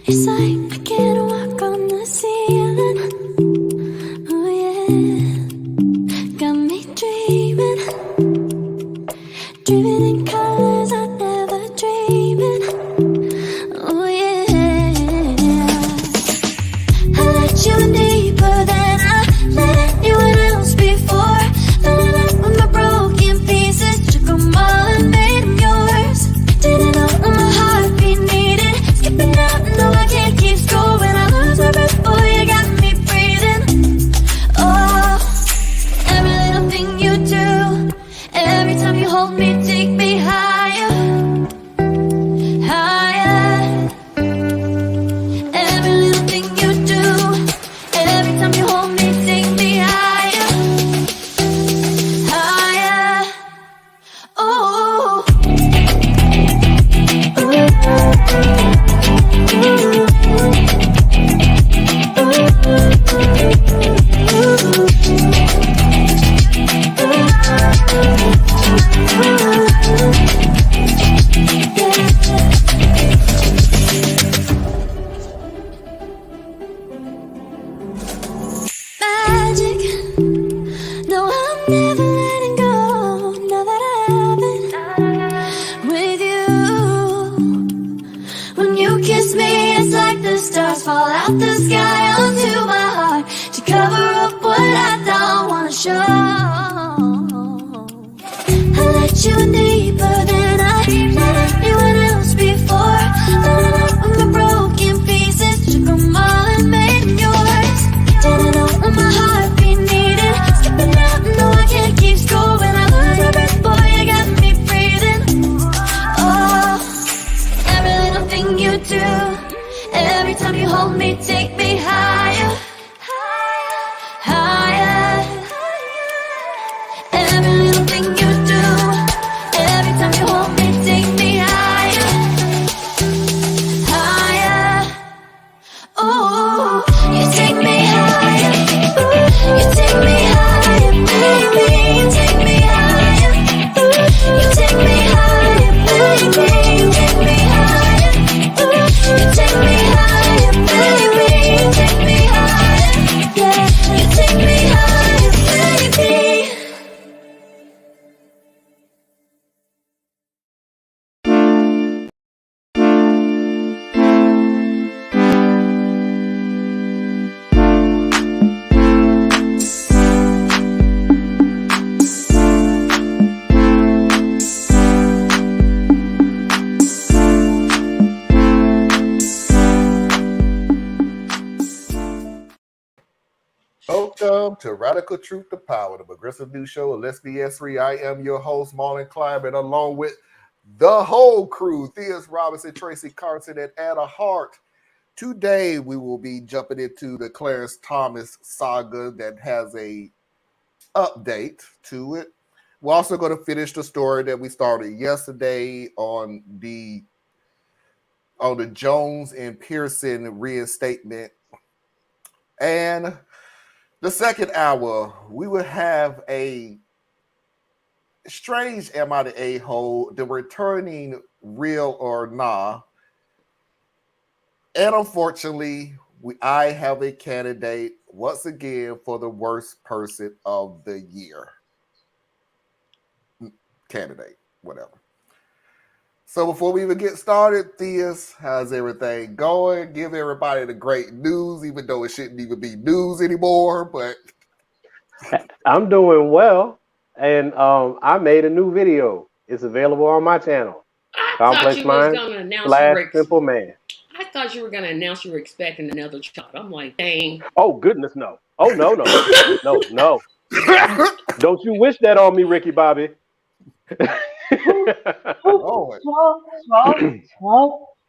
It's like I can't walk on the ceiling. Oh yeah, got me dreaming, dreaming in colors I never dreamed in. Oh yeah, I let you in deeper than I let anyone else before. Fell in love with my broken pieces, took them all and made them yours. Didn't know what my heartbeat needed, skipping out, no I can't keep score. When I lose my breath, boy, you got me breathing. Oh, every little thing you do, every time you hold me, take me higher, higher. Every little thing you do, every time you hold me, take me higher, higher. Oh, magic. No, I'm never letting go. Now that I've been with you, when you kiss me, it's like the stars fall out the sky onto my heart to cover up what I don't wanna show. I let you in deeper than I let anyone else before. Fell in love with my broken pieces, took them all and made them yours. Didn't know what my heartbeat needed, skipping out, no I can't keep score. When I lose my breath, boy, you got me breathing. Oh, every little thing you do, every time you hold me, take me higher, higher. Every little thing you do, every time you hold me, take me higher, higher. Oh, you take me higher, you take me higher, baby, you take me higher, you take me higher, baby, you take me higher, you take me higher, baby, you take me higher, yeah, you take me higher, baby. Welcome to Radical Truth to Power, the progressive news show of Let's BS3. I am your host, Marlon Clyde, and along with the whole crew, Theus Robinson, Tracy Carson, and Anna Hart. Today, we will be jumping into the Clarence Thomas saga that has a update to it. We're also going to finish the story that we started yesterday on the Jones and Pearson reinstatement. And the second hour, we will have a strange Am I the A-hole, the returning real or nah. And unfortunately, I have a candidate once again for the worst person of the year. Candidate, whatever. So before we even get started, Theus, how's everything going? Give everybody the great news, even though it shouldn't even be news anymore. But I'm doing well, and I made a new video. It's available on my channel. Complex Mind / Simple Man. I thought you were going to announce you were expecting another child. I'm like, dang. Oh goodness, no! Oh no, no! Don't you wish that on me, Ricky Bobby?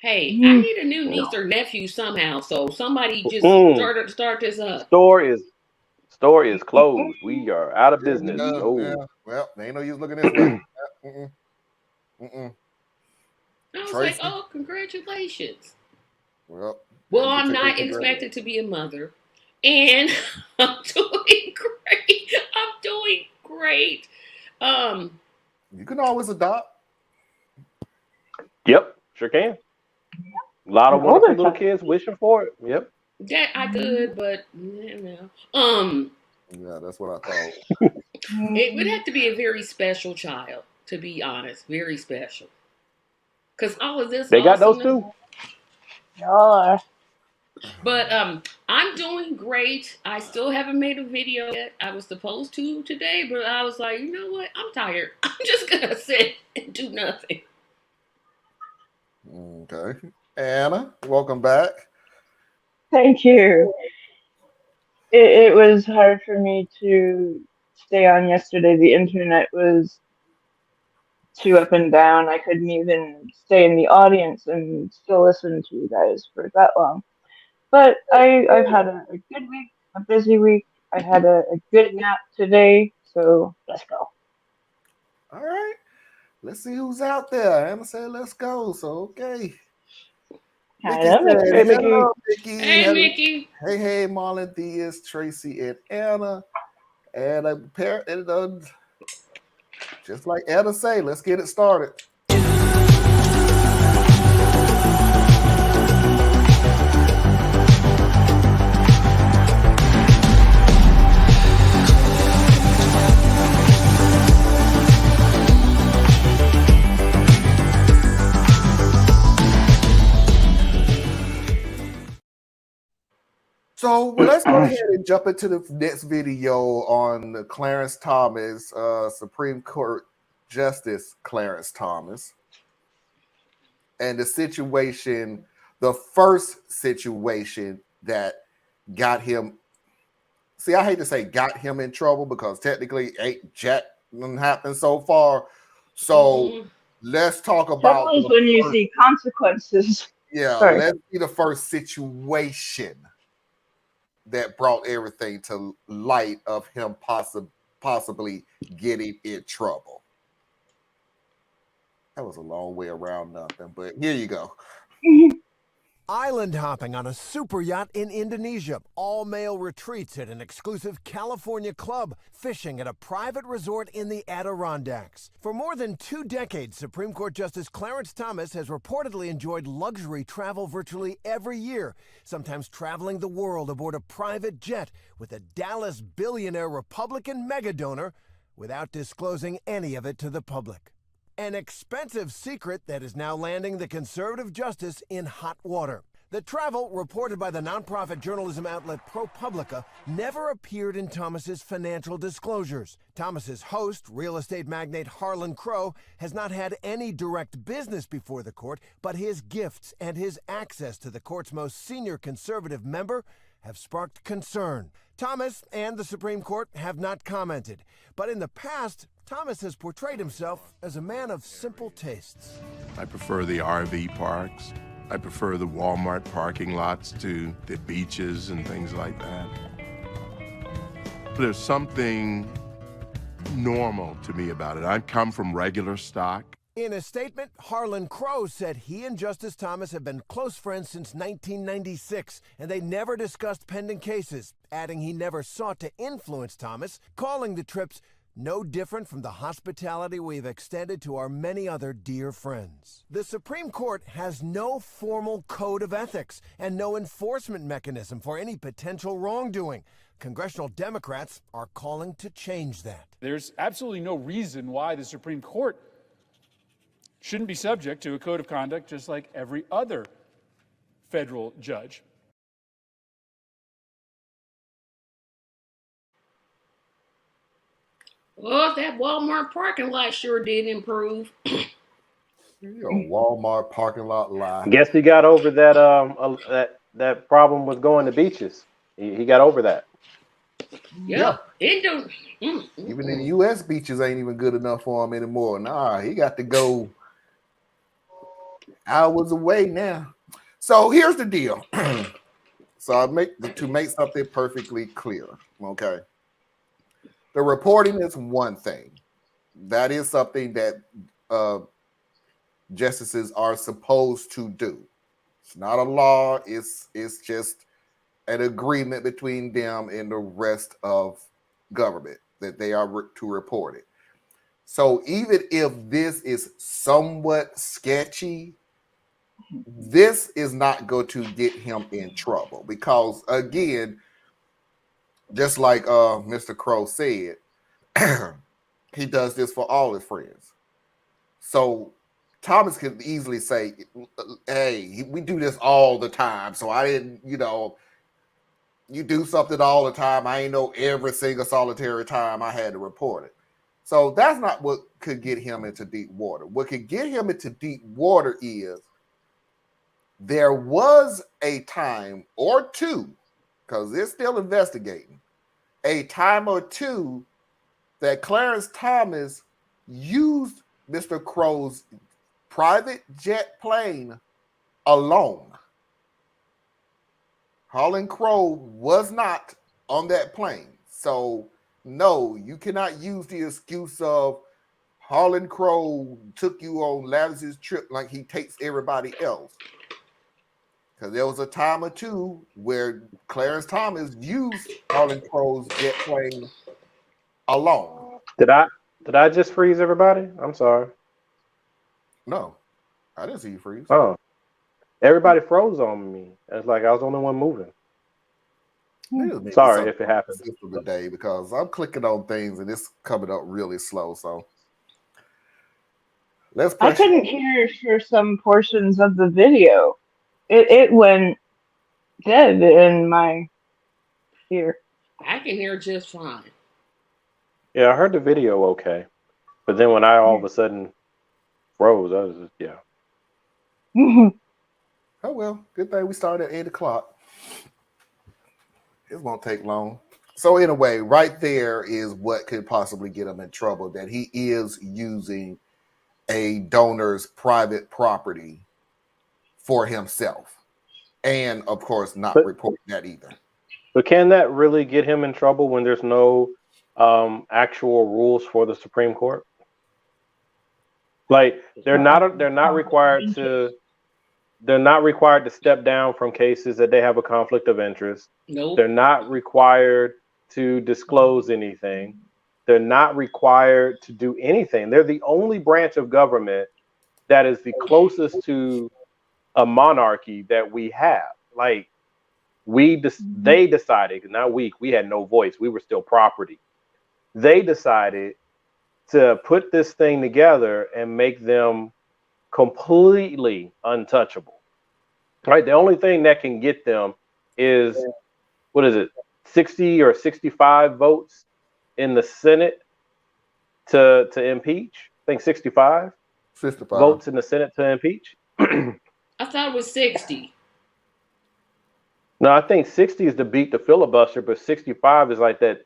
Hey, I need a new niece or nephew somehow. So somebody just start this up. Store is closed. We are out of business. Yeah. Well, they ain't no use looking this way. I was like, oh, congratulations. Well, I'm not expected to be a mother, and I'm doing great. You can always adopt. Yep, sure can. A lot of wonderful little kids wishing for it. Yep. That I could, but Yeah, that's what I thought. It would have to be a very special child, to be honest, very special. Because all of this, they got those too. Y'all. But I'm doing great. I still haven't made a video yet. I was supposed to today, but I was like, you know what? I'm tired. I'm just gonna sit and do nothing. Okay, Anna, welcome back. Thank you. It was hard for me to stay on yesterday. The internet was too up and down. I couldn't even stay in the audience and still listen to you guys for that long. But I've had a good week, a busy week. I had a good nap today, so let's go. All right, let's see who's out there. Anna said, "Let's go." So okay. Hey, Mickey. Hey, Mickey. Hey, Marlon, Diaz, Tracy, and Anna. And a pair, and just like Anna say, let's get it started. So let's go ahead and jump into the next video on Clarence Thomas, Supreme Court Justice Clarence Thomas, and the situation, the first situation that got him. See, I hate to say got him in trouble because technically ain't jack happened so far. So let's talk about when you see consequences. Yeah, let's see the first situation that brought everything to light of him possibly getting in trouble. That was a long way around nothing, but here you go. Island hopping on a super yacht in Indonesia, all-male retreats at an exclusive California club, fishing at a private resort in the Adirondacks. For more than 2 decades, Supreme Court Justice Clarence Thomas has reportedly enjoyed luxury travel virtually every year, sometimes traveling the world aboard a private jet with a Dallas billionaire Republican megadonor without disclosing any of it to the public. An expensive secret that is now landing the conservative justice in hot water. The travel, reported by the nonprofit journalism outlet ProPublica, never appeared in Thomas's financial disclosures. Thomas's host, real estate magnate Harlan Crow, has not had any direct business before the court, but his gifts and his access to the court's most senior conservative member have sparked concern. Thomas and the Supreme Court have not commented, but in the past, Thomas has portrayed himself as a man of simple tastes. I prefer the RV parks. I prefer the Walmart parking lots to the beaches and things like that. There's something normal to me about it. I come from regular stock. In a statement, Harlan Crow said he and Justice Thomas have been close friends since 1996, and they never discussed pending cases, adding he never sought to influence Thomas, calling the trips no different from the hospitality we've extended to our many other dear friends. The Supreme Court has no formal code of ethics and no enforcement mechanism for any potential wrongdoing. Congressional Democrats are calling to change that. There's absolutely no reason why the Supreme Court shouldn't be subject to a code of conduct just like every other federal judge. Well, that Walmart parking lot sure did improve. You're a Walmart parking lot lie. Guess he got over that that problem with going to beaches. He got over that. Yeah. Even the U.S. beaches ain't even good enough for him anymore. Nah, he got to go hours away now. So here's the deal. So to make something perfectly clear, okay? The reporting is one thing. That is something that justices are supposed to do. It's not a law. It's just an agreement between them and the rest of government that they are to report it. So even if this is somewhat sketchy, this is not going to get him in trouble because, again, just like Mr. Crow said, he does this for all his friends. So Thomas could easily say, hey, we do this all the time. So I didn't, you do something all the time. I ain't know every single solitary time I had to report it. So that's not what could get him into deep water. What could get him into deep water is there was a time or two, because they're still investigating, a time or two that Clarence Thomas used Mr. Crow's private jet plane alone. Harlan Crow was not on that plane. So, no, you cannot use the excuse of Harlan Crow took you on Lavish's trip like he takes everybody else. Because there was a time or two where Clarence Thomas used Harlan Crow's jet plane alone. Did I just freeze everybody? I'm sorry. No, I didn't see you freeze. Oh, everybody froze on me. It's like I was the only one moving. Sorry if it happens today because I'm clicking on things and it's coming up really slow. So I couldn't hear for some portions of the video. It went dead in my ear. I can hear just fine. Yeah, I heard the video okay, but then when I all of a sudden froze, I was just Oh well, good thing we started at 8 o'clock. It won't take long. So anyway, right there is what could possibly get him in trouble, that he is using a donor's private property for himself. And of course, not reporting that either. But can that really get him in trouble when there's no actual rules for the Supreme Court? Like they're not required to step down from cases that they have a conflict of interest. Nope. They're not required to disclose anything. They're not required to do anything. They're the only branch of government that is the closest to a monarchy that we have. Like they decided, not we had no voice. We were still property. They decided to put this thing together and make them completely untouchable. Right? The only thing that can get them is, 60 or 65 votes in the Senate to impeach? I think 65 votes in the Senate to impeach. I thought it was 60. No, I think 60 is to beat the filibuster, but 65 is like that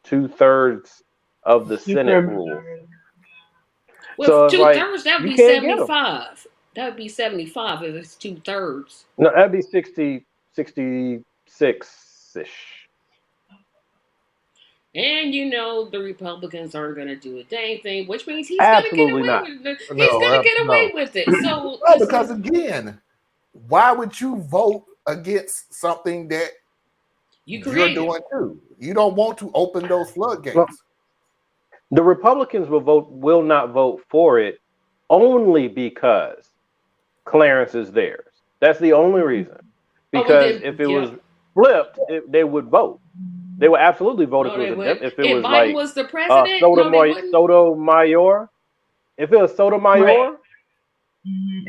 2/3 of the Senate rule. Well, so 2/3, that would be 75. That would be 75 if it's 2/3. No, that'd be 66-ish. And the Republicans aren't going to do a dang thing, which means he's going to get away with it. So because again, why would you vote against something that you're doing too? You don't want to open those floodgates. Well, the Republicans will not vote for it only because Clarence is theirs. That's the only reason. Because if it was flipped, they would vote. They would absolutely vote if it was Biden was the president. Sotomayor. If it was Sotomayor, right.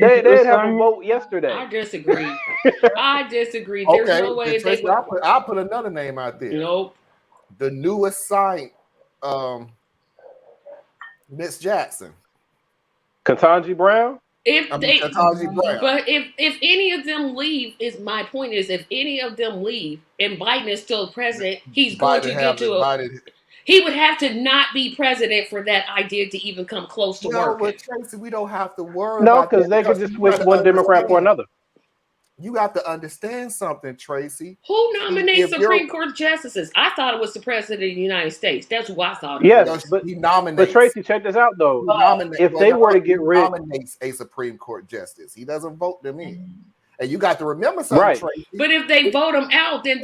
they'd have a vote yesterday. I disagree. There's no way Tracy, I'll put another name out there. Nope. The new assigned Miss Jackson. Ketanji Brown? But if any of them leave, my point is, if any of them leave and Biden is still president, he's going to get to he would have to not be president for that idea to even come close to work. But Tracy, we don't have to worry. No, because they could just switch one Democrat for another. You have to understand something, Tracy. Who nominates Supreme Court justices? I thought it was the president of the United States. That's who I thought. Yes, but he nominates. But Tracy, check this out though. If they were to get rid, nominates a Supreme Court justice. He doesn't vote them in. And you got to remember something, right. Tracy. But if they vote him out, then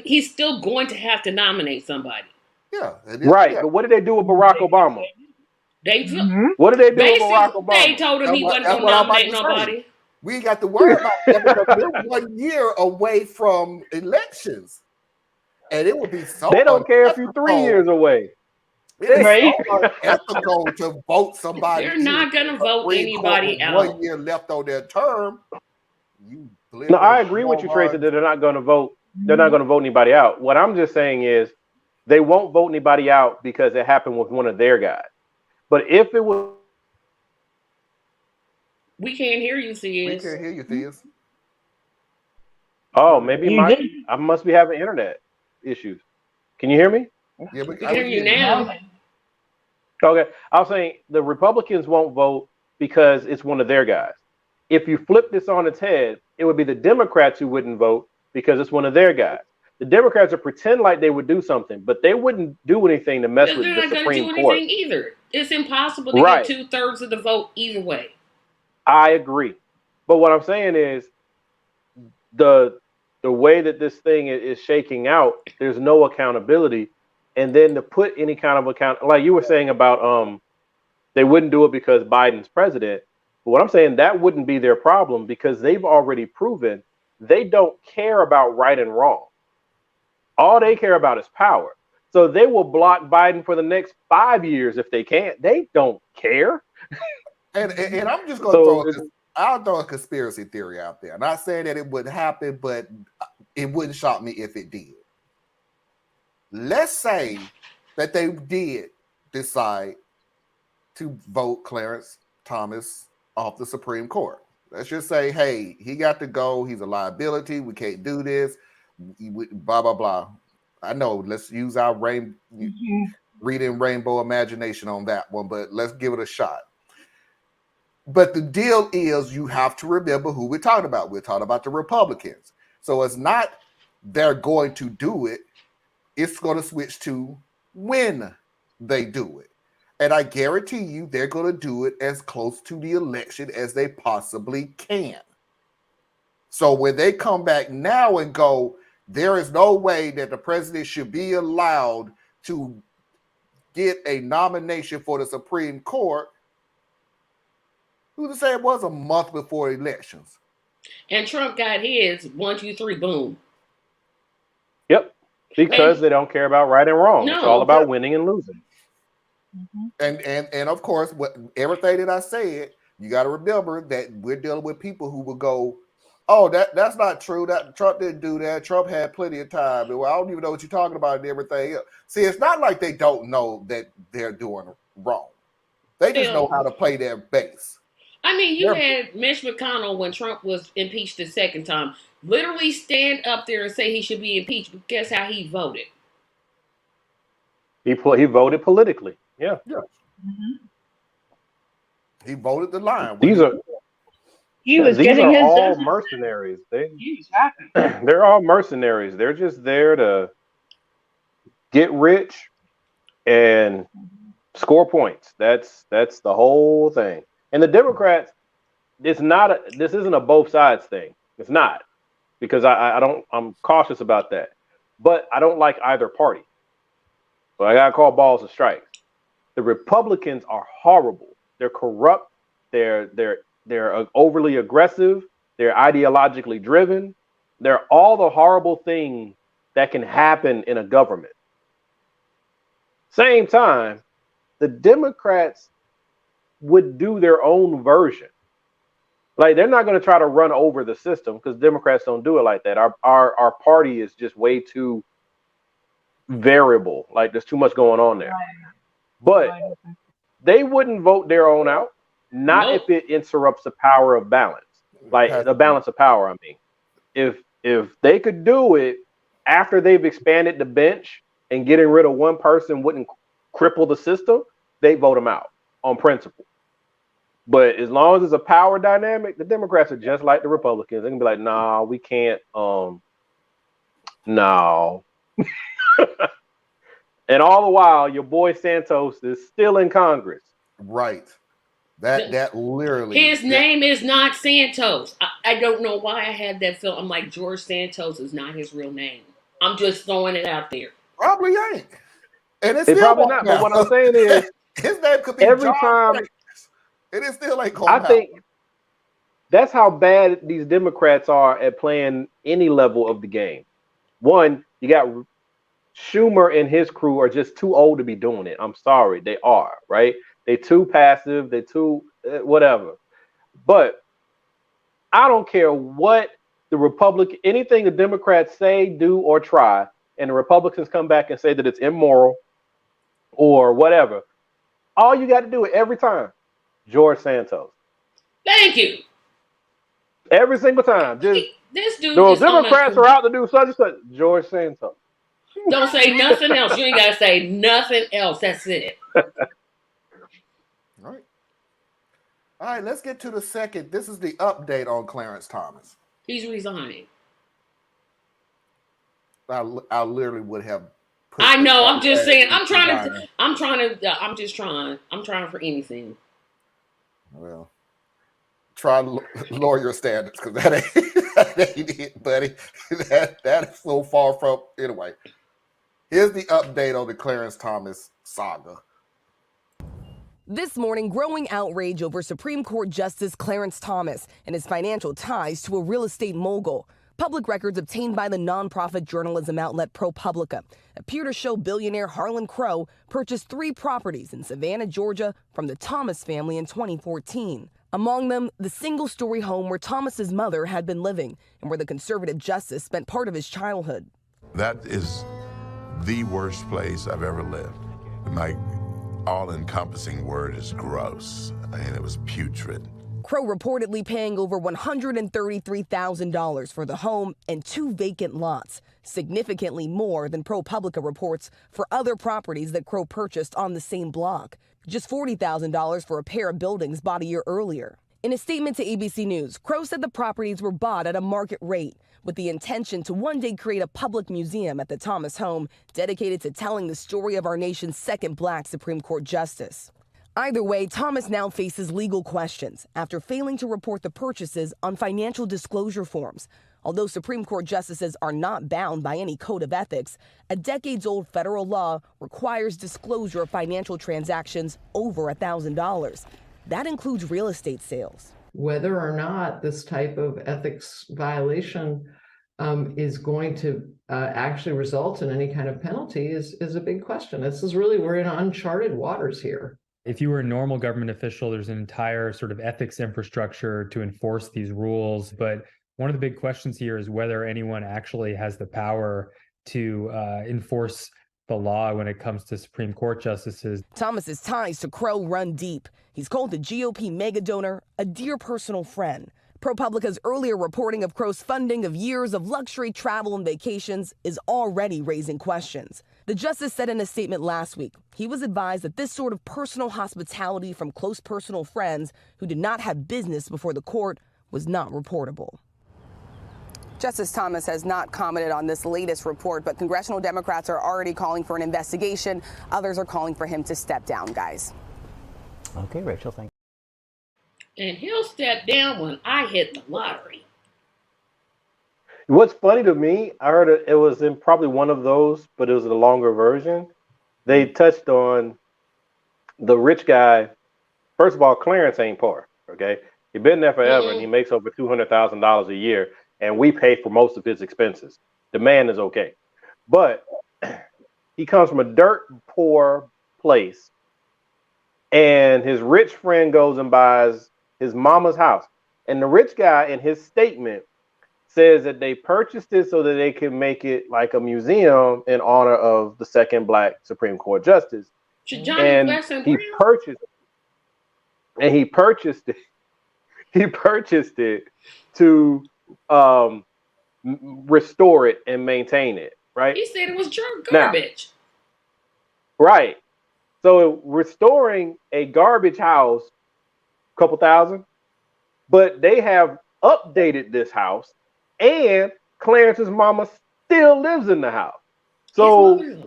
he's still going to have to nominate somebody. Yeah. Right. Yeah. But what did they do with Barack Obama? What did they do with Barack Obama? They told him he wasn't going to nominate nobody. We ain't got to worry about that because we're 1 year away from elections. And it would be so they don't care if you're 3 years away. It is so unethical to vote somebody. They're not going to vote anybody out. 1 year left on their term. No, I agree with you, Tracy, that they're not going to vote. They're not going to vote anybody out. What I'm just saying is they won't vote anybody out because it happened with one of their guys. But if it was... We can't hear you, Theus. We can't hear you, Theus. Oh, maybe I must be having internet issues. Can you hear me? Yeah, we can hear you now. Okay. I was saying the Republicans won't vote because it's one of their guys. If you flip this on its head, it would be the Democrats who wouldn't vote because it's one of their guys. The Democrats would pretend like they would do something, but they wouldn't do anything to mess with the Supreme Court. They're not going to do anything either. It's impossible to get 2/3 of the vote either way. I agree. But what I'm saying is the way that this thing is shaking out, there's no accountability. And then to put any kind of account, like you were saying about they wouldn't do it because Biden's president. But what I'm saying, that wouldn't be their problem because they've already proven they don't care about right and wrong. All they care about is power. So they will block Biden for the next 5 years if they can. They don't care. And I'm just going to I'll throw a conspiracy theory out there. I'm not saying that it would happen, but it wouldn't shock me if it did. Let's say that they did decide to vote Clarence Thomas off the Supreme Court. Let's just say, hey, he got to go. He's a liability. We can't do this. Blah, blah, blah. I know. Let's use our reading rainbow imagination on that one, but let's give it a shot. But the deal is you have to remember who we're talking about. We're talking about the Republicans. So it's not they're going to do it. It's going to switch to when they do it. And I guarantee you they're going to do it as close to the election as they possibly can. So when they come back now and go, there is no way that the president should be allowed to get a nomination for the Supreme Court, who's to say it was a month before elections? And Trump got his 1, 2, 3, boom. Yep. Because they don't care about right and wrong. No, it's all about winning and losing. And of course, everything that I said, you got to remember that we're dealing with people who will go, oh, that's not true. That Trump didn't do that. Trump had plenty of time. Well, I don't even know what you're talking about and everything else. See, it's not like they don't know that they're doing wrong. They just know how to play their base. I mean, you had Mitch McConnell when Trump was impeached the second time, literally stand up there and say he should be impeached. But guess how he voted? He voted politically. Yeah. He voted the line. These are all mercenaries. They're all mercenaries. They're just there to get rich and score points. That's the whole thing. And the Democrats, this isn't a both sides thing. It's not, because I'm cautious about that. But I don't like either party. So I gotta call balls and strikes. The Republicans are horrible. They're corrupt. They're overly aggressive. They're ideologically driven. They're all the horrible things that can happen in a government. Same time, the Democrats would do their own version. Like, they're not going to try to run over the system, because Democrats don't do it like that. Our party is just way too variable. Like, there's too much going on there. But they wouldn't vote their own out, not if it interrupts the power of balance. Like, the balance of power, I mean. If they could do it after they've expanded the bench and getting rid of one person wouldn't cripple the system, they vote them out on principle. But as long as it's a power dynamic, the Democrats are just like the Republicans. They can be like, nah, we can't. No. And all the while, your boy Santos is still in Congress. Right. That literally. His name is not Santos. I don't know why I had that feel. I'm like, George Santos is not his real name. I'm just throwing it out there. Probably ain't. And it's probably not. But what I'm saying is, his name could be every John time. Francis. It is still like going That's how bad these Democrats are at playing any level of the game. One, you got Schumer and his crew are just too old to be doing it. I'm sorry, they are, right? They too passive, they too whatever. But I don't care what anything the Democrats say, do, or try, and the Republicans come back and say that it's immoral or whatever. All you got to do it every time, George Santos. Thank you. Every single time. Just this dude. Those Democrats are out to do such and such. George Santos. Don't say nothing else. You ain't got to say nothing else. That's it. All right, let's get to the second. This is the update on Clarence Thomas. He's resigning. I literally would have. I know. I'm just saying. I'm just trying for anything. Well, try lower your standards because that ain't it, buddy. That is so far from. Anyway, here's the update on the Clarence Thomas saga. This morning, growing outrage over Supreme Court Justice Clarence Thomas and his financial ties to a real estate mogul. Public records obtained by the nonprofit journalism outlet ProPublica appear to show billionaire Harlan Crow purchased 3 properties in Savannah, Georgia from the Thomas family in 2014. Among them, the single-story home where Thomas's mother had been living and where the conservative justice spent part of his childhood. That is the worst place I've ever lived. My all-encompassing word is gross. I mean, it was putrid. Crow reportedly paying over $133,000 for the home and 2 vacant lots, significantly more than ProPublica reports for other properties that Crow purchased on the same block. Just $40,000 for a pair of buildings bought a year earlier. In a statement to ABC News, Crow said the properties were bought at a market rate with the intention to one day create a public museum at the Thomas home dedicated to telling the story of our nation's second Black Supreme Court justice. Either way, Thomas now faces legal questions after failing to report the purchases on financial disclosure forms. Although Supreme Court justices are not bound by any code of ethics, a decades-old federal law requires disclosure of financial transactions over $1,000. That includes real estate sales. Whether or not this type of ethics violation is going to actually result in any kind of penalty is a big question. We're in uncharted waters here. If you were a normal government official, there's an entire sort of ethics infrastructure to enforce these rules. But one of the big questions here is whether anyone actually has the power to enforce the law when it comes to Supreme Court justices. Thomas's ties to Crow run deep. He's called the GOP mega donor a dear personal friend. ProPublica's earlier reporting of Crow's funding of years of luxury travel and vacations is already raising questions. The justice said in a statement last week he was advised that this sort of personal hospitality from close personal friends who did not have business before the court was not reportable. Justice Thomas has not commented on this latest report, but congressional Democrats are already calling for an investigation. Others are calling for him to step down, guys. Okay, Rachel, thank you. And he'll step down when I hit the lottery. What's funny to me, I heard it was in probably one of those, but it was a longer version. They touched on the rich guy. First of all, Clarence ain't poor, okay? He's been there forever, and he makes over $200,000 a year, and we pay for most of his expenses. The man is okay. But he comes from a dirt poor place, and his rich friend goes and buys his mama's house. And the rich guy in his statement says that they purchased it so that they can make it like a museum in honor of the second Black Supreme Court justice. And he purchased it to restore it and maintain it, right? He said it was garbage. Now, right. So restoring a garbage house, a couple thousand, but they have updated this house, and Clarence's mama still lives in the house. So, it's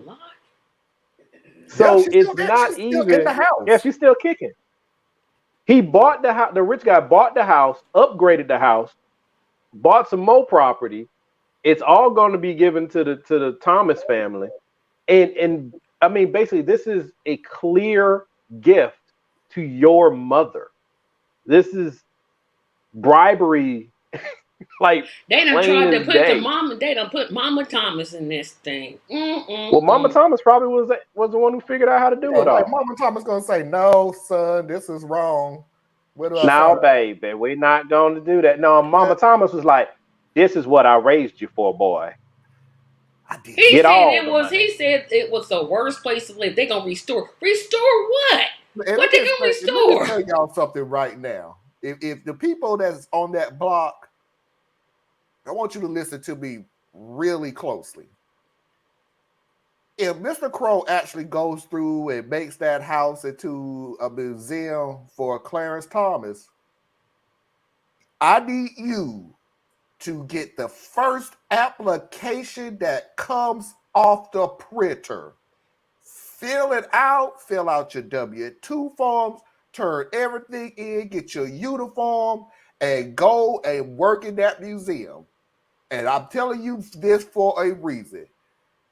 not even in the house. Yeah, she's still kicking. He bought the house. The rich guy bought the house, upgraded the house, bought some more property. It's all going to be given to the Thomas family, and I mean, basically, this is a clear gift to your mother. This is bribery. Like they done tried to put day. They done put Mama Thomas in this thing. Well, Mama Thomas probably was the one who figured out how to do it all. Mama Thomas gonna say, "No, son, this is wrong." Now, baby, we're not going to do that. No, Mama Thomas was like, "This is what I raised you for, boy." He said it was the worst place to live. They gonna restore. Restore what? What they gonna restore? Let me tell y'all something right now. If the people that's on that block, I want you to listen to me really closely. If Mr. Crow actually goes through and makes that house into a museum for Clarence Thomas, I need you to get the first application that comes off the printer. Fill it out, fill out your W-2 forms, turn everything in, get your uniform, and go and work in that museum. And I'm telling you this for a reason.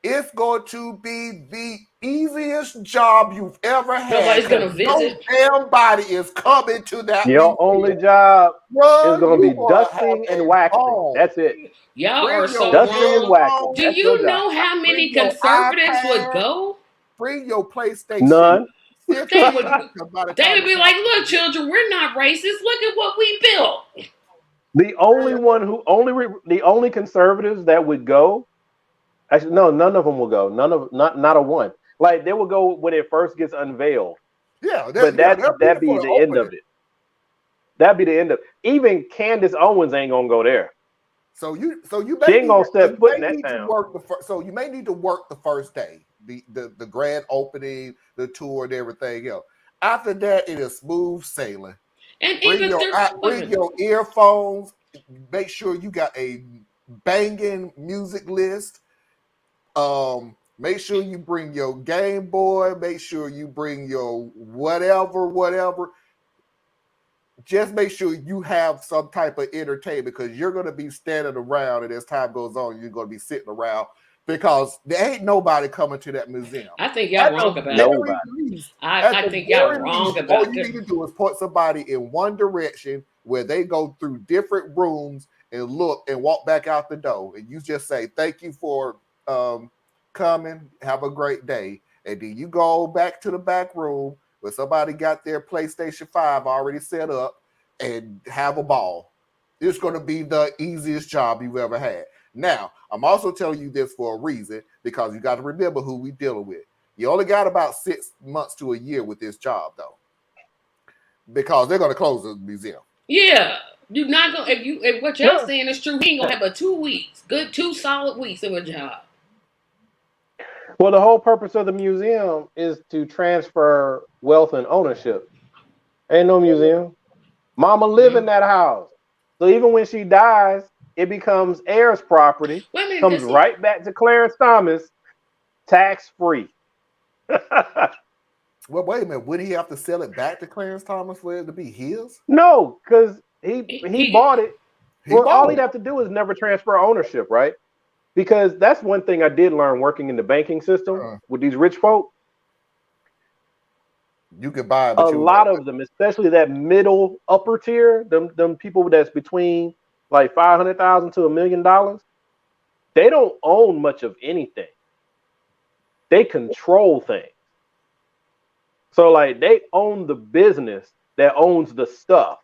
It's going to be the easiest job you've ever had. Nobody's going to visit. No damn body is coming to that. Your only job is going to be dusting and waxing. That's it. Y'all are so dusting wrong. And waxing. Do you know how many conservatives would go? Bring your PlayStation. None. They would be like, "Look, children, we're not racist. Look at what we built." The only conservatives that would go. Actually, no, none of them will go. Not a one. Like they will go when it first gets unveiled. Yeah, but that'd be the end of it. That'd be the end of it. Even Candace Owens ain't gonna go there. So you she ain't gonna step foot in that town. So you may need to work the first day, the grand opening, the tour, and everything else. After that, it is smooth sailing. And bring your earphones. Make sure you got a banging music list. Make sure you bring your Game Boy. Make sure you bring your whatever. Just make sure you have some type of entertainment because you're going to be standing around, and as time goes on, you're going to be sitting around because there ain't nobody coming to that museum. I think y'all wrong about it. I think y'all wrong about it. All you need to do is point somebody in one direction where they go through different rooms and look and walk back out the door, and you just say, "Thank you for coming. Have a great day." And then you go back to the back room where somebody got their PlayStation 5 already set up and have a ball. It's going to be the easiest job you've ever had. Now, I'm also telling you this for a reason because you got to remember who we dealing with. You only got about 6 months to a year with this job, though, because they're going to close the museum. Yeah. You're not going to, if what y'all saying is true, he ain't going to have but 2 weeks, 2 solid weeks of a job. Well, the whole purpose of the museum is to transfer wealth and ownership. Ain't no museum. Mama live in that house. So even when she dies, it becomes heirs property. Comes right back to Clarence Thomas, tax-free. Well, wait a minute. Would he have to sell it back to Clarence Thomas for it to be his? No, because he bought it. All he'd have to do is never transfer ownership, right? Because that's one thing I did learn working in the banking system with these rich folk. You could buy a lot of them, especially that middle upper tier, them people that's between like $500,000 to $1 million. They don't own much of anything. They control things. So like they own the business that owns the stuff.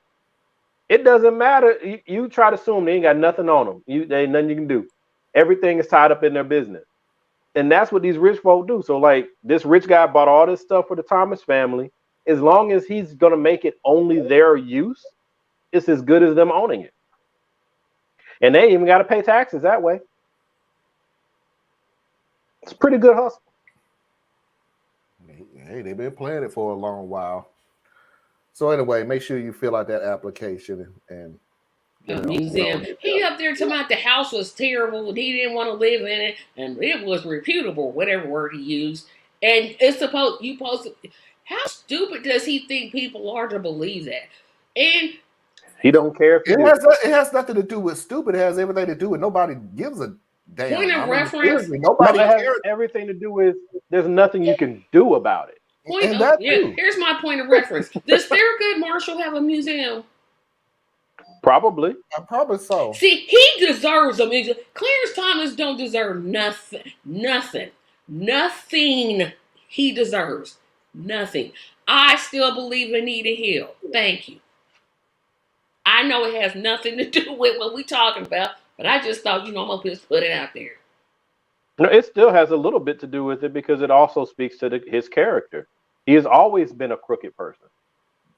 It doesn't matter. You try to sue them, they ain't got nothing on them. There ain't nothing you can do. Everything is tied up in their business. And that's what these rich folk do. So like this rich guy bought all this stuff for the Thomas family. As long as he's going to make it only their use, it's as good as them owning it. And they ain't even got to pay taxes that way. It's a pretty good hustle. Hey, they've been playing it for a long while. So anyway, make sure you fill out that application and museum. He up there talking about the house was terrible. He didn't want to live in it, and it was reputable, whatever word he used. And it's supposed to. How stupid does he think people are to believe that? And he don't care if it has nothing to do with stupid. It has everything to do with nobody gives a damn. Point of reference. Nobody cares. Everything to do with there's nothing you can do about it. Here's my point of reference. Does Thurgood Marshall have a museum? Probably. Probably so. See, he deserves them. Clarence Thomas don't deserve nothing. Nothing he deserves. Nothing. I still believe Anita Hill. Thank you. I know it has nothing to do with what we're talking about, but I just thought, I'm going to just put it out there. No, it still has a little bit to do with it because it also speaks to his character. He has always been a crooked person.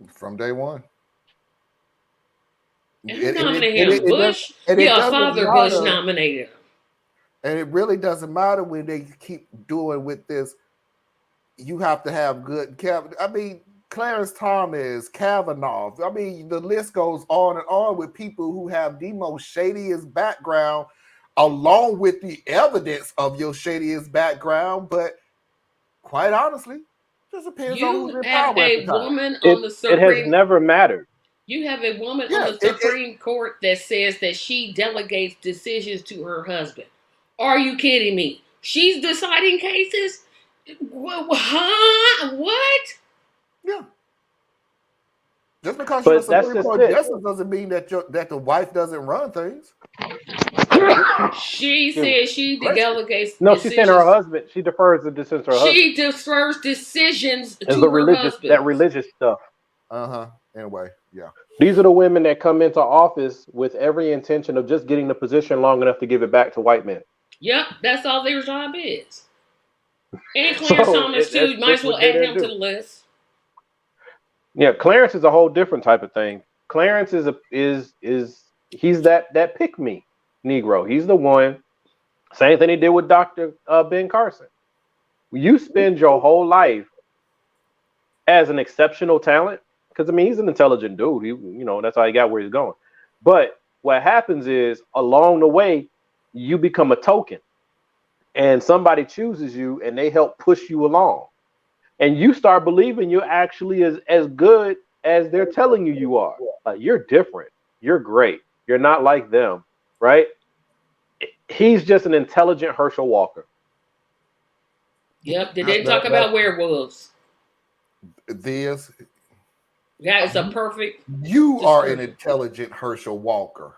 From day one. And who nominated him? Bush? Father Bush nominated him. And it really doesn't matter when they keep doing with this. You have to have good Clarence Thomas, Kavanaugh. The list goes on and on with people who have the most shadiest background, along with the evidence of your shadiest background. But quite honestly, it just depends on who's in power at the time. It has never mattered. You have a woman on the Supreme Court that says that she delegates decisions to her husband. Are you kidding me? She's deciding cases? Huh? What? Yeah. Just because you're a Supreme Court justice doesn't mean that the wife doesn't run things. She says she delegates. No, she's saying her husband. She defers the decisions to her husband. She defers decisions to her husband. That religious stuff. Anyway, yeah. These are the women that come into office with every intention of just getting the position long enough to give it back to white men. Yep, that's all their job is. And Clarence Thomas too. You might as well add him to the list. Yeah, Clarence is a whole different type of thing. Clarence he's that pick me Negro. He's the one. Same thing he did with Dr. Ben Carson. You spend your whole life as an exceptional talent, because he's an intelligent dude. That's how he got where he's going. But what happens is along the way, you become a token, and somebody chooses you, and they help push you along. And you start believing you're actually as good as they're telling you are. Like, you're different. You're great. You're not like them, right? He's just an intelligent Herschel Walker. Yep. They didn't talk about werewolves. This. That is a perfect. You are an intelligent Herschel Walker.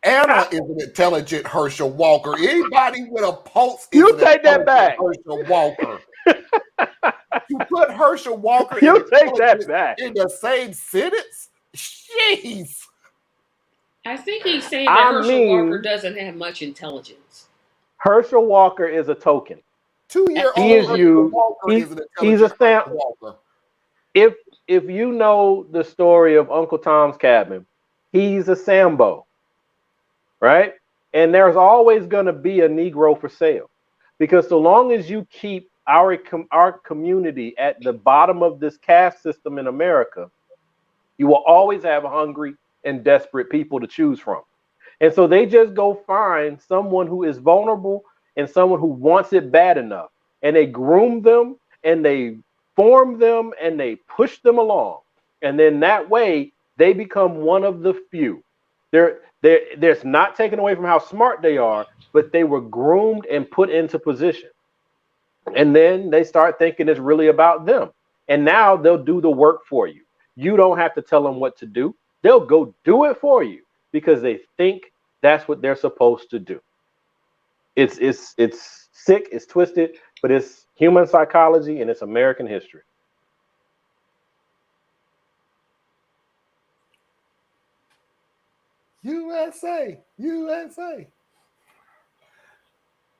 Anna is an intelligent Herschel Walker. Anybody with a pulse is you take that back. Herschel Walker. You put Herschel Walker you take that back in the same sentence? Jeez. I think he's saying that Herschel Walker doesn't have much intelligence. Herschel Walker is a token. 2-year-old Herschel Walker is an he's a Walker. If you know the story of Uncle Tom's Cabin, he's a Sambo, right? And there's always going to be a Negro for sale, because so long as you keep our community at the bottom of this caste system in America, you will always have hungry and desperate people to choose from. And so they just go find someone who is vulnerable and someone who wants it bad enough, and they groom them and they form them and they push them along. And then that way they become one of the few. There's not taken away from how smart they are, but they were groomed and put into position. And then they start thinking it's really about them. And now they'll do the work for you. You don't have to tell them what to do. They'll go do it for you because they think that's what they're supposed to do. It's sick, it's twisted, but it's human psychology and it's American history. USA.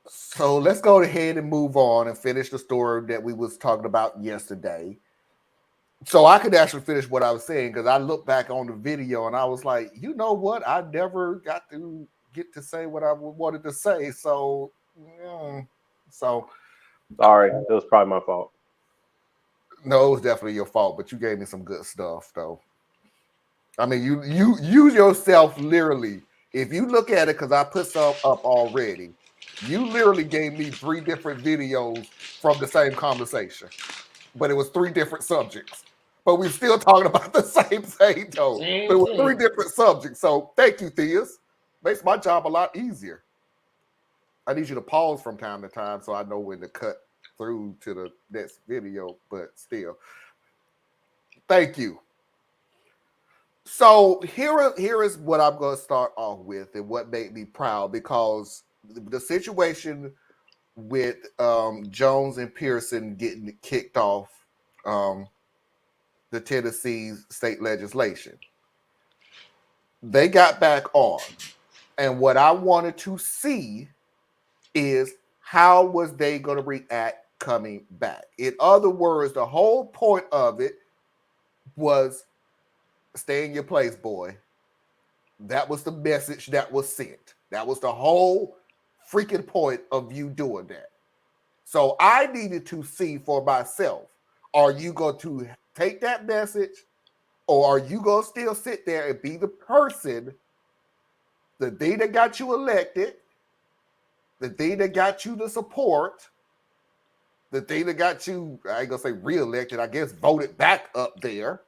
So let's go ahead and move on and finish the story that we was talking about yesterday. So I could actually finish what I was saying, because I looked back on the video and I was like, you know what? I never got to get to say what I wanted to say. So sorry, it was probably my fault. No, it was definitely your fault, but you gave me some good stuff, though. I mean, you yourself literally, if you look at it, because I put some up already, you literally gave me 3 different videos from the same conversation, but it was 3 different subjects. But we're still talking about the same thing, though. But it was 3 different subjects. So thank you, Theus. Makes my job a lot easier. I need you to pause from time to time so I know when to cut through to the next video, but still. Thank you. So here is what I'm going to start off with, and what made me proud, because the situation with Jones and Pearson getting kicked off the Tennessee state legislation, they got back on, and what I wanted to see is how was they going to react coming back. In other words, the whole point of it was stay in your place, boy. That was the message that was sent. That was the whole freaking point of you doing that. So I needed to see for myself, are you going to take that message, or are you going to still sit there and be the person, the thing that got you elected, the thing that got you the support, the thing that got you, I ain't going to say reelected, I guess voted back up there?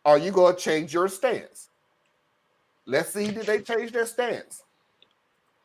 Are you going to change your stance? Let's see, did they change their stance?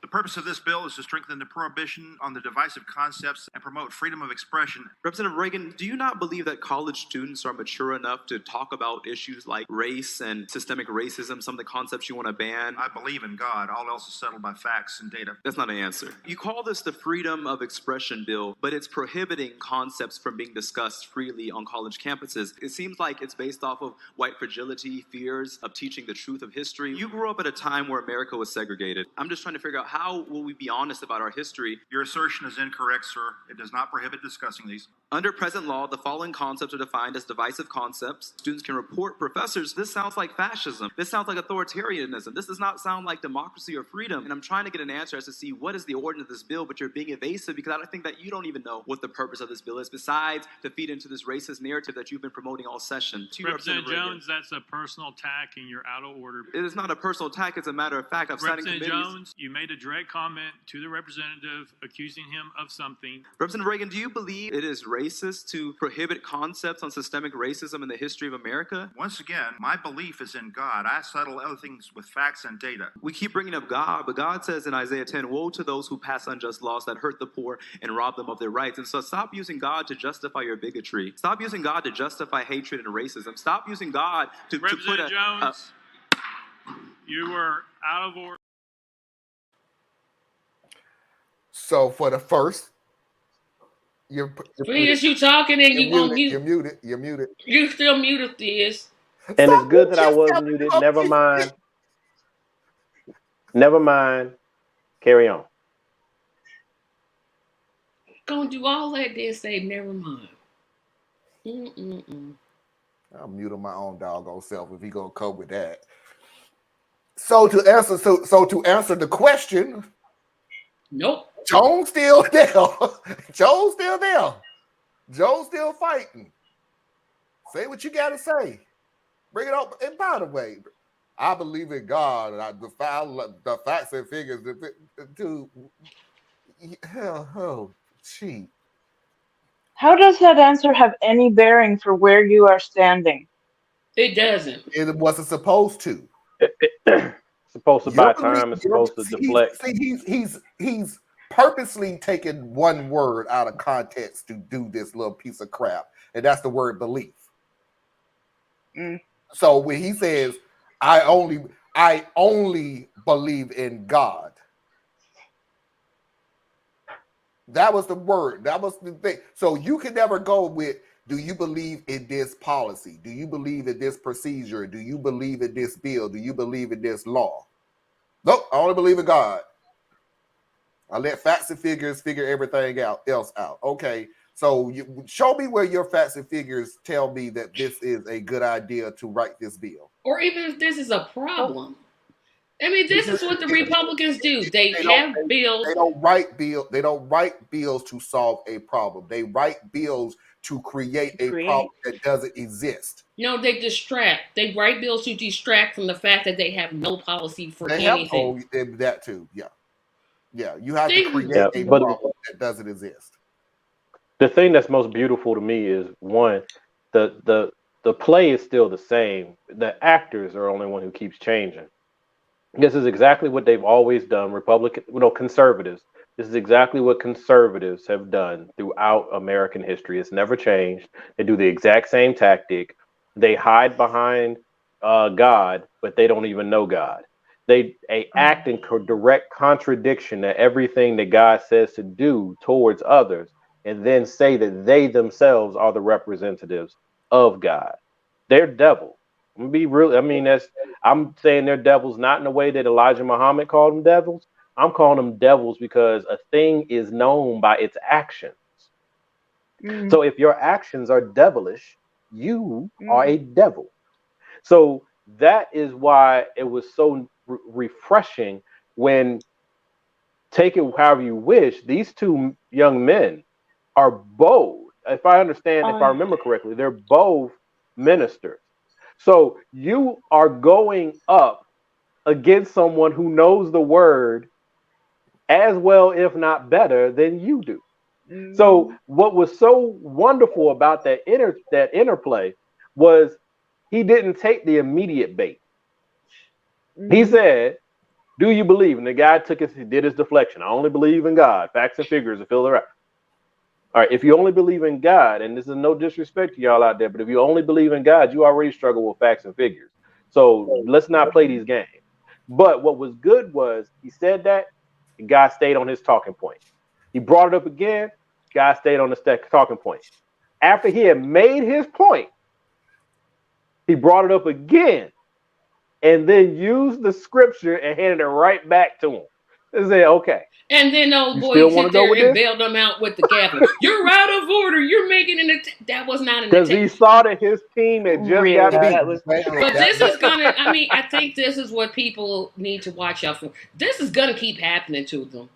The purpose of this bill is to strengthen the prohibition on the divisive concepts and promote freedom of expression. Representative Reagan, do you not believe that college students are mature enough to talk about issues like race and systemic racism, some of the concepts you want to ban? I believe in God. All else is settled by facts and data. That's not an answer. You call this the freedom of expression bill, but it's prohibiting concepts from being discussed freely on college campuses. It seems like it's based off of white fragility, fears of teaching the truth of history. You grew up at a time where America was segregated. I'm just trying to figure out, how will we be honest about our history? Your assertion is incorrect, sir. It does not prohibit discussing these. Under present law, the following concepts are defined as divisive concepts. Students can report professors, this sounds like fascism. This sounds like authoritarianism. This does not sound like democracy or freedom. And I'm trying to get an answer as to see what is the origin of this bill, but you're being evasive because I think that you don't even know what the purpose of this bill is, besides to feed into this racist narrative that you've been promoting all session. Representative Jones, that's a personal attack and you're out of order. It is not a personal attack, it's a matter of fact. Representative Jones, you made a direct comment to the representative accusing him of something. Representative Reagan, do you believe it is racist to prohibit concepts on systemic racism in the history of America? Once again, my belief is in God. I settle other things with facts and data. We keep bringing up God, but God says in Isaiah 10, woe to those who pass unjust laws that hurt the poor and rob them of their rights. And so stop using God to justify your bigotry. Stop using God to justify hatred and racism. Stop using God to put Representative Jones, you were out of order. So for the first, you're Theus, you talking and you on mute. You're muted. You're muted. You still muted, Theus. And it's good that I was muted. Never mind. Never mind. Carry on. Gonna do all that, then say never mind. I'm muting my own doggone self if he gonna cope with that. So to answer the question, nope. Jones still there. Jones still there. Jones still fighting. Say what you gotta say. Bring it up. And by the way, I believe in God, and I defy the facts and figures. Dude, cheap. How does that answer have any bearing for where you are standing? It doesn't. It wasn't supposed to. Supposed to buy time. It's supposed to deflect. He's purposely taken one word out of context to do this little piece of crap, and that's the word belief. So when he says, I only believe in God, that was the word. That was the thing. So you can never go with, do you believe in this policy? Do you believe in this procedure? Do you believe in this bill? Do you believe in this law? Nope, I only believe in God. I let facts and figures figure everything else out. Okay, so you show me where your facts and figures tell me that this is a good idea to write this bill. Or even if this is a problem. I mean, this is what the Republicans do. They have bills. They don't write bills. They don't write bills to solve a problem. They write bills to create a problem that doesn't exist. No, they distract. They write bills to distract from the fact that they have no policy for anything. That too, yeah. Yeah, you have to create a problem that doesn't exist. The thing that's most beautiful to me is, one, the play is still the same. The actors are the only one who keeps changing. This is exactly what they've always done. Conservatives. This is exactly what conservatives have done throughout American history. It's never changed. They do the exact same tactic. They hide behind God, but they don't even know God. They act in direct contradiction to everything that God says to do towards others, and then say that they themselves are the representatives of God. They're devils. I'm gonna be real. I mean, I'm saying they're devils not in the way that Elijah Muhammad called them devils. I'm calling them devils because a thing is known by its actions. So if your actions are devilish, you are a devil. So that is why it was so refreshing when, take it however you wish, these two young men are both, if I remember correctly, they're both ministers. So you are going up against someone who knows the word as well, if not better, than you do. So what was so wonderful about that interplay was he didn't take the immediate bait. He said, "Do you believe?" And the guy did his deflection. I only believe in God. Facts and figures to fill the rest. All right, if you only believe in God, and this is no disrespect to y'all out there, but if you only believe in God, you already struggle with facts and figures. So let's not play these games. But what was good was he said that, and God stayed on his talking point. He brought it up again, God stayed on the talking point. After he had made his point, he brought it up again, and then used the scripture and handed it right back to him. And said, okay. And then old boy sit there and bailed them out with the gavel. You're out of order. You're making an attack. That was not an attack. Because he saw that his team had just got beat. But this is gonna, I mean, I think this is what people need to watch out for. This is gonna keep happening to them.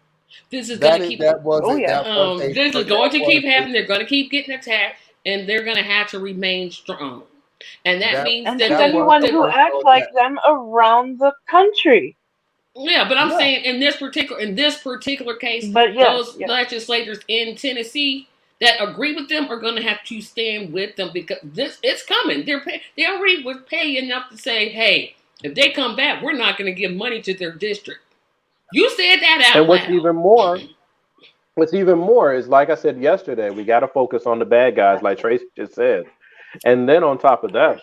This is gonna keep. This is going to keep happening. They're gonna keep getting attacked, and they're gonna have to remain strong. And that means that anyone who acts like them around the country. Yeah, but I'm saying in this particular case, those legislators in Tennessee that agree with them are going to have to stand with them because it's coming. They already were paying enough to say, hey, if they come back, we're not going to give money to their district. You said that out loud. And what's even more is, like I said yesterday, we got to focus on the bad guys, like Tracy just said. And then on top of that,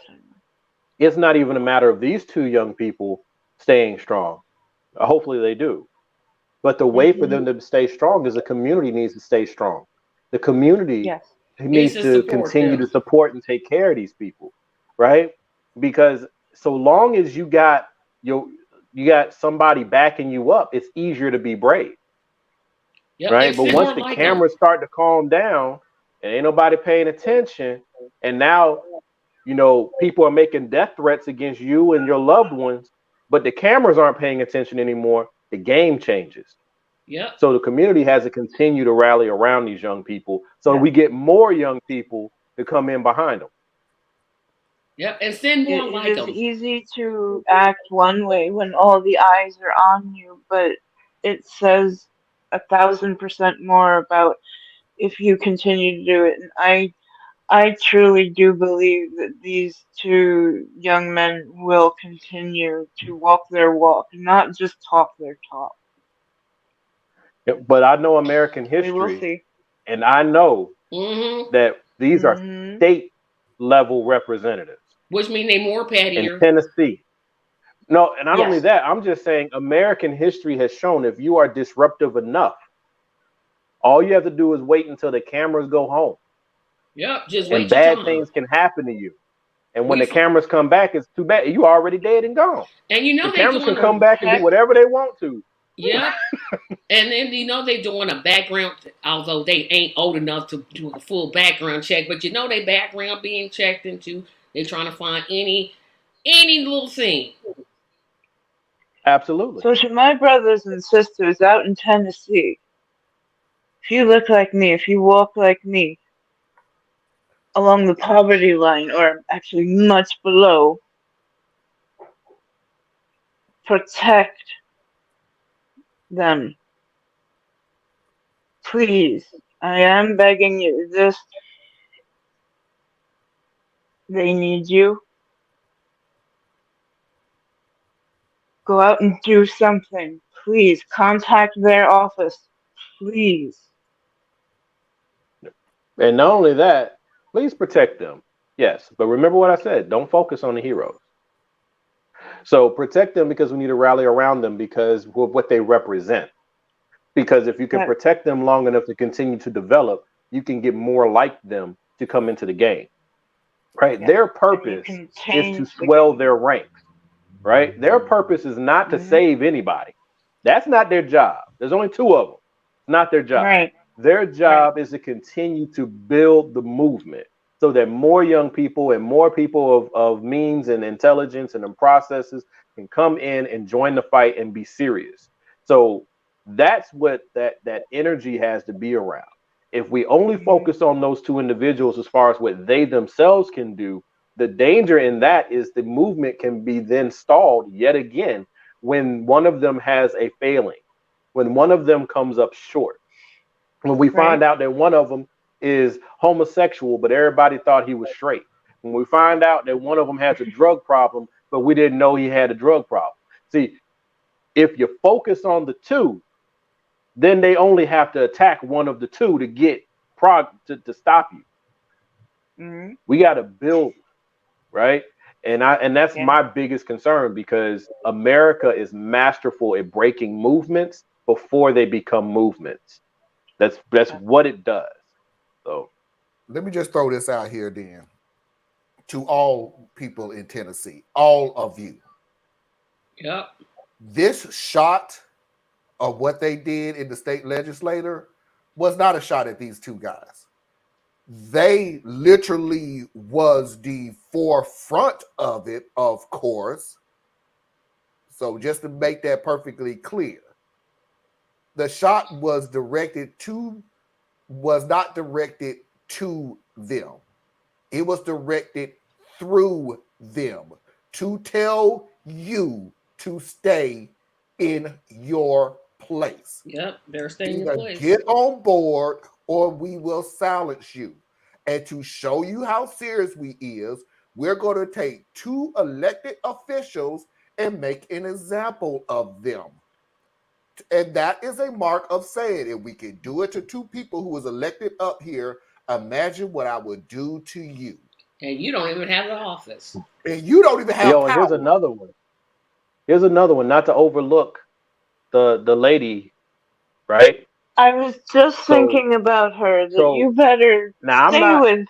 it's not even a matter of these two young people staying strong. Hopefully they do. But the way for them to stay strong is the community needs to stay strong. The community needs to continue to support and take care of these people, right? Because so long as you got somebody backing you up, it's easier to be brave, right? But once the cameras start to calm down and ain't nobody paying attention, and now people are making death threats against you and your loved ones, but the cameras aren't paying attention anymore, the game changes. Yeah. So the community has to continue to rally around these young people so we get more young people to come in behind them. Yep, and send more like them. It is easy to act one way when all the eyes are on you, but it says 1,000% more about if you continue to do it. And I truly do believe that these two young men will continue to walk their walk, not just talk their talk. But I know American history, and I know that these are state level representatives, which mean they more pettier in Tennessee. No, and not only that, I'm just saying American history has shown if you are disruptive enough, all you have to do is wait until the cameras go home. Yep, just wait. And bad things can happen to you. And when the cameras come back, it's too bad. You already dead and gone. And the cameras can come back and do whatever they want to. Yeah. And then they're doing a background, although they ain't old enough to do a full background check, but they background being checked into. They're trying to find any little thing. Absolutely. So to my brothers and sisters out in Tennessee, if you look like me, if you walk like me, along the poverty line, or actually much below, protect them. Please, I am begging you. They need you. Go out and do something. Please, contact their office. Please. And not only that, please protect them. Yes, but remember what I said. Don't focus on the heroes. So protect them because we need to rally around them because of what they represent. Because if you can protect them long enough to continue to develop, you can get more like them to come into the game, right? Their purpose is to swell their ranks, right? Their purpose is not to save anybody. That's not their job. There's only two of them. It's not their job. Right. Their job is to continue to build the movement so that more young people and more people of means and intelligence and processes can come in and join the fight and be serious. So that's what that energy has to be around. If we only focus on those two individuals as far as what they themselves can do, the danger in that is the movement can be then stalled yet again when one of them has a failing, when one of them comes up short. When we find out that one of them is homosexual, but everybody thought he was straight. When we find out that one of them has a drug problem, but we didn't know he had a drug problem. See, if you focus on the two, then they only have to attack one of the two to get to stop you. We got to build, right? And that's my biggest concern because America is masterful at breaking movements before they become movements. That's what it does. So let me just throw this out here then to all people in Tennessee, all of you. Yep. This shot of what they did in the state legislature was not a shot at these two guys. They literally was the forefront of it, of course. So just to make that perfectly clear, the shot was not directed to them. It was directed through them to tell you to stay in your place. Yep, they're staying in Either place. get on board or we will silence you. And to show you how serious we is, we're going to take two elected officials and make an example of them. And that is a mark of saying, if we can do it to two people who was elected up here, imagine what I would do to you. And you don't even have the office. And you don't even have power. Here's another one. Here's another one, not to overlook the lady, right? I was just thinking about her, that you better stay with.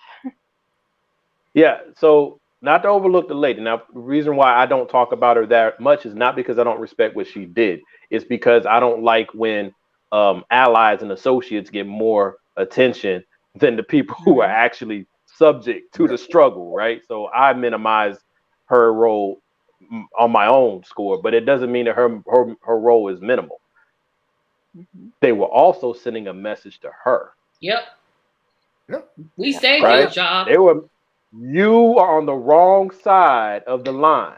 Yeah, so not to overlook the lady. Now, the reason why I don't talk about her that much is not because I don't respect what she did. It's because I don't like when allies and associates get more attention than the people who are actually subject to the struggle, right? So I minimize her role on my own score, but it doesn't mean that her role is minimal. They were also sending a message to her. Yep. Yep. We saved your job. You are on the wrong side of the line,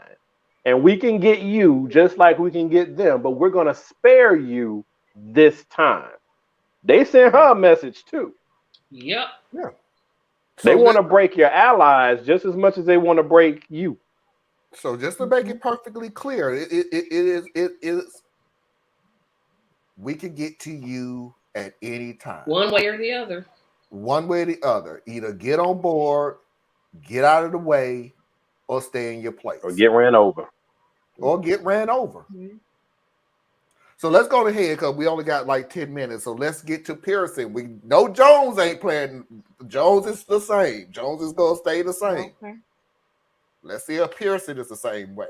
and we can get you just like we can get them, but we're going to spare you this time. They sent her a message too. Yep. Yeah. They want to break your allies just as much as they want to break you. So just to make it perfectly clear, it is we can get to you at any time. One way or the other. One way or the other. Either get on board, get out of the way, or stay in your place. Or get ran over. So let's go ahead because we only got like 10 minutes. So let's get to Pearson. We know Jones ain't playing. Jones is the same. Jones is going to stay the same. Okay. Let's see if Pearson is the same way.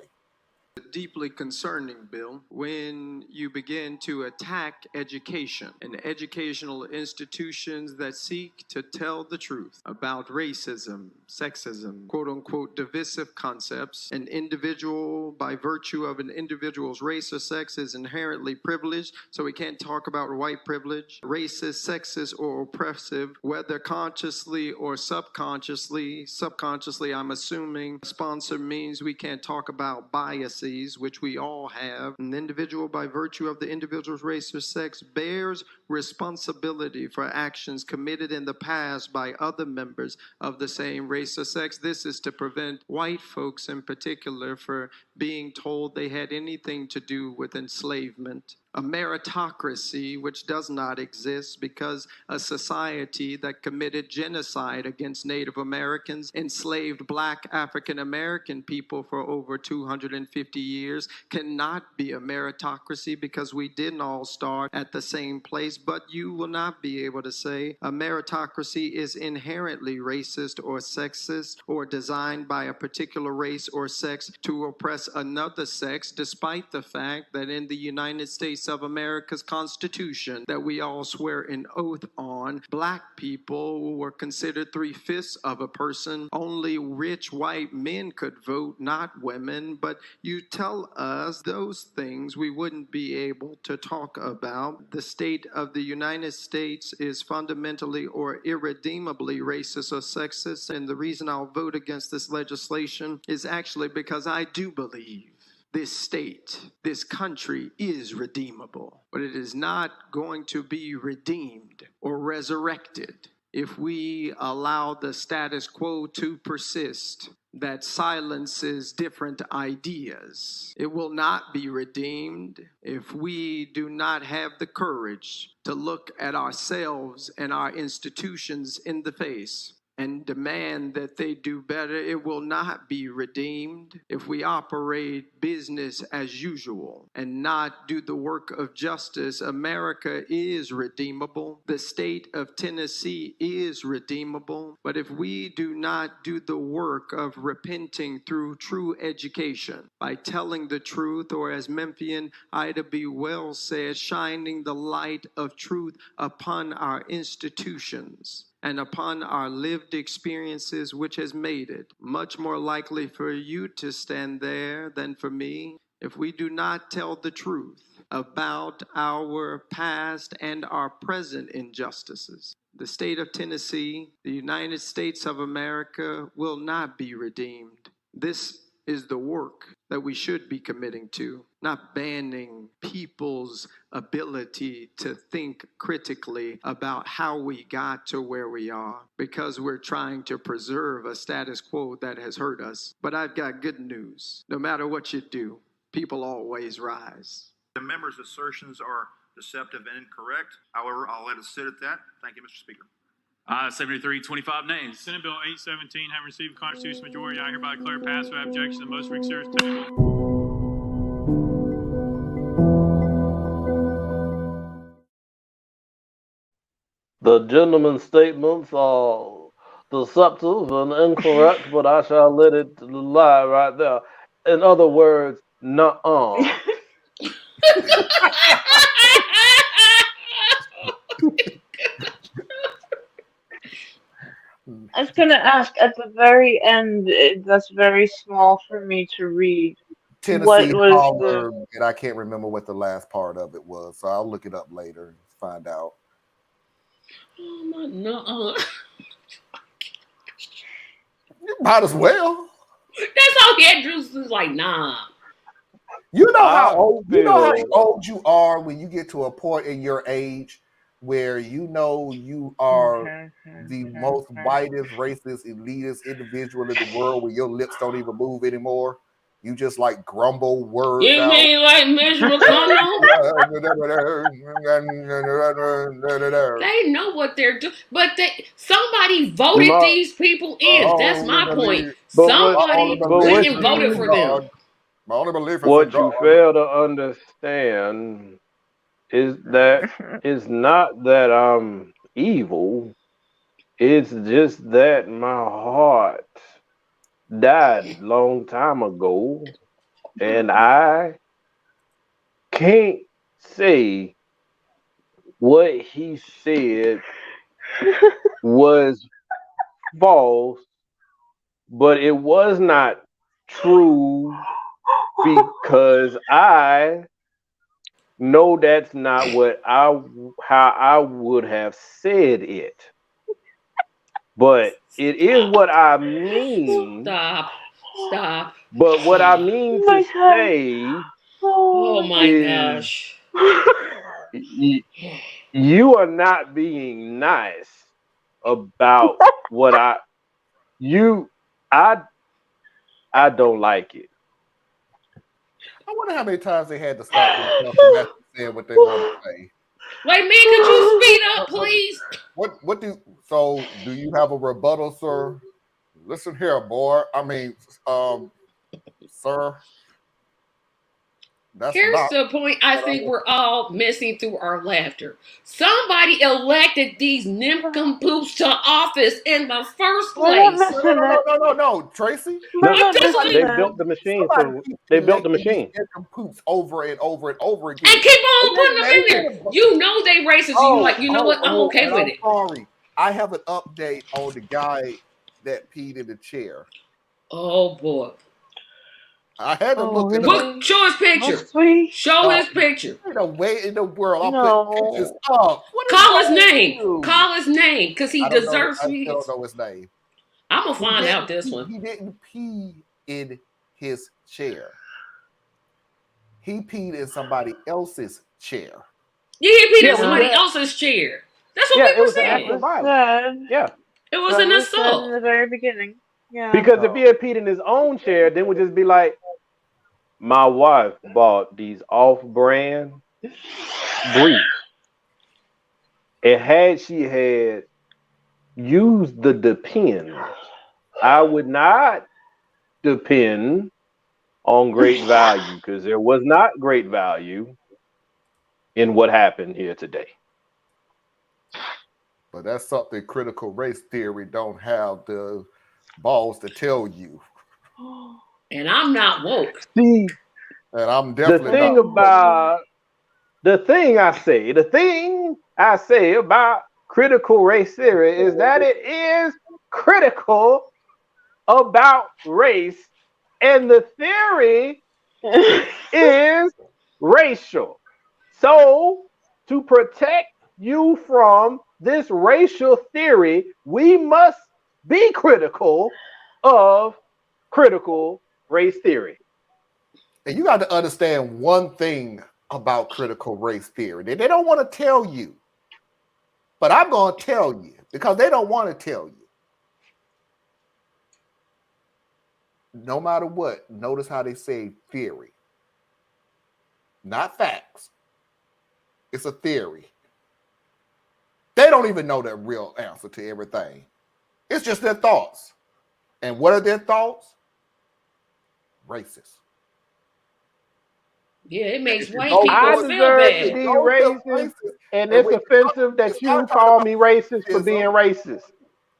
Deeply concerning, Bill, when you begin to attack education and educational institutions that seek to tell the truth about racism, sexism, quote-unquote divisive concepts. An individual, by virtue of an individual's race or sex, is inherently privileged, so we can't talk about white privilege. Racist, sexist, or oppressive, whether consciously or subconsciously. Subconsciously, I'm assuming sponsor means we can't talk about bias, which we all have. An individual, by virtue of the individual's race or sex, bears responsibility for actions committed in the past by other members of the same race or sex. This is to prevent white folks in particular for being told they had anything to do with enslavement a meritocracy which does not exist because a society that committed genocide against Native Americans, enslaved Black African American people for over 250 years, cannot be a meritocracy because we didn't all start at the same place. But you will not be able to say a meritocracy is inherently racist or sexist or designed by a particular race or sex to oppress another sex, despite the fact that in the United States of America's Constitution that we all swear an oath on, Black people were considered 3/5 of a person. Only rich white men could vote, not women. But you tell us those things we wouldn't be able to talk about. The state of the United States is fundamentally or irredeemably racist or sexist, and the reason I'll vote against this legislation is actually because I do believe this state, this country is redeemable, but it is not going to be redeemed or resurrected if we allow the status quo to persist that silences different ideas. It will not be redeemed if we do not have the courage to look at ourselves and our institutions in the face and demand that they do better. It will not be redeemed if we operate business as usual and not do the work of justice. America is redeemable. The state of Tennessee is redeemable. But if we do not do the work of repenting through true education, by telling the truth, or as Memphian Ida B. Wells said, shining the light of truth upon our institutions and upon our lived experiences, which has made it much more likely for you to stand there than for me. If we do not tell the truth about our past and our present injustices, the state of Tennessee, the United States of America, will not be redeemed. This is the work that we should be committing to, not banning people's ability to think critically about how we got to where we are because we're trying to preserve a status quo that has hurt us. But I've got good news. No matter what you do, people always rise. The members' assertions are deceptive and incorrect. However, I'll let it sit at that. Thank you, Mr. Speaker. 73, 25 names. Senate Bill 817 having received a constitutional majority, I hereby declare passed without objection. The most considered The gentleman's statements are deceptive and incorrect, but I shall let it lie right there. In other words, nuh-uh. I was going to ask at the very end, that's very small for me to read. Tennessee Pollard, and I can't remember what the last part of it was, so I'll look it up later and find out. No. You might as well. That's all he had. Drews was like, nah. You know how old you are when you get to a point in your age where you know you are the most whitest, racist, elitist individual in the world, where your lips don't even move anymore. You just like grumble words. You mean like Mitch McConnell? They know what they're doing, but somebody voted these people in. That's my point. Somebody went and voted for them. What you fail to understand is that it's not that I'm evil. It's just that my heart died a long time ago, and I can't say what he said was false, but it was not true because I know that's not how I would have said it. But it is what I mean. Stop. But what I mean to say oh my gosh. You are not being nice about what I don't like it. I wonder how many times they had to stop themselves from saying what they want to say. Wait, man, could you speed up, please? Do you have a rebuttal, sir? Listen here, boy. I mean, sir. Here's the point. I think we're all missing through our laughter. Somebody elected these nincompoops to office in the first place. No, Tracy. They built the machine. They built the machine. Nincompoops over and over and over again. And keep on putting them in there. You know they racist. You know what? I'm okay with it. Sorry. I have an update on the guy that peed in the chair. Oh, boy. I had to look it up. Show his picture. Show his picture. Ain't no way in the world I'll put pictures up. Call his name. Call his name, because he deserves it. I don't know his name. I'm going to find out this one. He didn't pee in his chair. He peed in somebody else's chair. Yeah, he peed in somebody else's chair. That's what we were saying. Yeah. It was an assault. In the very beginning. Yeah. Because if he had peed in his own chair, then we'd just be like, my wife bought these off-brand briefs. And had she had used the depends, I would not depend on great value, because there was not great value in what happened here today. But that's something critical race theory don't have the balls to tell you. And I'm not woke. See, and I'm definitely the thing I say about critical race theory is that it is critical about race, and the theory is racial. So to protect you from this racial theory, we must be critical of critical race theory. And you got to understand one thing about critical race theory. They don't want to tell you. But I'm going to tell you because they don't want to tell you. No matter what, notice how they say theory. Not facts. It's a theory. They don't even know the real answer to everything. It's just their thoughts. And what are their thoughts? Racist. Yeah, it makes white people feel bad. To be racist, and it's offensive that you call me racist for being racist.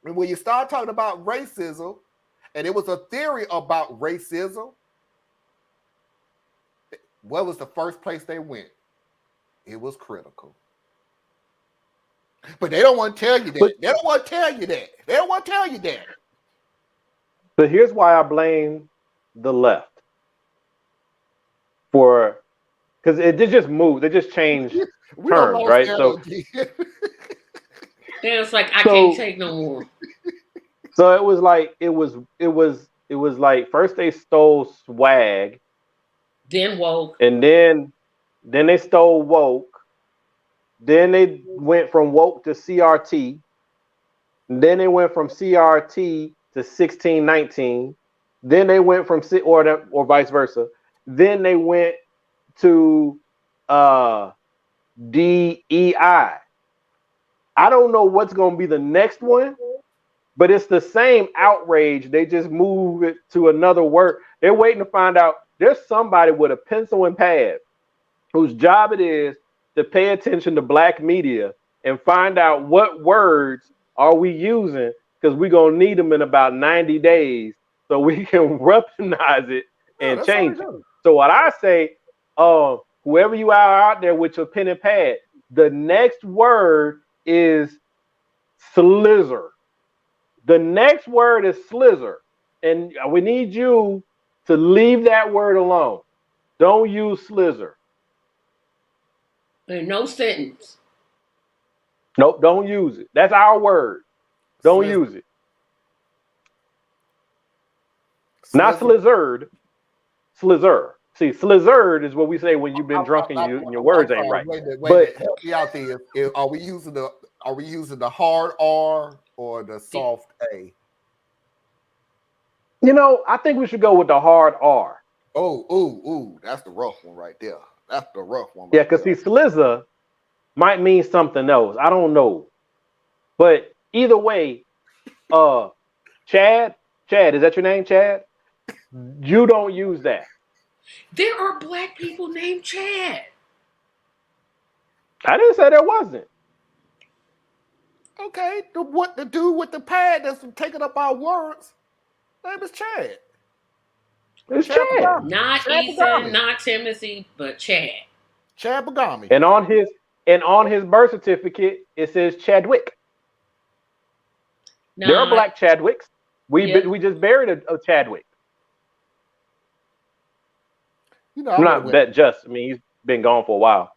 And when you start talking about racism, and it was a theory about racism, what was the first place they went? It was critical. But they don't want to tell you that. They don't want to tell you that. They don't want to tell you that. But here's why I blame the left. Because it just moved. They just changed terms, right? So then it's like I can't take no more. So it was like first they stole swag, then woke, and then they stole woke. Then they went from woke to CRT. And then they went from CRT to 1619. Then they went from or vice versa. Then they went to DEI. I don't know what's going to be the next one, but it's the same outrage. They just move it to another word. They're waiting to find out there's somebody with a pencil and pad whose job it is to pay attention to black media and find out what words are we using, because we're going to need them in about 90 days so we can weaponize it and change it. So what I say, whoever you are out there with your pen and pad, the next word is slizzer. The next word is slizzer. And we need you to leave that word alone. Don't use slizzer. No sentence. Nope, don't use it. That's our word. Don't use it. Not slizzard. Slizzer. See, slizzard is what we say when you've been drunk and your words ain't right. Wait a minute. Help me out there. Are we using the hard R or the soft A? You know, I think we should go with the hard R. Oh, that's the rough one right there. That's the rough one. Yeah, because see, Slizzer might mean something else. I don't know. But either way, Chad, is that your name, Chad? You don't use that. There are black people named Chad. I didn't say there wasn't. Okay, the dude with the pad that's taking up our words, name is Chad. It's Chad. Not Ethan, not Timothy, but Chad. Chad Bagami. And on his birth certificate, it says Chadwick. There are black Chadwicks. We just buried a Chadwick. You know, I'm not that just. I mean, he's been gone for a while.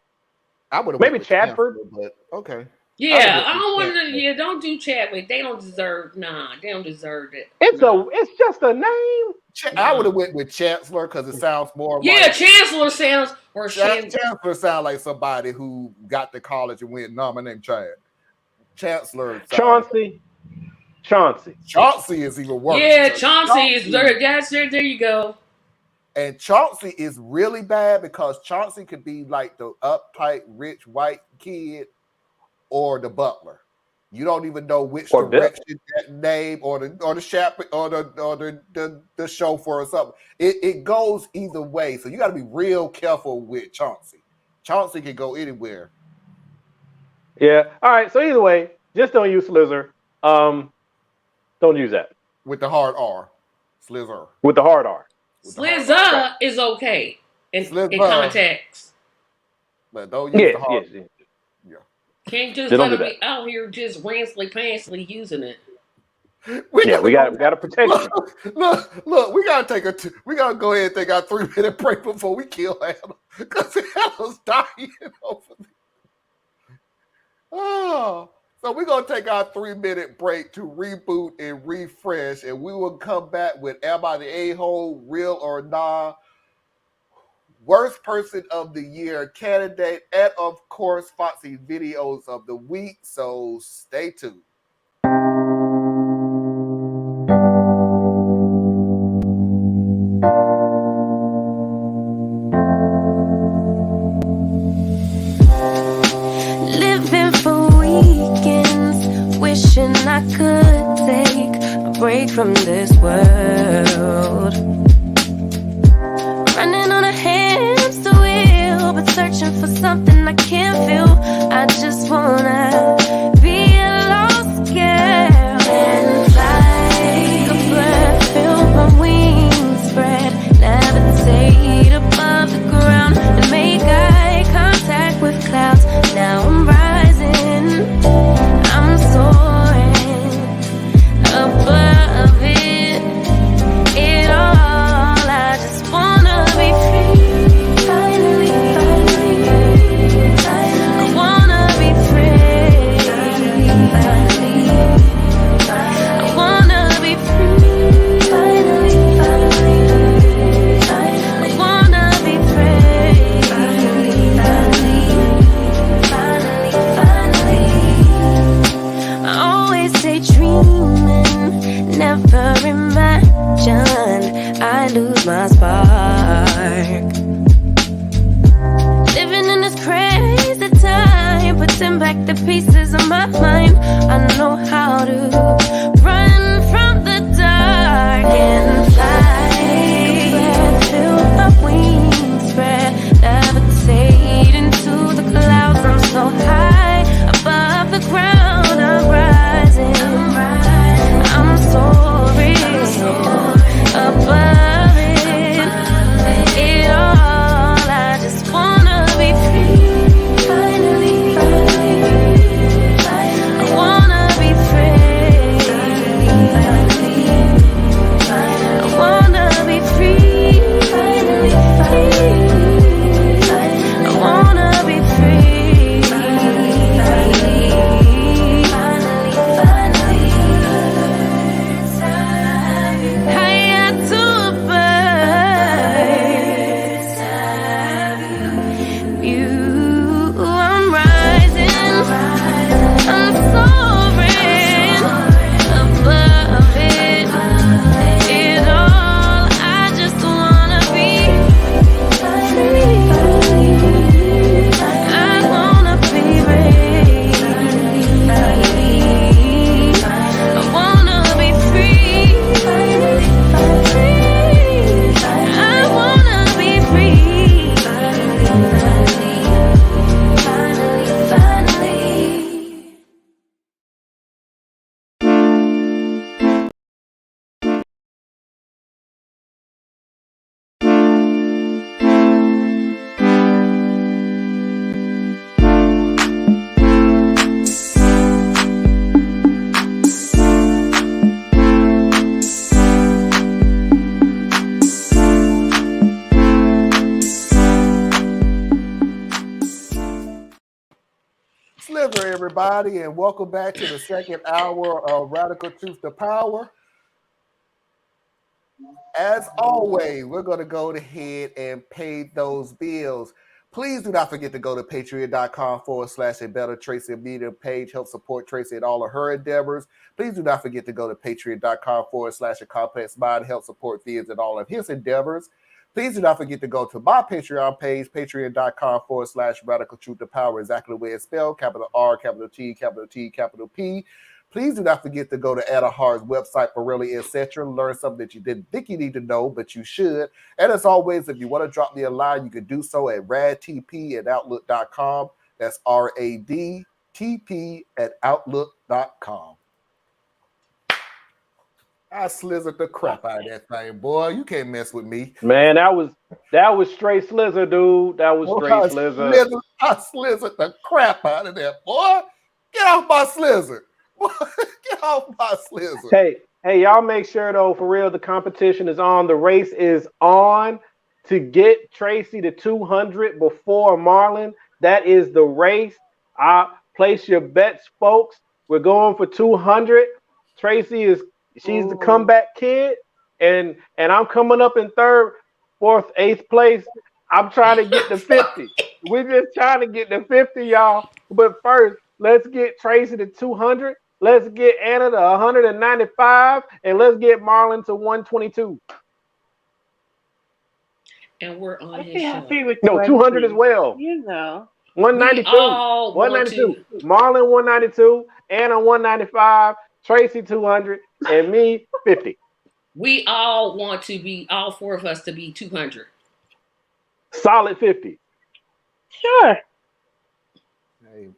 I would have maybe Chadford, but okay. Yeah, I don't want to. Yeah, don't do Chadwick. They don't deserve. Nah, they don't deserve it. It's just a name. I would have went with Chancellor because it sounds more. Yeah, like, Chancellor sounds Chancellor sounds like somebody who got to college and went. No, my name's Chad. Chancellor. Chauncey is even worse. Yeah, Chauncey is there. There you go. And Chauncey is really bad because Chauncey could be like the uptight, rich white kid or the butler. You don't even know which direction that name or the chaplain or the chauffeur or something. It goes either way. So you got to be real careful with Chauncey. Chauncey can go anywhere. Yeah. All right. So either way, just don't use Slizzer. Don't use that. With the hard R. Slizzer. With the hard R. Slizzer is okay in context. But don't use the hard R. Yeah. Can't just let them be out here just ransley-pansley using it. We gotta protect you. Look, we gotta go ahead and take our 3-minute break before we kill Hannah. Because Hannah's dying over there. Oh. So we're going to take our 3-minute break to reboot and refresh, and we will come back with Am I the A-hole, real or nah, worst person of the year candidate, and of course, Foxy videos of the week. So stay tuned. I could take a break from this world. Running on a hamster wheel, but searching for something I can't feel. I just wanna be a lost girl and fly. Take a breath, feel my wings spread, levitate above the ground and make eye contact with clouds. Now I'm rising, I'm soaring above it all. I just wanna be free. Finally, I wanna be free. I wanna be free. Finally, I wanna be free. Finally, I always stay dreaming, never imagined I lose my spark. Living in this crazy time, putting back the pieces of my mind. I know everybody, and welcome back to the second hour of Radical Truth to Power. As always, we're going to go ahead and pay those bills. Please do not forget to go to patreon.com/a better Tracy media page. Help support Tracy in all of her endeavors. Please do not forget to go to patreon.com/a complex mind. Help support Thea's in all of his endeavors. Please do not forget to go to my Patreon page, patreon.com/radical truth to power, exactly the way it's spelled, capital R, capital T, capital T, capital P. Please do not forget to go to AITAH's website for really, etc. Learn something that you didn't think you need to know, but you should. And as always, if you want to drop me a line, you can do so at radtp@outlook.com. That's RADTP@outlook.com. I slizzard the crap out of that thing, boy. You can't mess with me. Man, that was straight slizzer, dude. That was straight slizzer. I slizzard the crap out of that, boy. Get off my slizzer. Get off my slizzer. Hey, y'all make sure though, for real, the competition is on. The race is on to get Tracy to 200 before Marlon. That is the race. Place your bets, folks. We're going for 200. She's the comeback kid, and I'm coming up in 3rd, 4th, 8th place. I'm trying to get to 50. We're just trying to get to 50, y'all. But first, let's get Tracy to 200. Let's get Anna to 195, and let's get Marlon to 122. And we're on his show. happy with 200 as well. You know. 192. 192. Marlon 192, Anna 195, Tracy 200, and me 50. We all want to be, all 4 of us to be 200. Solid 50. Sure. Hey,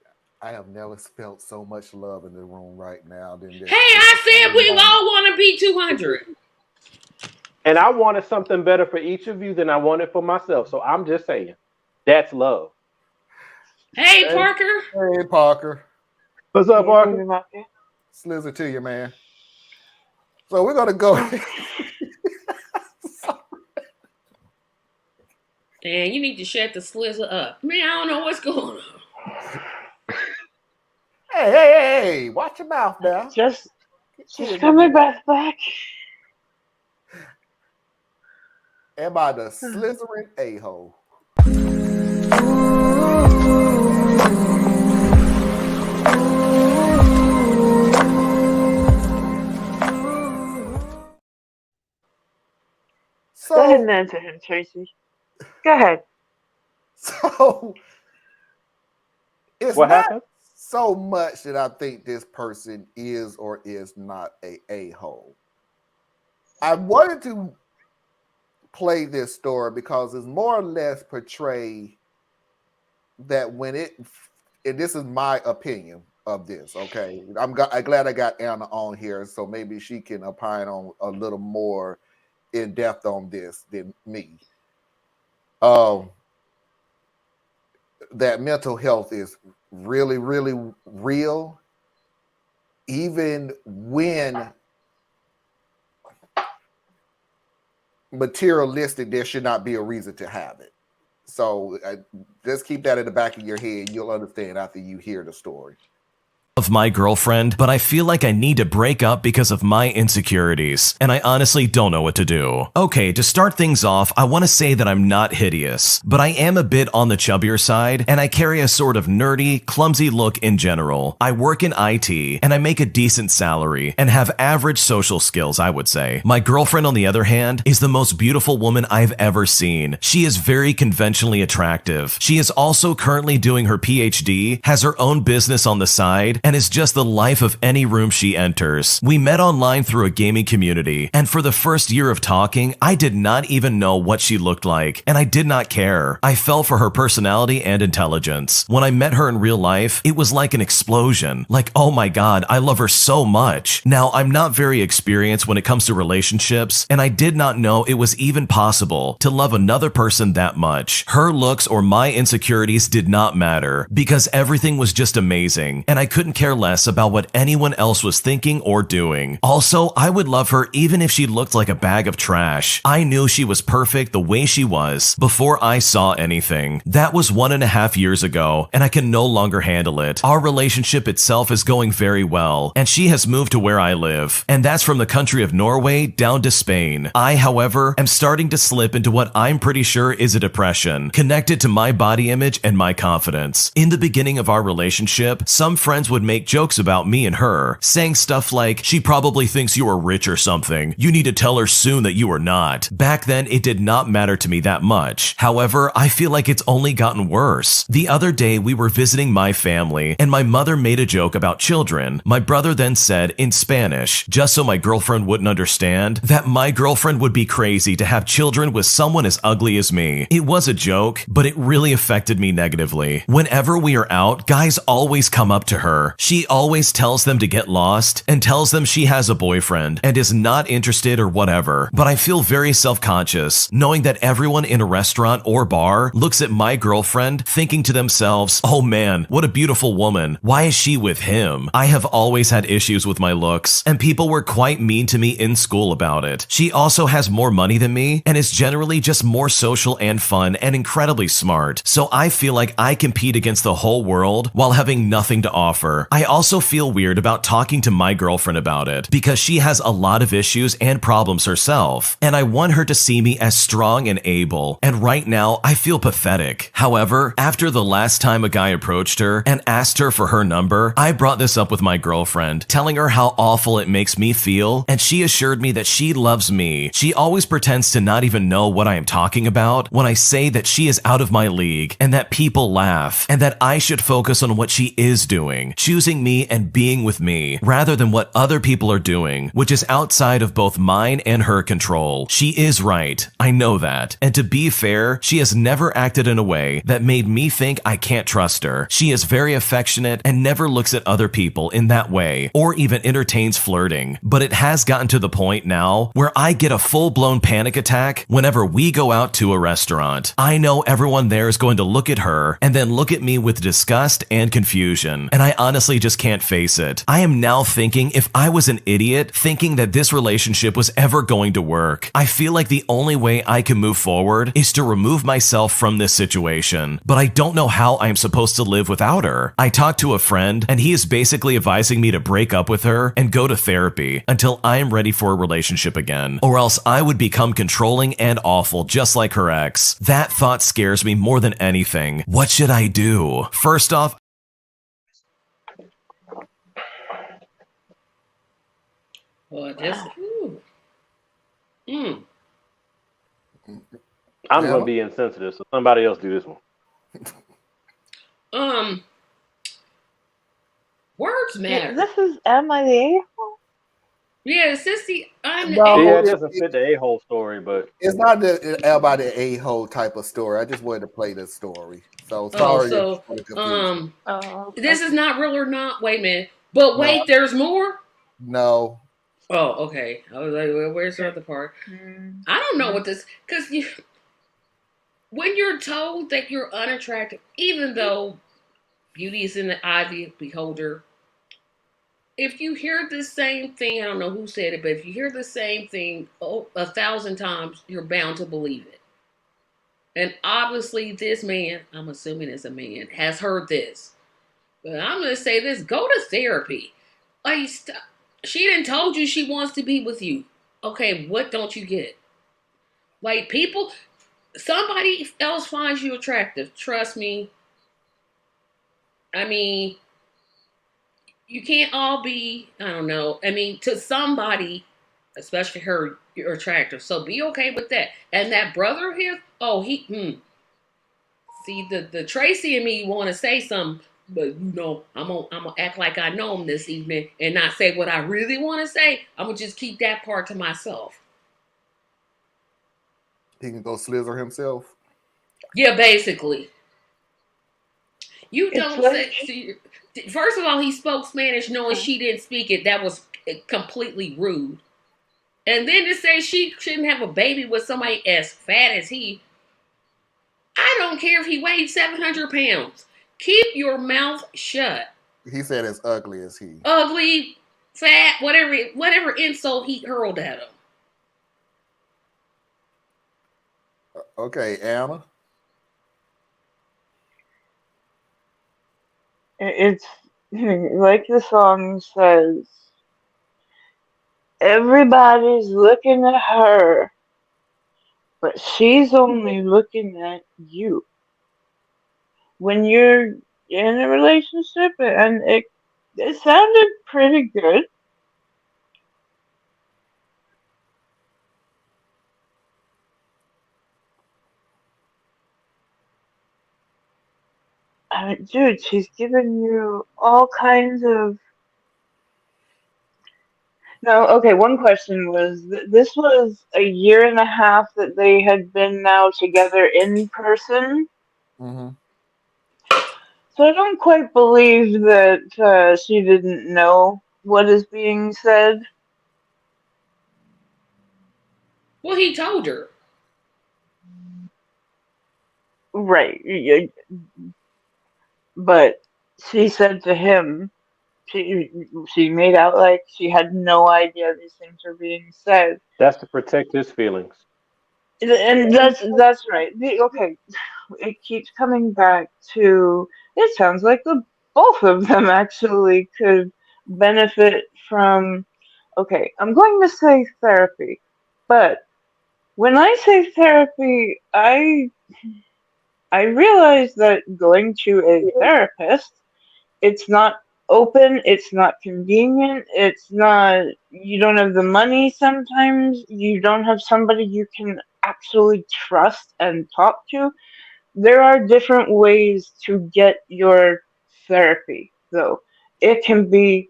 I have never felt so much love in the room right now. I said we all want to be 200. And I wanted something better for each of you than I wanted for myself. So I'm just saying, that's love. Hey, Parker. Hey, Parker. What's up, Parker? Slizzer to you, man. So we're going to go. Dan, you need to shut the slizzer up. Man, I don't know what's going on. Hey, watch your mouth now. Just coming back. Am I the slithering a-hole? Go ahead and answer him, Tracy. Go ahead. So it's what not happened? So much that I think this person is or is not a-hole. I wanted to play this story because it's more or less portray that when and this is my opinion of this, okay? I'm glad I got Anna on here, so maybe she can opine on a little more in depth on this than me. That mental health is really, really real, even when materialistic, there should not be a reason to have it. So just keep that in the back of your head. You'll understand after you hear the story. Of my girlfriend, but I feel like I need to break up because of my insecurities, and I honestly don't know what to do. Okay, to start things off, I want to say that I'm not hideous, but I am a bit on the chubbier side, and I carry a sort of nerdy, clumsy look in general. I work in IT, and I make a decent salary, and have average social skills, I would say. My girlfriend, on the other hand, is the most beautiful woman I've ever seen. She is very conventionally attractive. She is also currently doing her PhD, has her own business on the side, and is just the life of any room she enters. We met online through a gaming community, and for the first year of talking, I did not even know what she looked like, and I did not care. I fell for her personality and intelligence. When I met her in real life, it was like an explosion. Like, oh my god, I love her so much. Now, I'm not very experienced when it comes to relationships, and I did not know it was even possible to love another person that much. Her looks or my insecurities did not matter, because everything was just amazing, and I couldn't care less about what anyone else was thinking or doing. Also, I would love her even if she looked like a bag of trash. I knew she was perfect the way she was before I saw anything. That was 1.5 years ago, and I can no longer handle it. Our relationship itself is going very well, and she has moved to where I live, and that's from the country of Norway down to Spain. I, however, am starting to slip into what I'm pretty sure is a depression, connected to my body image and my confidence. In the beginning of our relationship, some friends would make jokes about me and her, saying stuff like, she probably thinks you are rich or something. You need to tell her soon that you are not. Back then, it did not matter to me that much. However, I feel like it's only gotten worse. The other day, we were visiting my family, and my mother made a joke about children. My brother then said in Spanish, just so my girlfriend wouldn't understand, that my girlfriend would be crazy to have children with someone as ugly as me. It was a joke, but it really affected me negatively. Whenever we are out, guys always come up to her. She always tells them to get lost and tells them she has a boyfriend and is not interested or whatever. But I feel very self-conscious knowing that everyone in a restaurant or bar looks at my girlfriend thinking to themselves, oh man, what a beautiful woman. Why is she with him? I have always had issues with my looks, and people were quite mean to me in school about it. She also has more money than me and is generally just more social and fun and incredibly smart. So I feel like I compete against the whole world while having nothing to offer. I also feel weird about talking to my girlfriend about it because she has a lot of issues and problems herself, and I want her to see me as strong and able, and right now I feel pathetic. However, after the last time a guy approached her and asked her for her number, I brought this up with my girlfriend, telling her how awful it makes me feel, and she assured me that she loves me. She always pretends to not even know what I am talking about when I say that she is out of my league and that people laugh, and that I should focus on what she is doing, choosing me and being with me, rather than what other people are doing, which is outside of both mine and her control. She is right. I know that. And to be fair, she has never acted in a way that made me think I can't trust her. She is very affectionate and never looks at other people in that way, or even entertains flirting. But it has gotten to the point now where I get a full-blown panic attack whenever we go out to a restaurant. I know everyone there is going to look at her and then look at me with disgust and confusion, and I honestly just can't face it. I am now thinking if I was an idiot thinking that this relationship was ever going to work. I feel like the only way I can move forward is to remove myself from this situation, but I don't know how I am supposed to live without her. I talked to a friend, and he is basically advising me to break up with her and go to therapy until I am ready for a relationship again, or else I would become controlling and awful just like her ex. That thought scares me more than anything. What should I do? First off, well, just I'm going to be insensitive, so somebody else do this one. Words matter. This is Am I the A-hole? Yeah, sissy, I'm the No, Yeah, it doesn't fit the a-hole story, but it's not about the a-hole type of story. I just wanted to play this story. So sorry. This is not real or not. Wait a minute. But wait, there's more? No. Oh, okay. I was like, well, where's the other part? I don't know what this, because when you're told that you're unattractive, even though beauty is in the eye of the beholder, if you hear the same thing, I don't know who said it, but if you hear the same thing 1,000 times, you're bound to believe it. And obviously this man, I'm assuming it's a man, has heard this. But I'm going to say this, go to therapy. Like, she done told you she wants to be with you. Okay, what don't you get? Like, people, somebody else finds you attractive. Trust me. I mean, you can't all be, I don't know. I mean, to somebody, especially her, you're attractive. So be okay with that. And that brother here, See, the Tracy and me want to say something, but I'm gonna act like I know him this evening and not say what I really want to say. I'm gonna just keep that part to myself. He can go slither himself. Yeah, basically. You don't say. First of all, he spoke Spanish knowing she didn't speak it. That was completely rude. And then to say she shouldn't have a baby with somebody as fat as he. I don't care if he weighed 700 pounds. Keep your mouth shut. He said as ugly as he. Ugly, fat, whatever insult he hurled at him. Okay, Anna. It's like the song says, everybody's looking at her, but she's only looking at you. When you're in a relationship, and it sounded pretty good. I mean, dude, she's giving you all kinds of. No, okay, one question was this was a year and a half that they had been now together in person. Mm-hmm. So I don't quite believe that she didn't know what is being said. Well, he told her. Right. But she said to him, she made out like she had no idea these things were being said. That's to protect his feelings. And that's right. Okay, it keeps coming back to. It sounds like both of them actually could benefit from. Okay, I'm going to say therapy, but when I say therapy, I realize that going to a therapist, it's not open, it's not convenient, it's not, you don't have the money sometimes, you don't have somebody you can actually trust and talk to. There are different ways to get your therapy, though. It can be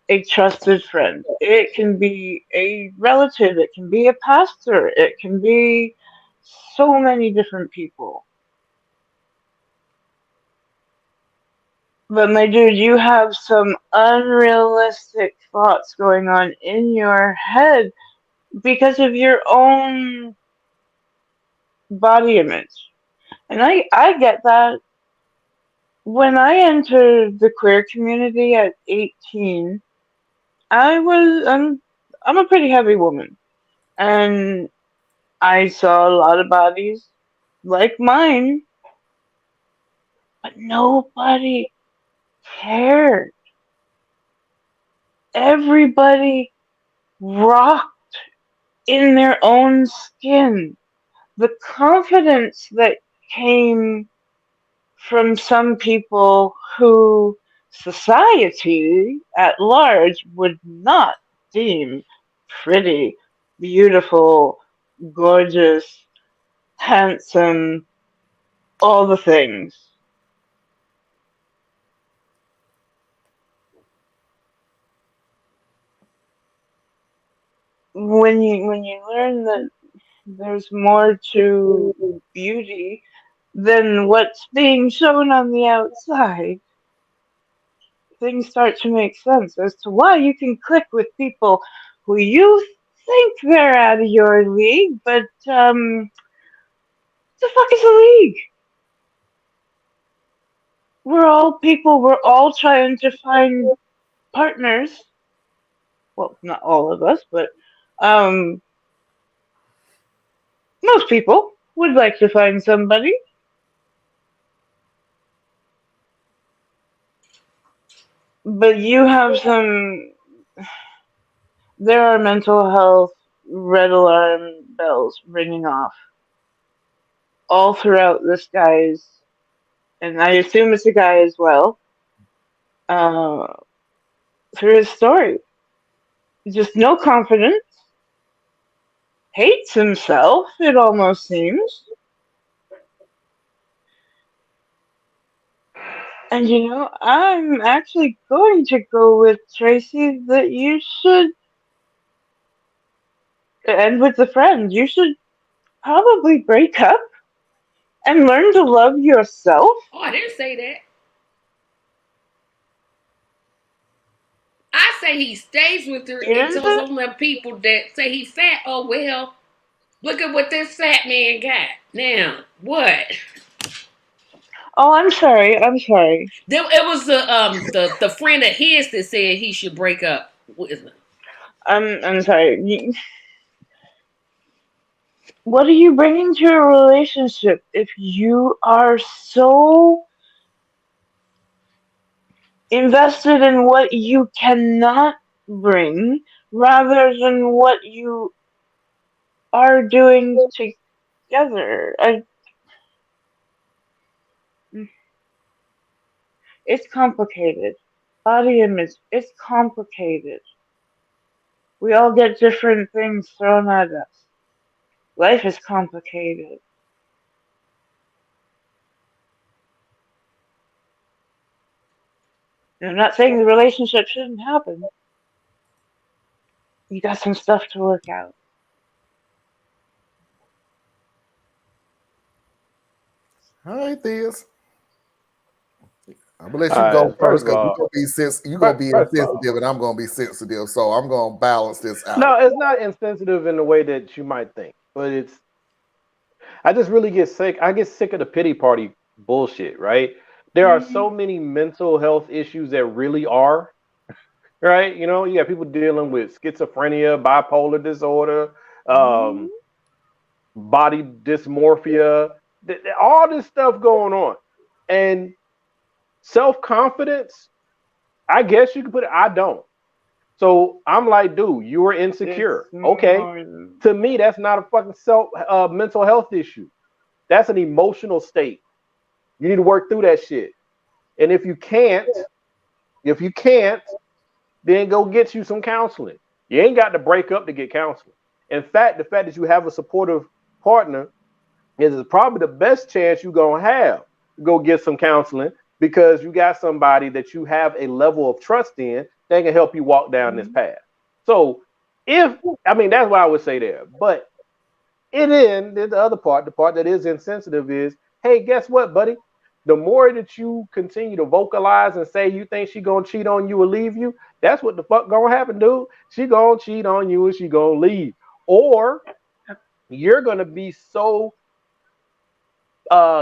a trusted friend, it can be a relative, it can be a pastor, it can be so many different people. But my dude, you have some unrealistic thoughts going on in your head because of your own body image. And I get that. When I entered the queer community at 18, I'm a pretty heavy woman. And I saw a lot of bodies like mine, but nobody cared. Everybody rocked in their own skin. The confidence that came from some people who society at large would not deem pretty, beautiful, gorgeous, handsome, all the things. When you learn that there's more to beauty than what's being shown on the outside, things start to make sense as to why you can click with people who you think they're out of your league, but the fuck is a league? We're all people, we're all trying to find partners. Well, not all of us, but most people would like to find somebody. But you have some. There are mental health red alarm bells ringing off all throughout this guy's, and I assume it's a guy as well, through his story. Just no confidence, hates himself, it almost seems. And you know, I'm actually going to go with Tracy that you should, and with the friend, you should probably break up and learn to love yourself. Oh, I didn't say that. I say he stays with her and tells all them people that say he's fat. Oh, well, look at what this fat man got. Now, what? Oh, I'm sorry. It was the friend of his that said he should break up with him. I'm sorry. What are you bringing to a relationship if you are so invested in what you cannot bring rather than what you are doing together? It's complicated. Body image, it's complicated. We all get different things thrown at us. Life is complicated. And I'm not saying the relationship shouldn't happen. You got some stuff to work out. All right, Theus. I'm gonna let you go first because you're gonna be insensitive and I'm gonna be sensitive. So I'm gonna balance this out. No, it's not insensitive in the way that you might think, but I just really get sick. I get sick of the pity party bullshit, right? There are so many mental health issues that really are, right? You know, you got people dealing with schizophrenia, bipolar disorder, body dysmorphia, all this stuff going on. And self-confidence, I guess you could put it, I don't. So I'm like, dude, you are insecure. Okay. To me, that's not a fucking mental health issue. That's an emotional state. You need to work through that shit. And if you can't, then go get you some counseling. You ain't got to break up to get counseling. In fact, the fact that you have a supportive partner is probably the best chance you're going to have to go get some counseling, because you got somebody that you have a level of trust in that can help you walk down this path. So that's what I would say there. But the other part, the part that is insensitive is, hey, guess what, buddy? The more that you continue to vocalize and say you think she gonna cheat on you or leave you, that's what the fuck gonna happen, dude. She gonna cheat on you and she gonna leave. Or you're gonna be so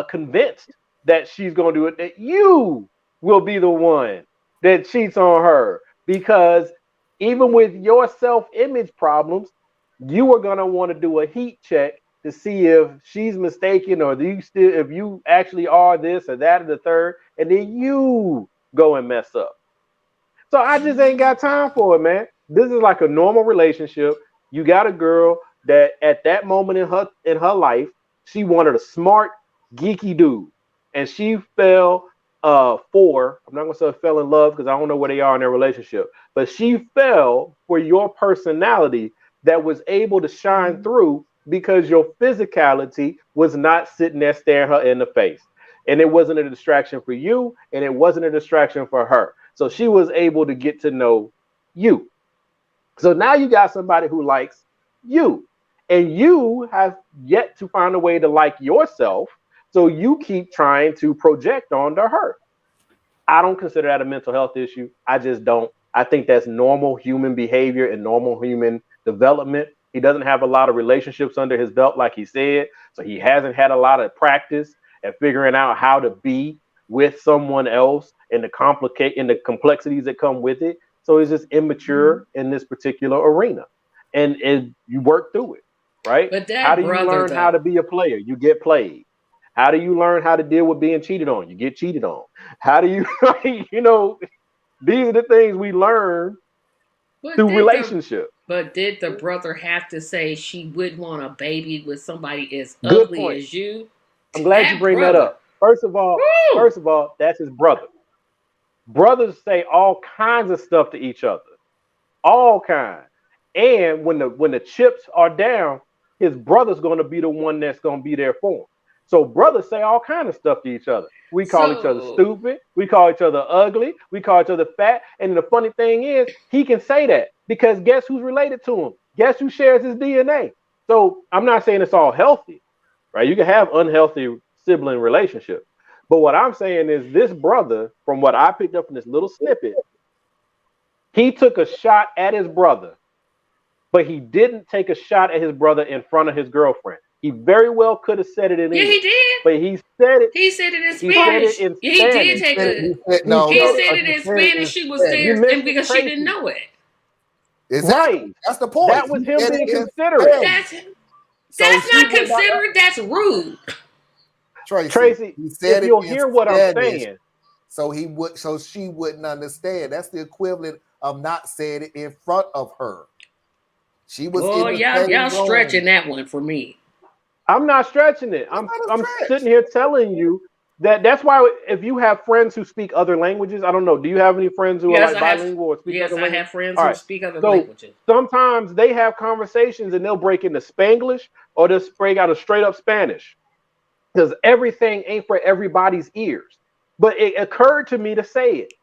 convinced that she's gonna do it that you will be the one that cheats on her, because even with your self-image problems, you are gonna want to do a heat check to see if she's mistaken, or if you actually are this or that or the third, and then you go and mess up. So I just ain't got time for it, man. This is like a normal relationship. You got a girl that at that moment in her life, she wanted a smart, geeky dude, and she fell I'm not gonna say fell in love because I don't know where they are in their relationship, but she fell for your personality that was able to shine through because your physicality was not sitting there staring her in the face. And it wasn't a distraction for you, and it wasn't a distraction for her. So she was able to get to know you. So now you got somebody who likes you, and you have yet to find a way to like yourself. So you keep trying to project onto her. I don't consider that a mental health issue. I just don't. I think that's normal human behavior and normal human development. He doesn't have a lot of relationships under his belt, like he said. So he hasn't had a lot of practice at figuring out how to be with someone else and the complexities that come with it. So he's just immature in this particular arena. And you work through it, right? But how do you learn how to be a player? You get played. How do you learn how to deal with being cheated on? You get cheated on. How do you, these are the things we learn through relationship. But did the brother have to say she wouldn't want a baby with somebody as ugly as you? I'm glad you bring that up. First of all, that's his brother. Brothers say all kinds of stuff to each other. All kinds. And when the chips are down, his brother's going to be the one that's going to be there for him. So brothers say all kinds of stuff to each other. We call each other stupid. We call each other ugly. We call each other fat. And the funny thing is, he can say that because guess who's related to him? Guess who shares his DNA? So I'm not saying it's all healthy, right? You can have unhealthy sibling relationships. But what I'm saying is this brother, from what I picked up from this little snippet, he took a shot at his brother, but he didn't take a shot at his brother in front of his girlfriend. He very well could have said it in English. Yeah, he did. But he said it. He said it in Spanish. He did take it. He said it in Spanish. She was there because she didn't know it. Exactly. Right. That's the point. That was him being considerate. That's not considerate. That's rude. Tracy, if you'll hear what I'm saying. So she wouldn't understand. That's the equivalent of not saying it in front of her. She was. Oh, y'all stretching that one for me. I'm not stretching it. I'm sitting here telling you that's why if you have friends who speak other languages, I don't know. Do you have any friends who are like bilingual or speak other languages? Yes, I have friends who speak other languages. Sometimes they have conversations and they'll break into Spanglish or they'll break out of straight up Spanish because everything ain't for everybody's ears. But it occurred to me to say it.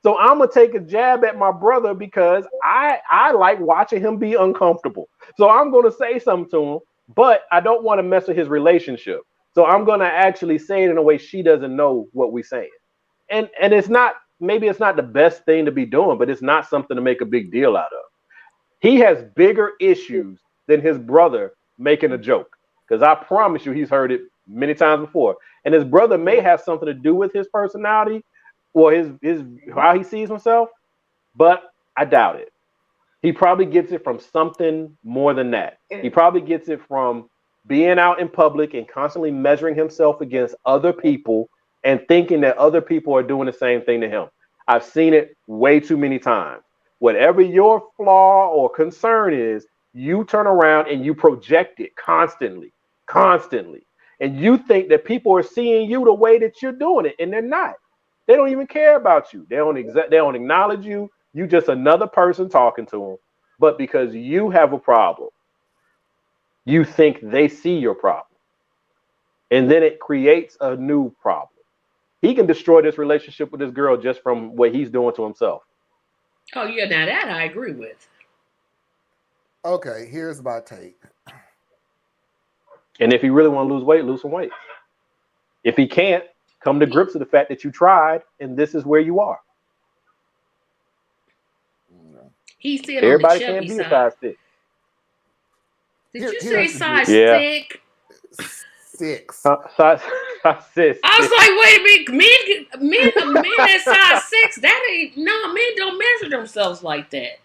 So I'm going to take a jab at my brother because I like watching him be uncomfortable. So I'm going to say something to him, but I don't want to mess with his relationship. So I'm going to actually say it in a way she doesn't know what we're saying. And it's not, maybe it's not the best thing to be doing, but it's not something to make a big deal out of. He has bigger issues than his brother making a joke. Because I promise you, he's heard it many times before. And his brother may have something to do with his personality or his how he sees himself, but I doubt it. He probably gets it from something more than that. He probably gets it from being out in public and constantly measuring himself against other people and thinking that other people are doing the same thing to him. I've seen it way too many times. Whatever your flaw or concern is, you turn around and you project it constantly. And you think that people are seeing you the way that you're doing it, and they're not. They don't even care about you. They don't acknowledge you. You just another person talking to them. But because you have a problem, you think they see your problem. And then it creates a new problem. He can destroy this relationship with this girl just from what he's doing to himself. Oh, yeah, now that I agree with. Okay, here's my take. And if he really want to lose weight, lose some weight. If he can't, come to grips with the fact that you tried and this is where you are. He said everybody can't be a size 6. Did you say size 6? 6. Size 6. I was like, wait a minute, men that size 6, that ain't men don't measure themselves like that.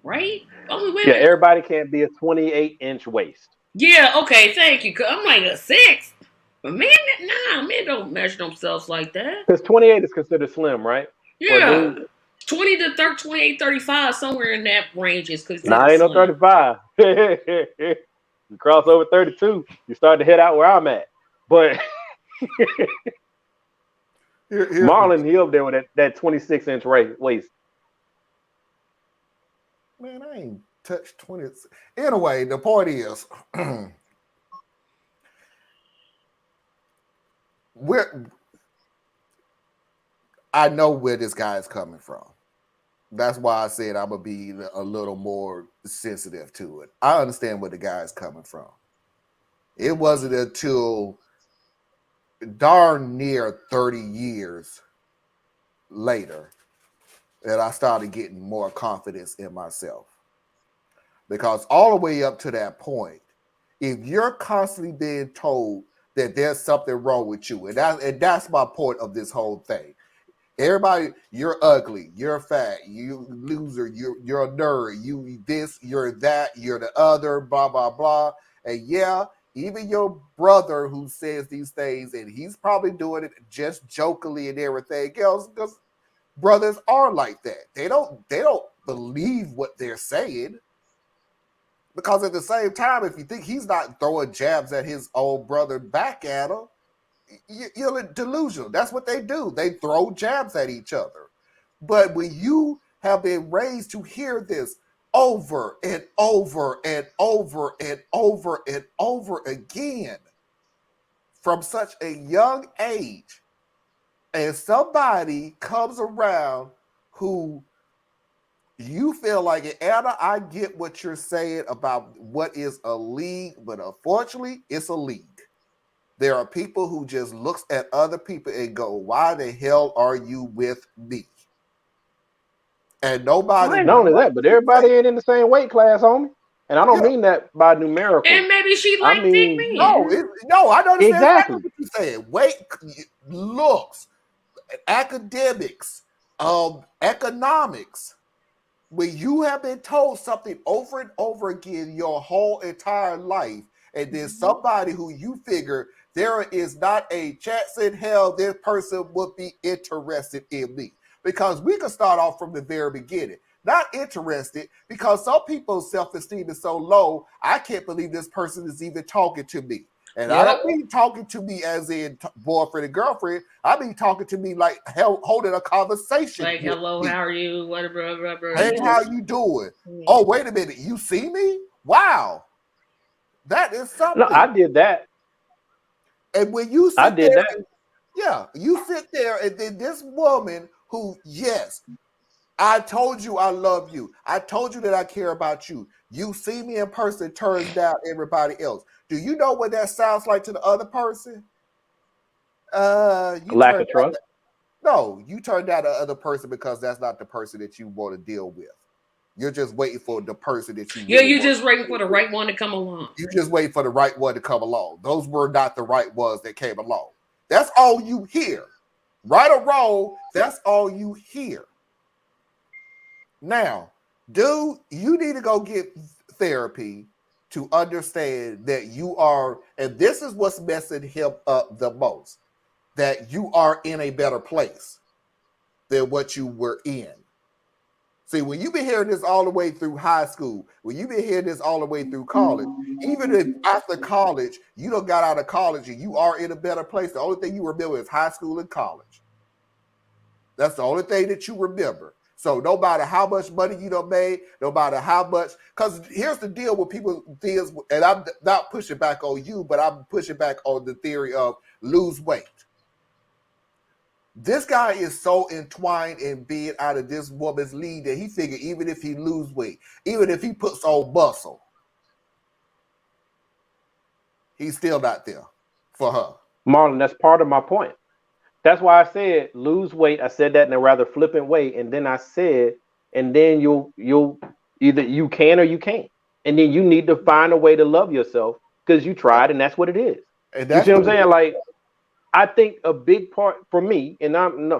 Right? Only women. Yeah, everybody can't be a 28-inch waist. Yeah, okay, thank you. I'm like a 6. But men don't measure themselves like that. Because 28 is considered slim, right? Yeah. 20 to 28, 35, somewhere in that range is considered slim. Ain't no 35. You cross over 32, you start to head out where I'm at. But Marlon, he up there with that 26-inch waist. Man, I ain't touched 20. Anyway, the point is, I know where this guy is coming from. That's why I said I'm going to be a little more sensitive to it. I understand where the guy is coming from. It wasn't until darn near 30 years later that I started getting more confidence in myself. Because all the way up to that point, if you're constantly being told that there's something wrong with you, and that's my point of this whole thing. Everybody, you're ugly, you're fat, you loser, you're a nerd, you this, you're that, you're the other, blah, blah, blah. And yeah, even your brother who says these things, and he's probably doing it just jokingly and everything else, because brothers are like that. They don't believe what they're saying. Because at the same time, if you think he's not throwing jabs at his old brother back at him, you're delusional. That's what they do. They throw jabs at each other. But when you have been raised to hear this over and over and over and over and over again from such a young age, and somebody comes around who you feel like, Anna, I get what you're saying about what is a league, but unfortunately, it's a league. There are people who just looks at other people and go, why the hell are you with me? And nobody... Not only that, but everybody ain't in the same weight class, homie. And I don't mean that by numerical. And maybe she liked thick men. No, I don't understand exactly what you're saying. Weight, looks, academics, economics. When you have been told something over and over again your whole entire life, and then somebody who you figure there is not a chance in hell this person would be interested in me. Because we can start off from the very beginning. Not interested, because some people's self-esteem is so low, I can't believe this person is even talking to me. And I don't mean talking to me as in boyfriend and girlfriend. I mean talking to me like holding a conversation. Like, hello, how are you? Whatever. Hey, how you doing? Oh, wait a minute. You see me? Wow. That is something. No, I did that. And when you sit you sit there, and then this woman who, yes, I told you I love you. I told you that I care about you. You see me in person, turns down everybody else. Do you know what that sounds like to the other person? Lack of trust? No, you turn down the other person because that's not the person that you want to deal with. You're just waiting for the person that you you're just waiting for the right one to come along. You just waiting for the right one to come along. Those were not the right ones that came along. That's all you hear. Right or wrong, that's all you hear. Now, dude, you need to go get therapy to understand that you are, and this is what's messing him up the most, that you are in a better place than what you were in. See, when you've been hearing this all the way through high school, when you've been hearing this all the way through college, even if after college, you done got out of college and you are in a better place, the only thing you remember is high school and college. That's the only thing that you remember. So no matter how much money you done made, no matter how much, because here's the deal with people, and I'm not pushing back on you, but I'm pushing back on the theory of lose weight. This guy is so entwined in being out of this woman's league that he figured even if he lose weight, even if he puts on muscle, he's still not there for her. Marlon, that's part of my point. That's why I said lose weight. I said that in a rather flippant way, and then I said, and then you'll either you can or you can't, and then you need to find a way to love yourself because you tried, and that's what it is. And you see what I'm saying? Like, I think a big part for me, and I'm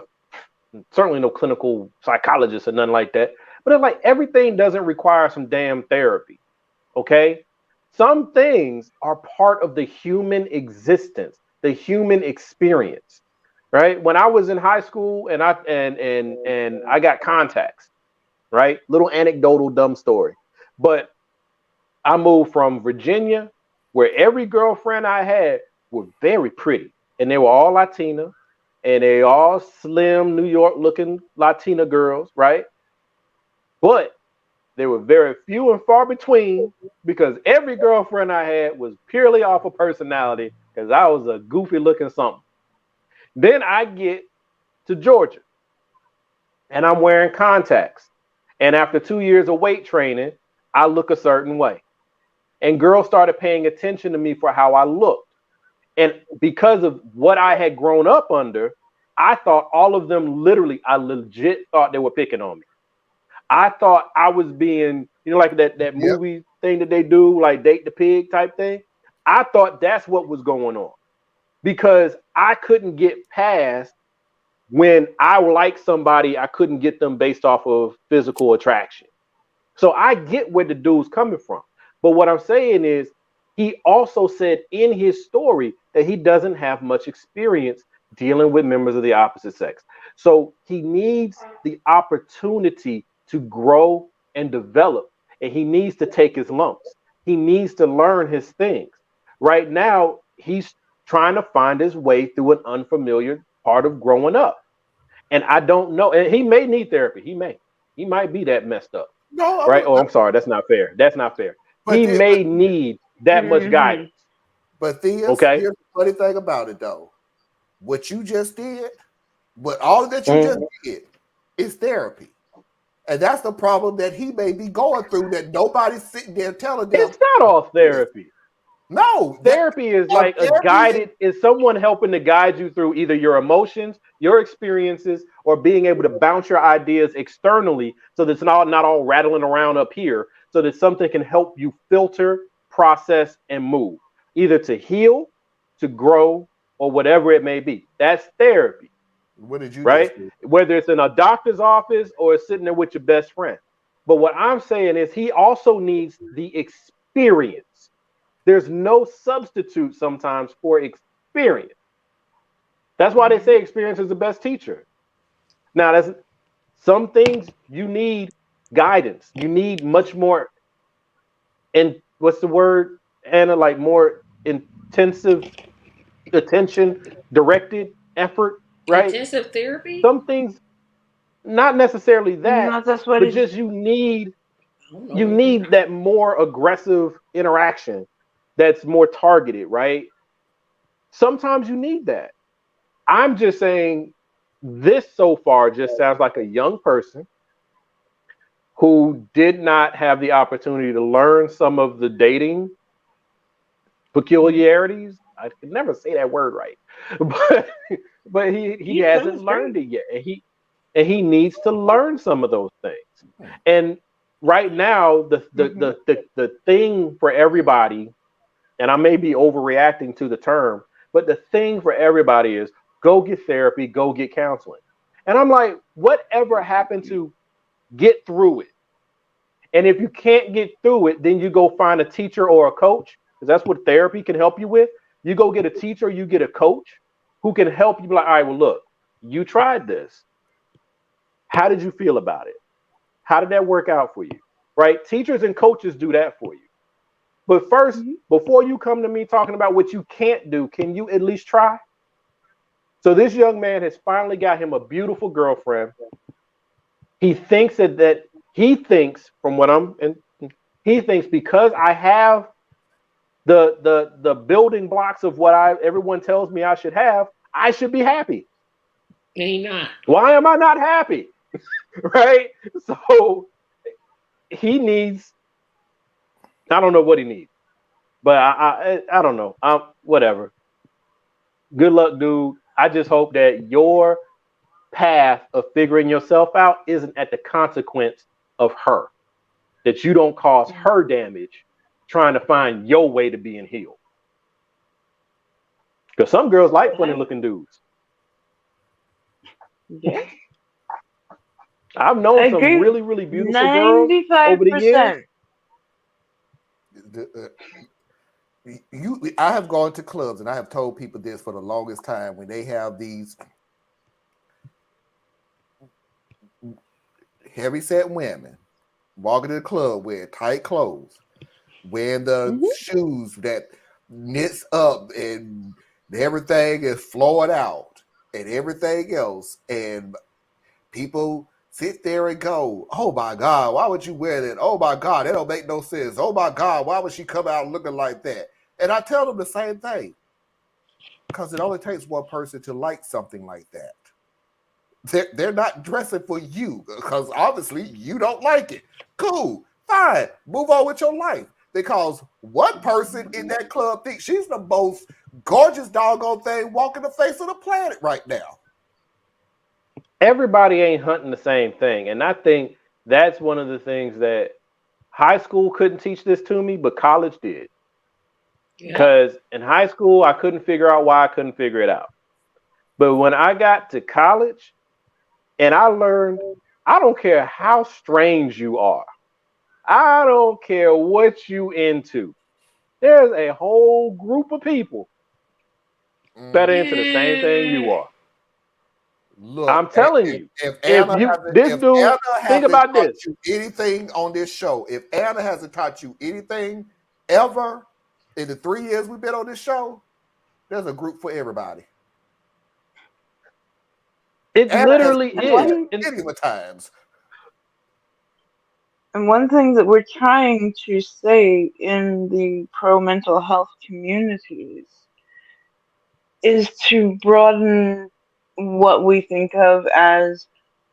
certainly no clinical psychologist or nothing like that, but it's like everything doesn't require some damn therapy. Okay, some things are part of the human existence, the human experience. Right. When I was in high school and I got contacts, right? Little anecdotal dumb story. But I moved from Virginia, where every girlfriend I had were very pretty. And they were all Latina, and they all slim New York looking Latina girls, right? But they were very few and far between because every girlfriend I had was purely off of personality because I was a goofy looking something. Then I get to Georgia and I'm wearing contacts. And after 2 years of weight training, I look a certain way. And girls started paying attention to me for how I looked. And because of what I had grown up under, I thought all of them I legit thought they were picking on me. I thought I was being, like that movie thing that they do, like Date the Pig type thing. I thought that's what was going on. Because I couldn't get past when I liked somebody, I couldn't get them based off of physical attraction. So I get where the dude's coming from. But what I'm saying is he also said in his story that he doesn't have much experience dealing with members of the opposite sex. So he needs the opportunity to grow and develop, and he needs to take his lumps. He needs to learn his things. Right now, he's trying to find his way through an unfamiliar part of growing up. And I don't know. And he may need therapy. He might be that messed up. No, right? I'm sorry. That's not fair. He may need that much guidance. But here's the funny thing about it, though. What you just did, all that you just did is therapy. And that's the problem that he may be going through that nobody's sitting there telling them. It's not all therapy. No, therapy is like a guided, is someone helping to guide you through either your emotions, your experiences, or being able to bounce your ideas externally so that it's not all rattling around up here, so that something can help you filter, process, and move, either to heal, to grow, or whatever it may be. That's therapy. What did you right? Whether it's in a doctor's office or it's sitting there with your best friend. But what I'm saying is he also needs the experience. There's no substitute sometimes for experience. That's why they say experience is the best teacher. Now, that's some things you need guidance. You need much more, and what's the word, Anna? Like more intensive attention, directed effort, right? Intensive therapy? Some things, not necessarily that, No, that's what but just you need that more aggressive interaction that's more targeted, right? Sometimes you need that. I'm just saying this so far just sounds like a young person who did not have the opportunity to learn some of the dating peculiarities. I could never say that word right, but he hasn't learned it yet, and he needs to learn some of those things. And right now, the thing for everybody, and I may be overreacting to the term, but the thing for everybody is go get therapy, go get counseling. And I'm like, whatever happened to get through it? And if you can't get through it, then you go find a teacher or a coach, because that's what therapy can help you with. You go get a teacher, you get a coach who can help you be like, all right, well, look, you tried this. How did you feel about it? How did that work out for you? Right? Teachers and coaches do that for you. But first, before you come to me talking about what you can't do, can you at least try? So this young man has finally got him a beautiful girlfriend. He thinks he thinks because I have the building blocks of what everyone tells me I should have, I should be happy. And he's not. Why am I not happy? Right? So he needs, I don't know what he needs, but I don't know. Whatever. Good luck, dude. I just hope that your path of figuring yourself out isn't at the consequence of her, that you don't cause her damage trying to find your way to being healed. Because some girls like funny looking dudes. Yeah. I've known some really, really beautiful girls over the years. I have gone to clubs and I have told people this for the longest time, when they have these heavy-set women walking to the club wearing tight clothes, wearing the shoes that knits up and everything is flowing out and everything else, and people sit there and go, oh my God, why would you wear that? Oh my God, that don't make no sense. Oh my God, why would she come out looking like that? And I tell them the same thing, because it only takes one person to like something like that. They're not dressing for you, because obviously you don't like it. Cool, fine, move on with your life. Because one person in that club thinks she's the most gorgeous doggone thing walking the face of the planet right now. Everybody ain't hunting the same thing. And I think that's one of the things that high school couldn't teach this to me, but college did. Because in high school, I couldn't figure out why I couldn't figure it out. But when I got to college and I learned, I don't care how strange you are. I don't care what you into. There's a whole group of people that are into the same thing you are. Look, I'm telling you, if Anna think about this. You anything on this show, if Anna hasn't taught you anything ever in the 3 years we've been on this show, there's a group for everybody. It literally is. Many times. And one thing that we're trying to say in the pro mental health communities is to broaden what we think of as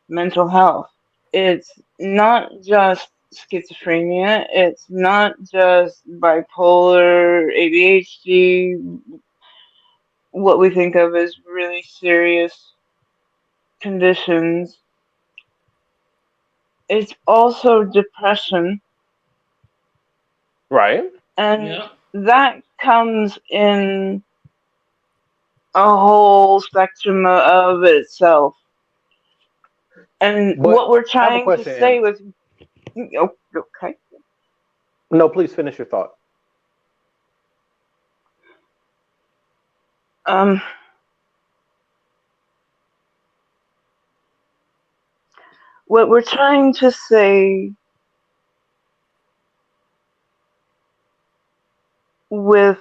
mental health. It's not just schizophrenia. It's not just bipolar, ADHD, what we think of as really serious conditions. It's also depression. Right. And that comes in a whole spectrum of itself. And But what we're I have a trying to question, say Anna. with, okay. No, please finish your thought. What we're trying to say with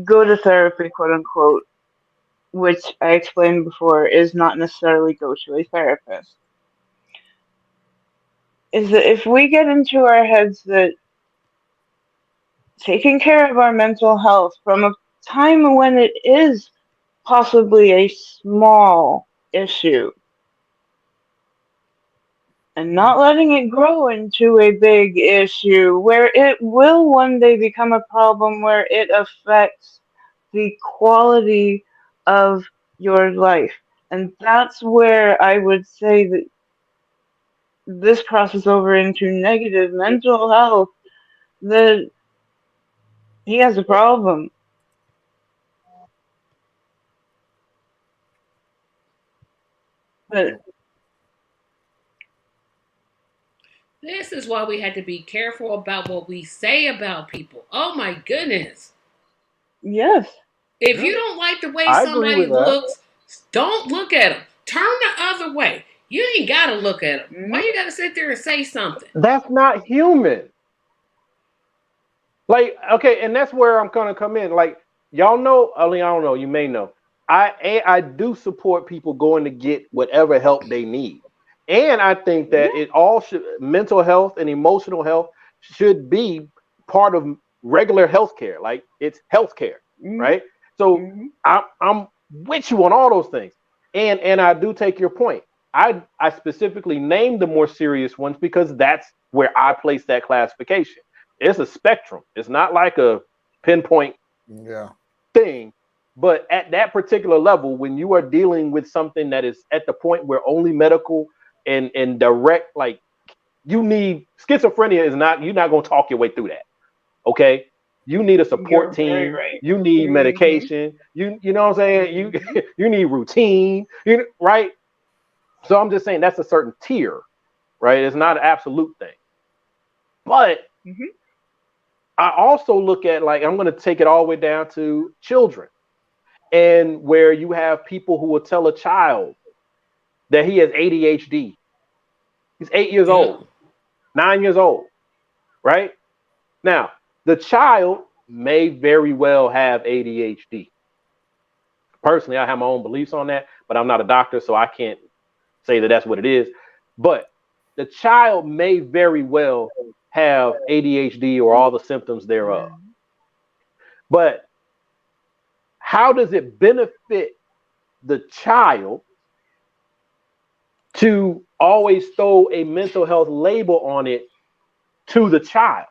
go to therapy, quote unquote, which I explained before is not necessarily go to a therapist, is that if we get into our heads that taking care of our mental health from a time when it is possibly a small issue and not letting it grow into a big issue where it will one day become a problem where it affects the quality of your life. And that's where I would say that this crosses over into negative mental health, that he has a problem. But this is why we had to be careful about what we say about people. Oh my goodness. Yes. If you don't like the way I agree somebody with that. looks, don't look at them. Turn the other way. You ain't got to look at them. Why you got to sit there and say something? That's not human. Like, okay, and that's where I'm gonna come in. Like, y'all know, I mean, I don't know, you may know. I do support people going to get whatever help they need. And I think that it all should, mental health and emotional health should be part of regular healthcare. Like, it's healthcare, right? So I'm with you on all those things. And I do take your point. I specifically named the more serious ones because that's where I place that classification. It's a spectrum. It's not like a pinpoint thing. But at that particular level, when you are dealing with something that is at the point where only medical and direct, like, you need, schizophrenia is not, you're not going to talk your way through that. Okay. You need a support team. Right. You need medication. You know what I'm saying? You need routine, right? So I'm just saying that's a certain tier, right? It's not an absolute thing. But I also look at, like, I'm going to take it all the way down to children, and where you have people who will tell a child that he has ADHD. He's 8 years old, 9 years old, right? Now, the child may very well have ADHD. Personally, I have my own beliefs on that, but I'm not a doctor, so I can't say that that's what it is. But the child may very well have ADHD or all the symptoms thereof. But how does it benefit the child to always throw a mental health label on it to the child?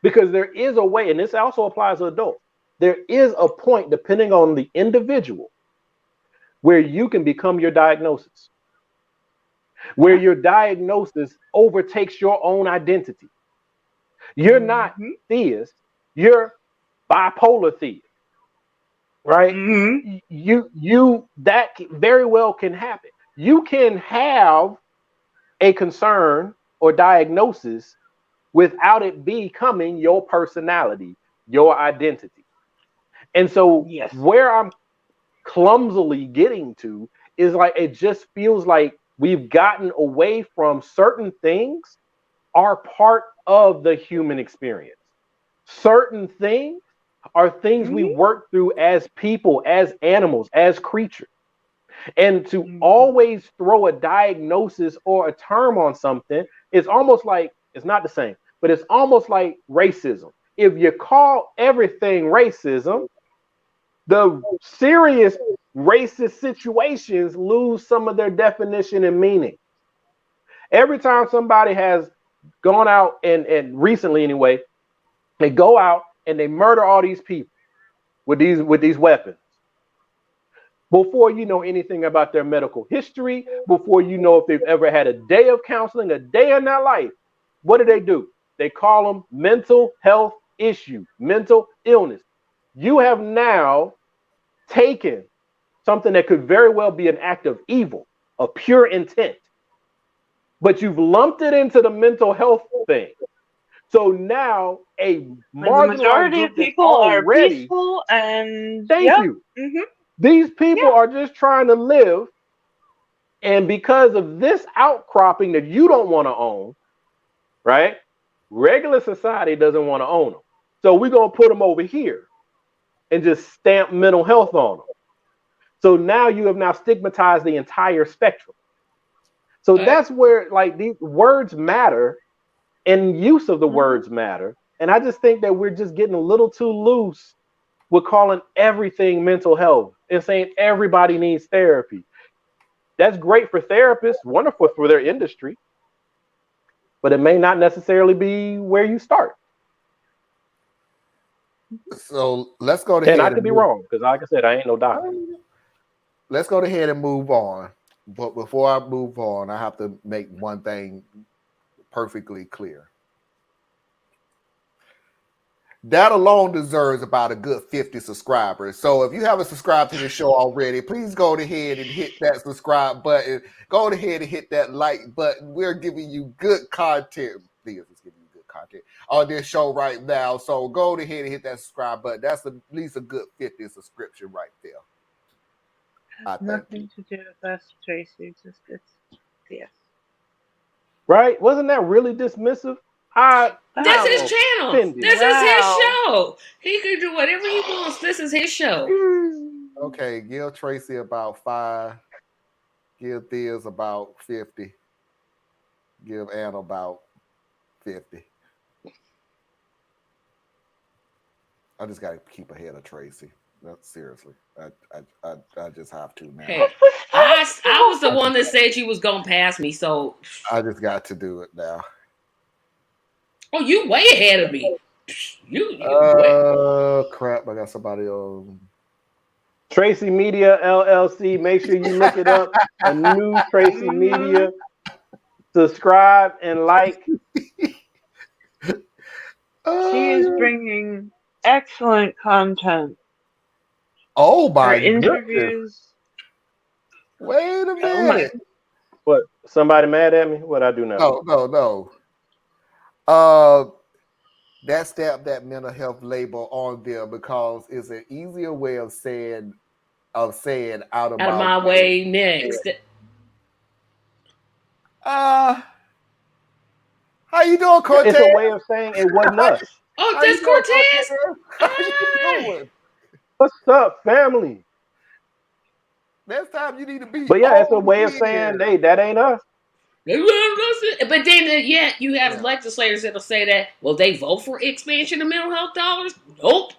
Because there is a way, and this also applies to adults, there is a point, depending on the individual, where you can become your diagnosis, where your diagnosis overtakes your own identity. You're not theist, you're bipolar theist, right? You that very well can happen. You can have a concern or diagnosis without it becoming your personality, your identity. And so where I'm clumsily getting to is, like, it just feels like we've gotten away from certain things are part of the human experience. Certain things are things we work through as people, as animals, as creatures. And to always throw a diagnosis or a term on something is almost like, it's not the same, but it's almost like racism. If you call everything racism, the serious racist situations lose some of their definition and meaning. Every time somebody has gone out and recently anyway, they go out and they murder all these people with these weapons. Before you know anything about their medical history, before you know if they've ever had a day of counseling, a day in their life, what do? They call them mental health issue, mental illness. You have now taken something that could very well be an act of evil, of pure intent, but you've lumped it into the mental health thing. So now a majority of people are peaceful and thank you. Mm-hmm. These people are just trying to live, and because of this outcropping that you don't want to own, right? Regular society doesn't want to own them. So we're going to put them over here and just stamp mental health on them. So now you have now stigmatized the entire spectrum. So that's where like these words matter and use of the words matter. And I just think that we're just getting a little too loose with calling everything mental health and saying everybody needs therapy. That's great for therapists, wonderful for their industry, but it may not necessarily be where you start. So let's go ahead. And I could be wrong because, like I said, I ain't no doctor. Let's go ahead and move on. But before I move on, I have to make one thing perfectly clear. That alone deserves about a good 50 subscribers. So if you haven't subscribed to the show already, please go ahead and hit that subscribe button. Go ahead and hit that like button. We're giving you good content. Theus is giving you good content on this show right now. So go ahead and hit that subscribe button. That's at least a good 50 subscription right there. Nothing to do with us, Tracy. Just it's yes. Right? Wasn't that really dismissive? That's his channel. This is his show. He can do whatever he wants. This is his show. Okay, give Tracy about 5. Give Theus about 50. Give Anna about 50. I just got to keep ahead of Tracy. No, seriously, I just have to now. Hey, I was the one that said you was gonna pass me, so I just got to do it now. Oh, you way ahead of me. You crap! I got somebody on. Tracy Media LLC. Make sure you look it up. A new Tracy Media. Subscribe and like. She is bringing excellent content. Oh my interviews. Wait a minute. What? Somebody mad at me? What I do now? No. That stamp that mental health label on there because it's an easier way of saying out of my way next. How you doing, Cortez? It's a way of saying it wasn't us. Oh, that's Cortez. How you doing? What's up, family? Next time you need to be. But yeah, it's a way of saying, hey, that ain't us. But then, you have legislators that'll say that. Will they vote for expansion of mental health dollars? Nope.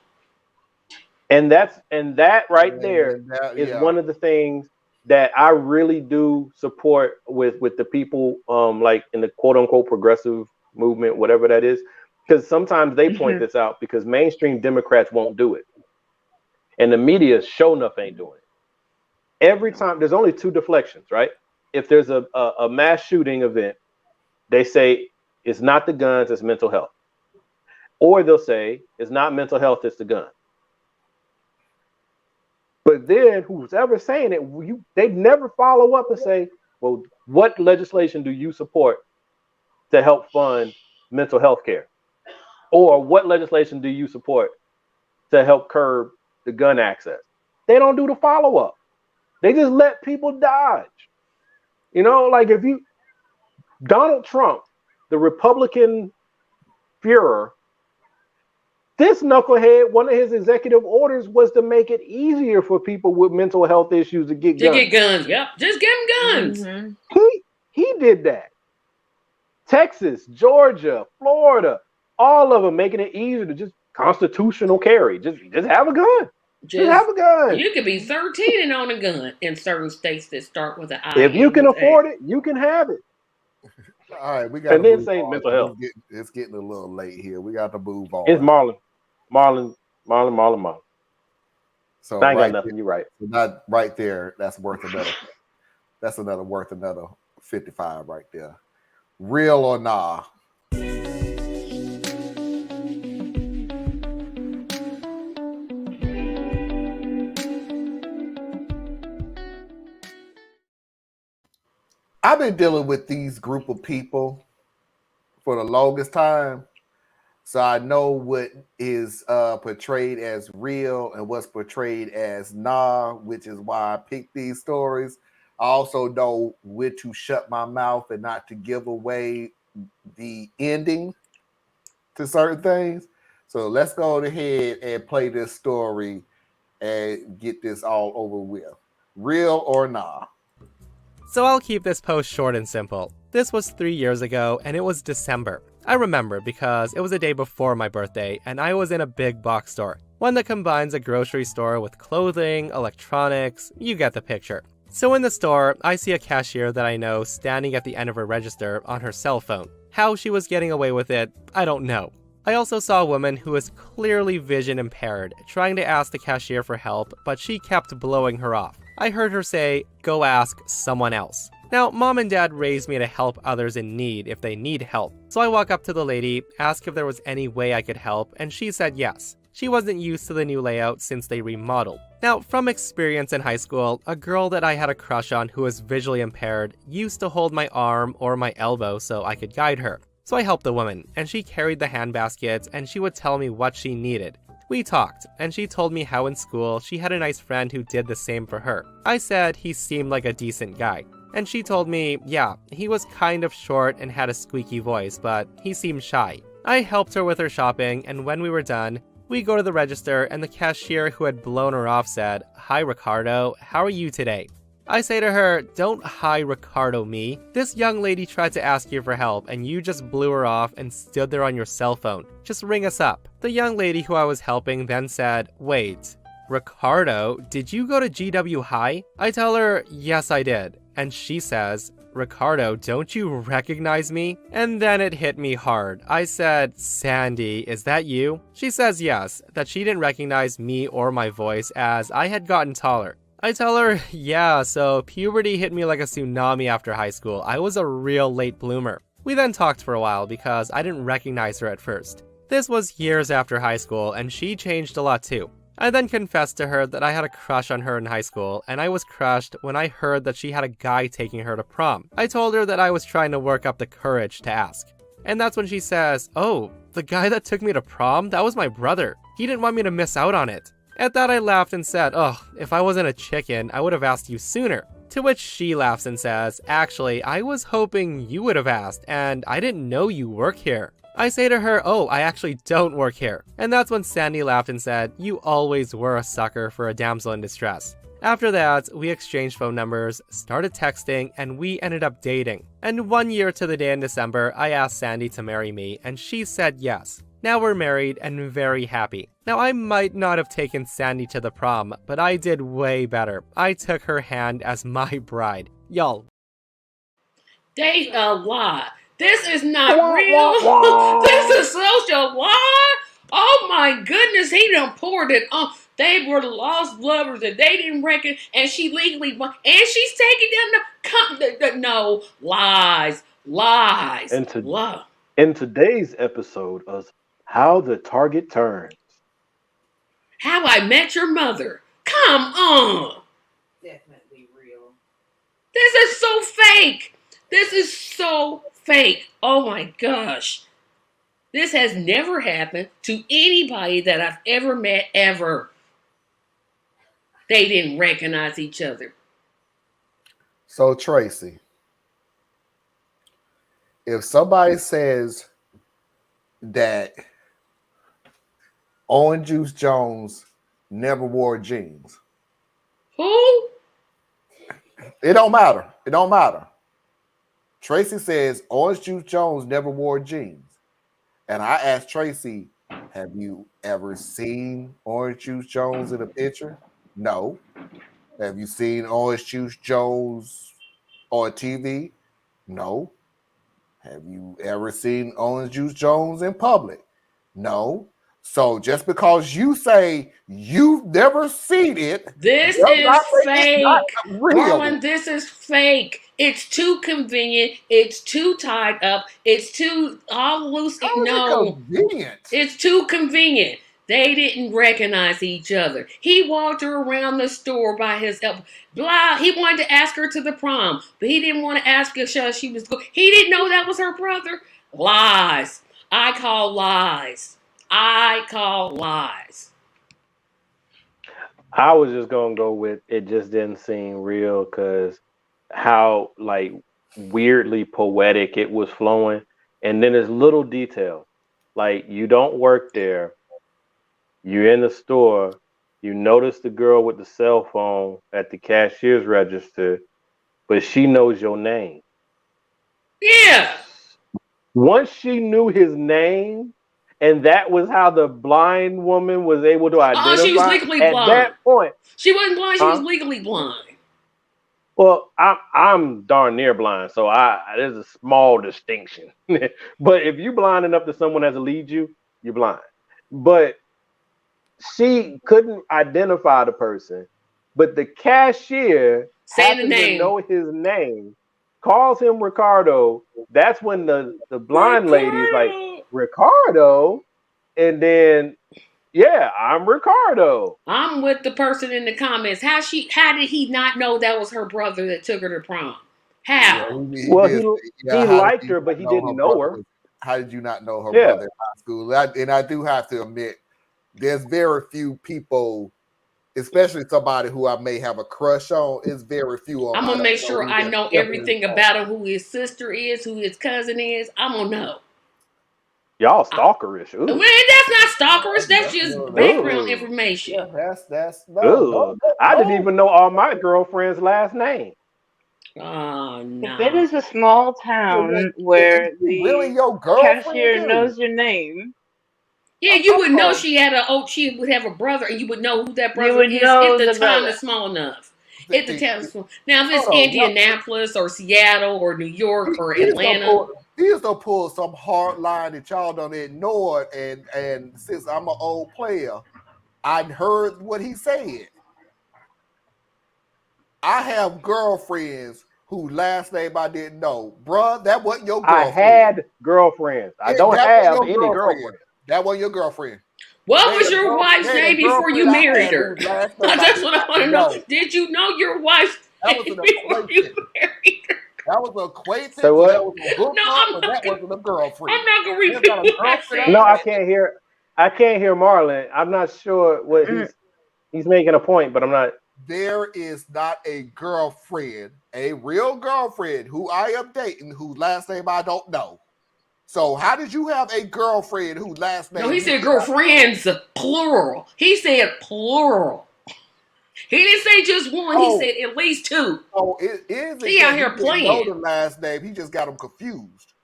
And that right there is one of the things that I really do support with the people, like in the quote unquote progressive movement, whatever that is, because sometimes they point this out because mainstream Democrats won't do it. And the media sure enough ain't doing it. Every time, there's only 2 deflections, right? If there's a mass shooting event, they say it's not the guns, it's mental health. Or they'll say it's not mental health, it's the gun. But then who's ever saying it, they never follow up and say, well, what legislation do you support to help fund mental health care? Or what legislation do you support to help curb the gun access? They don't do the follow-up. They just let people dodge. You know, like Donald Trump, the Republican Führer, this knucklehead, one of his executive orders was to make it easier for people with mental health issues to get guns. Yep, just give them guns. Mm-hmm. He did that. Texas, Georgia, Florida, all of them making it easier to just constitutional carry. Just have a gun. Just have a gun. You could be 13 and own a gun in certain states that start with an I. If you can afford it, you can have it. All right, we got And to then move say on. mental health. It's getting a little late here. We got to move on. It's Marlon. So I ain't got right nothing. there, You're right. not right there. That's worth another. That's worth another 55 right there. Real or nah? I've been dealing with these group of people for the longest time, so I know what is portrayed as real and what's portrayed as nah, which is why I picked these stories. I also know when to shut my mouth and not to give away the ending to certain things. So let's go ahead and play this story and get this all over with. Real or nah? So I'll keep this post short and simple. This was 3 years ago, and it was December. I remember because it was a day before my birthday, and I was in a big box store. One that combines a grocery store with clothing, electronics, you get the picture. So in the store, I see a cashier that I know standing at the end of her register on her cell phone. How she was getting away with it, I don't know. I also saw a woman who was clearly vision impaired, trying to ask the cashier for help, but she kept blowing her off. I heard her say, "Go ask someone else." Now, mom and dad raised me to help others in need if they need help. So I walk up to the lady, ask if there was any way I could help, and she said yes. She wasn't used to the new layout since they remodeled. Now, from experience in high school, a girl that I had a crush on who was visually impaired used to hold my arm or my elbow so I could guide her. So I helped the woman, and she carried the handbaskets, and she would tell me what she needed. We talked, and she told me how in school she had a nice friend who did the same for her. I said he seemed like a decent guy. And she told me, yeah, he was kind of short and had a squeaky voice, but he seemed shy. I helped her with her shopping, and when we were done, we go to the register, and the cashier who had blown her off said, "Hi Ricardo, how are you today?" I say to her, "Don't hi Ricardo me. This young lady tried to ask you for help, and you just blew her off and stood there on your cell phone. Just ring us up." The young lady who I was helping then said, "Wait, Ricardo, did you go to GW High?" I tell her, "Yes, I did." And she says, "Ricardo, don't you recognize me?" And then it hit me hard. I said, "Sandy, is that you?" She says yes, that she didn't recognize me or my voice as I had gotten taller. I tell her, yeah, so puberty hit me like a tsunami after high school. I was a real late bloomer. We then talked for a while because I didn't recognize her at first. This was years after high school, and she changed a lot too. I then confessed to her that I had a crush on her in high school, and I was crushed when I heard that she had a guy taking her to prom. I told her that I was trying to work up the courage to ask. And that's when she says, "Oh, the guy that took me to prom? That was my brother. He didn't want me to miss out on it." At that I laughed and said, "Oh, if I wasn't a chicken, I would have asked you sooner." To which she laughs and says, "Actually, I was hoping you would have asked, and I didn't know you work here." I say to her, "Oh, I actually don't work here." And that's when Sandy laughed and said, "You always were a sucker for a damsel in distress." After that, we exchanged phone numbers, started texting, and we ended up dating. And 1 year to the day in December, I asked Sandy to marry me, and she said yes. Now we're married and very happy. Now I might not have taken Sandy to the prom, but I did way better. I took her hand as my bride. Y'all. They a lie. This is not real. This is social lie. Oh my goodness, he done poured it on. They were lost lovers and they didn't reckon, and she legally won, and she's taking them to no lies. In today's episode of How the Target Turns. How I Met Your Mother. Come on. Definitely real. This is so fake. This is so fake. Oh my gosh. This has never happened to anybody that I've ever met ever. They didn't recognize each other. So Tracy, if somebody says that Orange Juice Jones never wore jeans. Who? It don't matter. It don't matter. Tracy says Orange Juice Jones never wore jeans. And I asked Tracy, have you ever seen Orange Juice Jones in a picture? No. Have you seen Orange Juice Jones on TV? No. Have you ever seen Orange Juice Jones in public? No. So just because you say you've never seen it, this is fake. Marlon, this is fake. It's too convenient. It's too tied up. It's too all loose. No, convenient. It's too convenient. They didn't recognize each other. He walked her around the store by his elbow. Blah. He wanted to ask her to the prom, but he didn't want to ask her if she was good. He didn't know that was her brother. Lies. I call lies. I call lies. I was just gonna go with it. Just didn't seem real because how like weirdly poetic it was flowing, and then there's little detail like you don't work there, you're in the store, you notice the girl with the cell phone at the cashier's register, but she knows your name. Yeah. Once she knew his name. And that was how the blind woman was able to identify. She was legally at blind. At that point. She wasn't blind, she was legally blind. Well, I'm darn near blind, so there's a small distinction. But if you're blind enough that someone has to lead you, you're blind. But she couldn't identify the person. But the cashier happened to know his name, calls him Ricardo. That's when the blind lady is like, Ricardo, and then I'm Ricardo. I'm with the person in the comments. How did he not know that was her brother that took her to prom? How? He liked her, but he didn't know her. How did you not know her brother in high school? And I do have to admit, there's very few people, especially somebody who I may have a crush on. It's very few. I'm gonna make sure I know everything about him, who his sister is, who his cousin is. I'm gonna know. Y'all stalkerish. Man, that's not stalkerish. That's just background information. Yeah, that's I didn't even know all my girlfriends' last name. Oh no! If it is a small town where the cashier knows your name, yeah, you would know she would have a brother, and you would know who that brother is if the town is small enough. If the town is small. Now, if it's Indianapolis or Seattle or New York or Atlanta. He used to pull some hard line that y'all done ignored, and since I'm an old player, I heard what he said. I have girlfriends whose last name I didn't know. Bruh, that wasn't your girlfriend. I had girlfriends. I don't have any girlfriends. That wasn't your girlfriend. What was your wife's name before you married her? That's what I want to know. Did you know your wife's name before you married her? That was an acquaintance. So what? That was a book that wasn't a girlfriend. I'm not gonna repeat what I said. No, I can't hear Marlon. I'm not sure what he's making a point, but I'm not. There is not a girlfriend, a real girlfriend who I am dating, whose last name I don't know. So how did you have a girlfriend whose last name? No, he said girlfriends, plural. He said plural. He didn't say just one. He said at least two. Oh, it is. He out here playing. Know the last name. He just got him confused.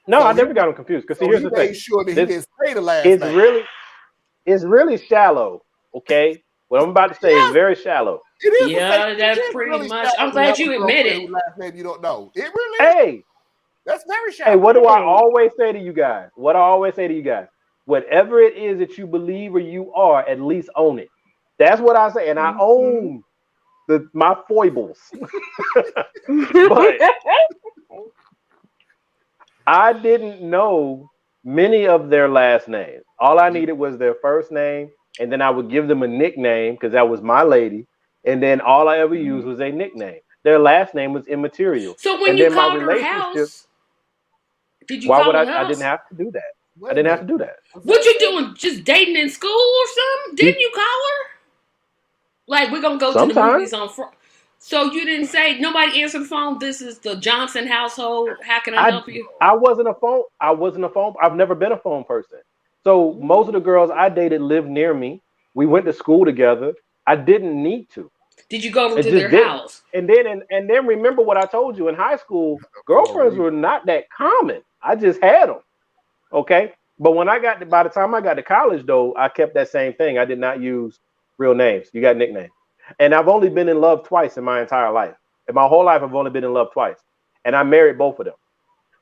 No, I never got him confused. Because here's the thing. Sure that he didn't say the last name. It's really shallow. Okay, what I'm about to say is very shallow. It is. Yeah, that's pretty much. I'm glad you admit it. Last name you don't know. It really. Hey, that's very shallow. Hey, what do I always say to you guys? Whatever it is that you believe or you are, at least own it. That's what I say, and I own my foibles. But I didn't know many of their last names. All I needed was their first name, and then I would give them a nickname because that was my lady, and then all I ever used was a nickname. Their last name was immaterial. So when you called her house, did you call her house? I didn't have to do that. I didn't have to do that. What you doing? Just dating in school or something? Didn't you call her? Like, we're going to go to the movies on Friday. So you didn't say, nobody answered the phone, this is the Johnson household, how can I help you? I wasn't a phone. I've never been a phone person. So most of the girls I dated lived near me. We went to school together. I didn't need to. Did you go over to their house? And then remember what I told you in high school, girlfriends were not that common. I just had them. Okay. But by the time I got to college though, I kept that same thing. I did not use real names. You got nicknames. And I've only been in love twice in my entire life. In my whole life, I've only been in love twice. And I married both of them.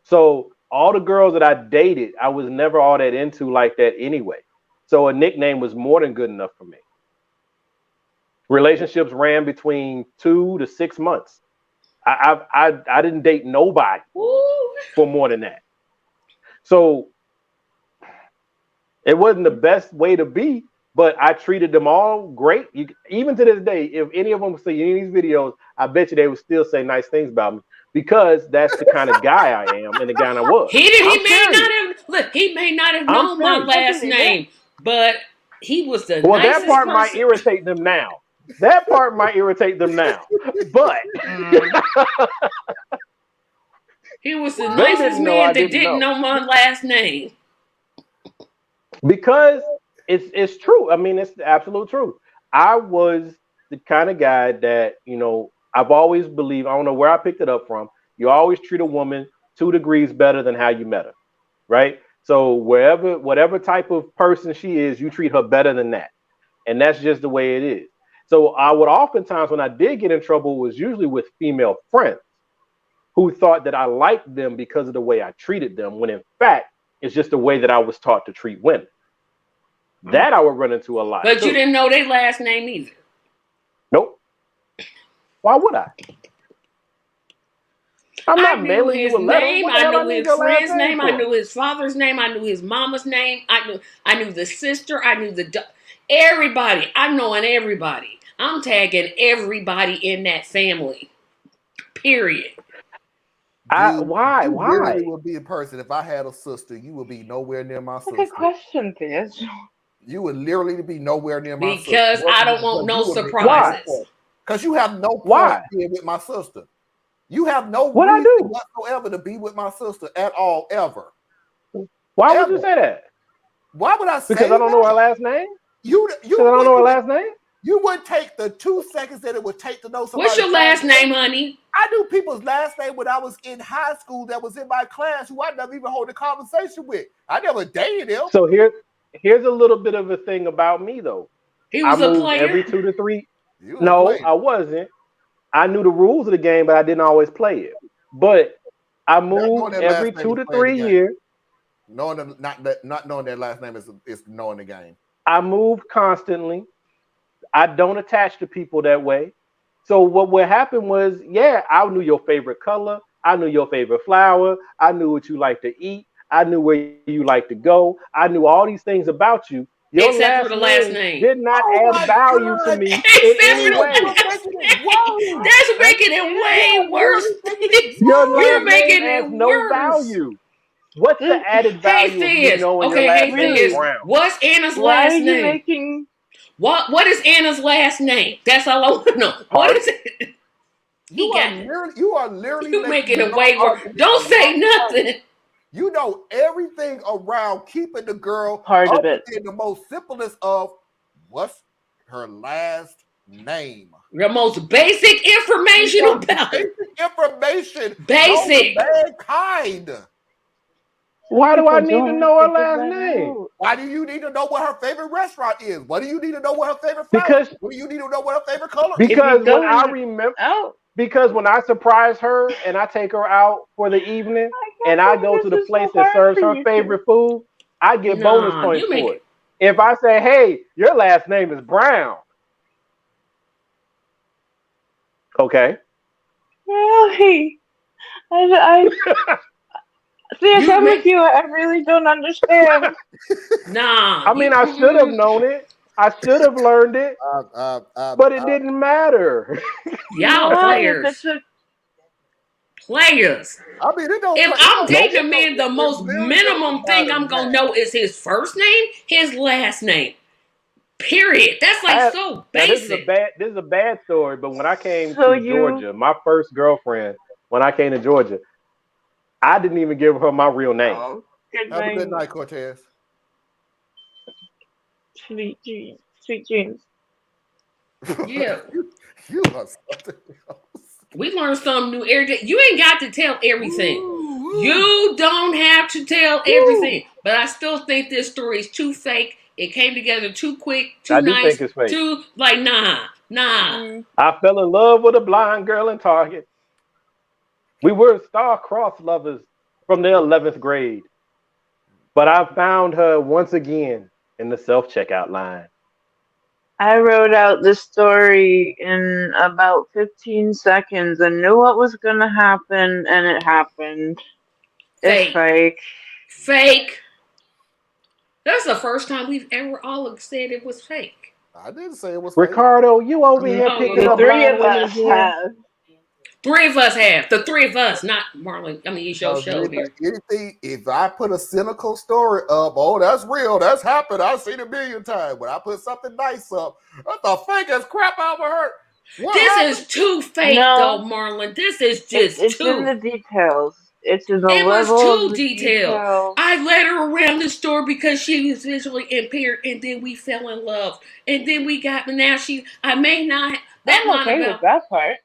So all the girls that I dated, I was never all that into like that anyway. So a nickname was more than good enough for me. Relationships ran between 2 to 6 months. I didn't date nobody for more than that. So it wasn't the best way to be, but I treated them all great. Even to this day, if any of them see any of these videos, I bet you they would still say nice things about me because that's the kind of guy I am and the guy I was. He may not have known my last name, but he was the nicest that part person. might irritate them now. That part might irritate them now, but he was the nicest man that didn't know my last name. Because it's true. I mean, it's the absolute truth. I was the kind of guy that, I've always believed, I don't know where I picked it up from. You always treat a woman 2 degrees better than how you met her, right? So whatever type of person she is, you treat her better than that. And that's just the way it is. So I would oftentimes, when I did get in trouble, was usually with female friends who thought that I liked them because of the way I treated them, when in fact, it's just the way that I was taught to treat women. That I would run into a lot. But you didn't know their last name either. Nope. Why would I? I'm not mailing you a letter. I knew his friend's name. I knew his father's name. I knew his mama's name. I knew the sister. I knew everybody. I'm knowing everybody. I'm tagging everybody in that family. Period. Why? You really would be a person. If I had a sister, you would be nowhere near my sister. Good question, Piers. You would literally be nowhere near my sister. Because I don't want no surprises. Because you have no point being with my sister. You have no reason whatsoever to be with my sister at all, ever. Why would you say that? Why would I say that? Because I don't know her last name? Because I don't know her last name? You wouldn't take the 2 seconds that it would take to know somebody. What's your last name, honey? I knew people's last name when I was in high school that was in my class who I never even hold a conversation with. I never dated him. So here's a little bit of a thing about me, though. He was a player? Every 2 to 3. No, I wasn't. I knew the rules of the game, but I didn't always play it. But I moved every 2 to 3 years. Not knowing their last name is knowing the game. I moved constantly. I don't attach to people that way. So what happened was, I knew your favorite color. I knew your favorite flower. I knew what you like to eat. I knew where you like to go. I knew all these things about you. Except for the last name. Did not add value to me in any way. That's making it way worse. You're making it no value. What's the added value of you knowing your last name is Brown? What's Anna's last name? What is Anna's last name? That's all I want to know. What is it? You are literally making it way worse. Don't say nothing. You know everything around keeping the girl part of it. In the most simplest of what's her last name. The most basic information about it. Information. Basic. Mankind. Why do I need to know her last name? Why do you need to know what her favorite restaurant is? Why do you need to know what her favorite flower is? Why do you need to know what her favorite color is? Because when I remember, because when I surprise her and I take her out for the evening and I go to the place that serves her favorite food, I get bonus points for it. If I say, hey, your last name is Brown. Okay. Really? I See, I'm with you. I really don't understand. Nah. I mean, I should have known it. I should have learned it. But it didn't matter. Y'all players. Players. I mean, if I'm dating a man, the most minimum thing I'm going to know is his first name, his last name. Period. That's like so basic. This is a bad story, but when I came to Georgia, my first girlfriend, when I came to Georgia, I didn't even give her my real name. Oh, Have a good night, Cortez. Sweet dreams. Sweet dreams. Yeah. You are something else. We learn something new every day. You ain't got to tell everything. You don't have to tell everything. But I still think this story is too fake. It came together too quick, too nice. I do think it's fake. Too, like, nah. I fell in love with a blind girl in Target. We were star-crossed lovers from the 11th grade. But I found her once again in the self-checkout line. I wrote out the story in about 15 seconds and knew what was going to happen, and it happened. It's fake. Fake. That's the first time we've ever all said it was fake. I didn't say it was Ricardo, you over here picking up three of blind us women again? have. Three of us have. The three of us, not Marlon. I mean, it's your show here. Anything, if I put a cynical story up, oh, that's real, that's happened, I've seen it a million times. When I put something nice up, that's the fakest crap I ever heard. This is too fake, though, Marlon. This is just it's too. in the details. It's in the It was level too detailed. I led her around the store because she was visually impaired, and then we fell in love, and then we got. Now I may not. I'm okay with that part.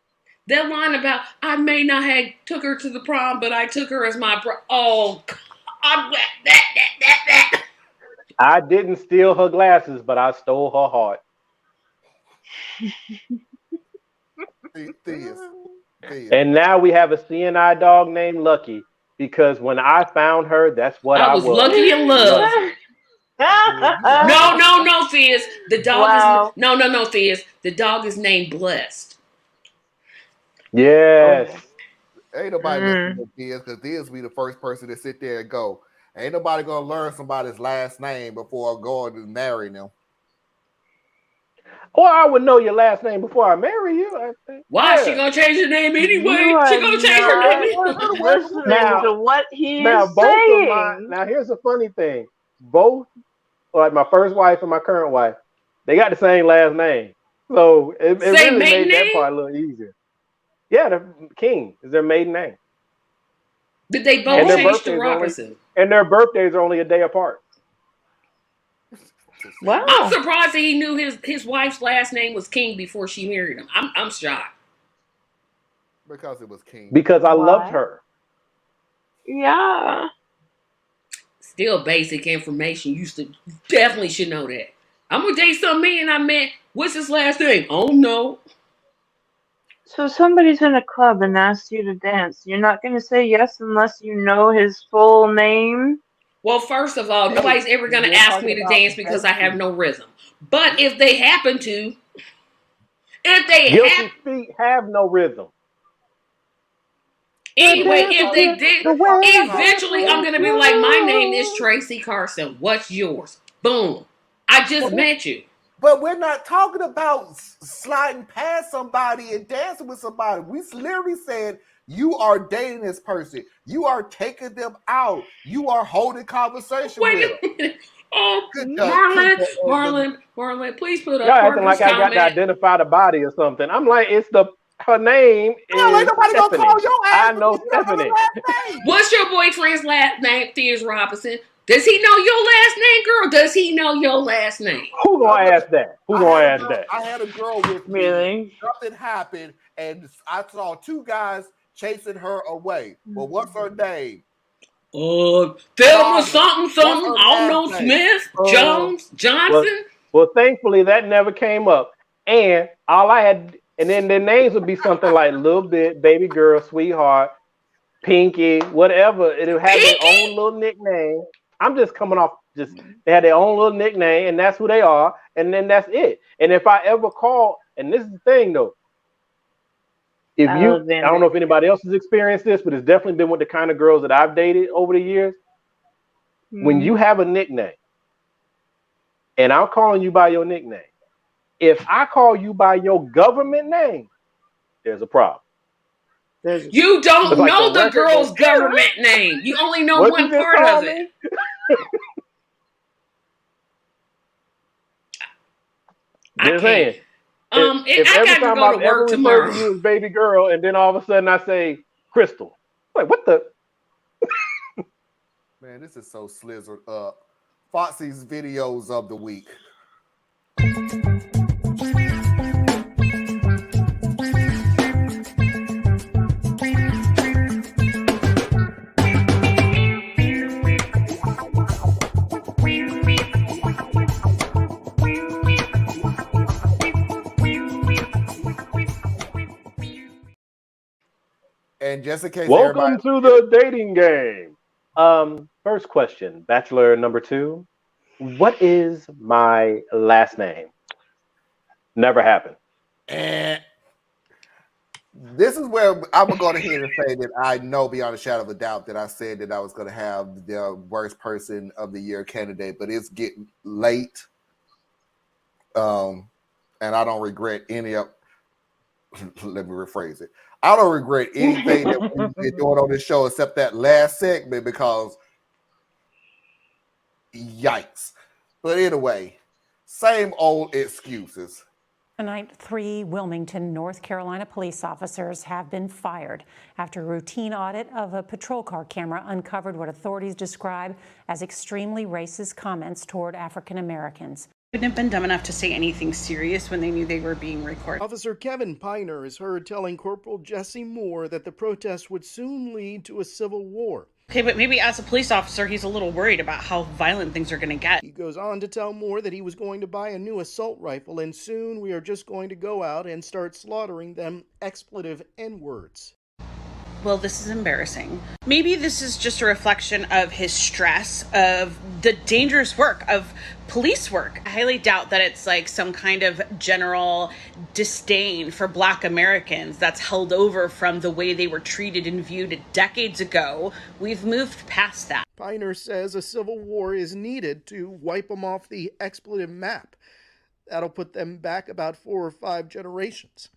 That line about I may not have took her to the prom, but I took her as my oh, that. I didn't steal her glasses, but I stole her heart. And now we have a CNI dog named Lucky because when I found her, that's what I was. Lucky in love. No, Fizz. The dog is no, Fizz. The dog is named Blessed. Yes. Ain't nobody listening to Diz because Diz be the first person to sit there and go, ain't nobody gonna learn somebody's last name before going to marry them. Or I would know your last name before I marry you. I think. Why she gonna change her name anyway? She gonna change her name. Listening to what he is both saying. Of my, now here's the funny thing: both, like my first wife and my current wife, they got the same last name, so it really made that part a little easier. Yeah, the King is their maiden name. Did they both change to Robinson? And their birthdays are only a day apart. Wow. I'm surprised that he knew his wife's last name was King before she married him. I'm shocked. Because it was King. Because I loved her. Yeah. Still basic information. You definitely should know that. I'm gonna date some man I met. What's his last name? Oh no. So somebody's in a club and asks you to dance. You're not going to say yes unless you know his full name? Well, first of all, nobody's ever going to ask me to dance because I have no rhythm. But if they happen to, Guilty feet have no rhythm. Anyway, if they did, eventually I'm going to be like, my name is Tracy Carson. What's yours? Boom. I just met you. But we're not talking about sliding past somebody and dancing with somebody. We literally said you are dating this person. You are taking them out. You are holding conversation with them. Oh, Marlon, please put up. Y'all acting like I got to identify the body or something. I'm like, her name is ain't nobody Stephanie. Gonna call your ass I know Stephanie. What's your boyfriend's last name, Fizz Robinson? Does he know your last name, girl? Does he know your last name? Who gonna ask that? I had a girl with me. Something happened, and I saw two guys chasing her away. Well, what's her name? Thelma something. I don't know, Smith, Jones, Johnson. Well, thankfully that never came up. And all I had, and then their names would be something like Little Bit, Baby Girl, Sweetheart, Pinky, whatever. It would have their own little nickname. I'm just coming off, they had their own little nickname, and that's who they are, and then that's it. And if I ever call, and this is the thing though, I don't know if anybody else has experienced this, but it's definitely been with the kind of girls that I've dated over the years. When you have a nickname, and I'm calling you by your nickname, if I call you by your government name, there's a problem. You don't know the girl's government name. You only know one part of it. Just saying. If I got to go to work tomorrow. You as baby girl, and then all of a sudden I say Crystal. Wait, what the? Man, this is so slizzard up. Foxy's videos of the week. And just in case welcome to the dating game. First question, Bachelor number 2. What is my last name? Never happened. And this is where I'm going to go ahead and say that I know beyond a shadow of a doubt that I said that I was going to have the worst person of the year candidate, but it's getting late. And I don't regret any of. Let me rephrase it. I don't regret anything that we've been doing on this show except that last segment because yikes. But anyway, same old excuses. Tonight, 3 Wilmington, North Carolina police officers have been fired after a routine audit of a patrol car camera uncovered what authorities describe as extremely racist comments toward African Americans. Couldn't have been dumb enough to say anything serious when they knew they were being recorded. Officer Kevin Piner is heard telling Corporal Jesse Moore that the protest would soon lead to a civil war. Okay, but maybe as a police officer, he's a little worried about how violent things are going to get. He goes on to tell Moore that he was going to buy a new assault rifle, and soon we are just going to go out and start slaughtering them expletive N-words. Well, this is embarrassing. Maybe this is just a reflection of his stress of the dangerous work of police work. I highly doubt that it's like some kind of general disdain for Black Americans that's held over from the way they were treated and viewed decades ago. We've moved past that. Piner says a civil war is needed to wipe them off the expletive map. That'll put them back about 4 or 5 generations.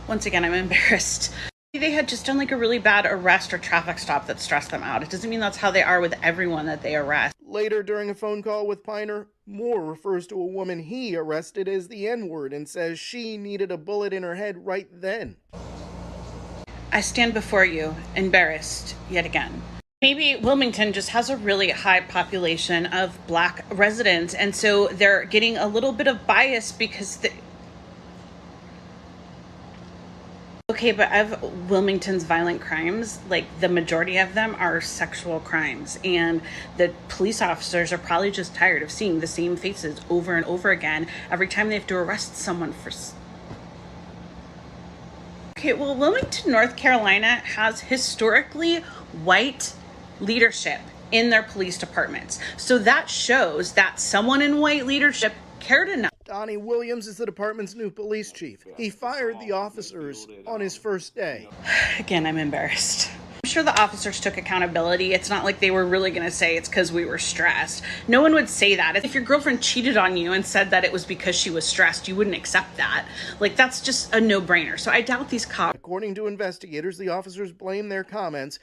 Once again, I'm embarrassed. They had just done like a really bad arrest or traffic stop that stressed them out. It doesn't mean that's how they are with everyone that they arrest. Later, during a phone call with Piner, Moore refers to a woman he arrested as the N-word and says she needed a bullet in her head right then. I stand before you, embarrassed yet again. Maybe Wilmington just has a really high population of Black residents, and so they're getting a little bit of bias because Okay, but of Wilmington's violent crimes, like the majority of them are sexual crimes, and the police officers are probably just tired of seeing the same faces over and over again every time they have to arrest someone for. Okay, well, Wilmington, North Carolina has historically white leadership in their police departments, so that shows that someone in white leadership cared enough. Donnie Williams is the department's new police chief. He fired the officers on his first day. Again, I'm embarrassed. I'm sure the officers took accountability. It's not like they were really going to say it's because we were stressed. No one would say that. If your girlfriend cheated on you and said that it was because she was stressed, you wouldn't accept that. Like, that's just a no-brainer. So I doubt these cops. According to investigators, the officers blame their comments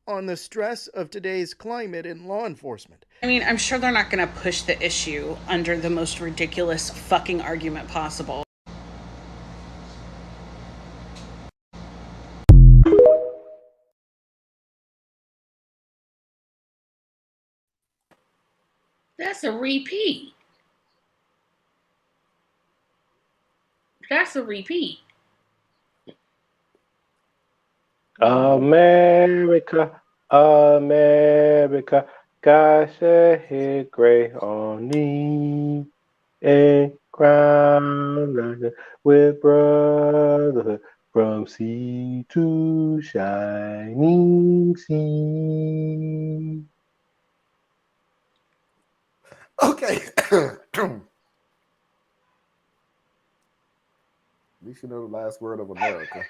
on the stress of today's climate in law enforcement. I mean, I'm sure they're not going to push the issue under the most ridiculous fucking argument possible. That's a repeat. That's a repeat. America, America, God shed his grace on me and crowned with brotherhood from sea to shining sea. Okay. At least you know the last word of America.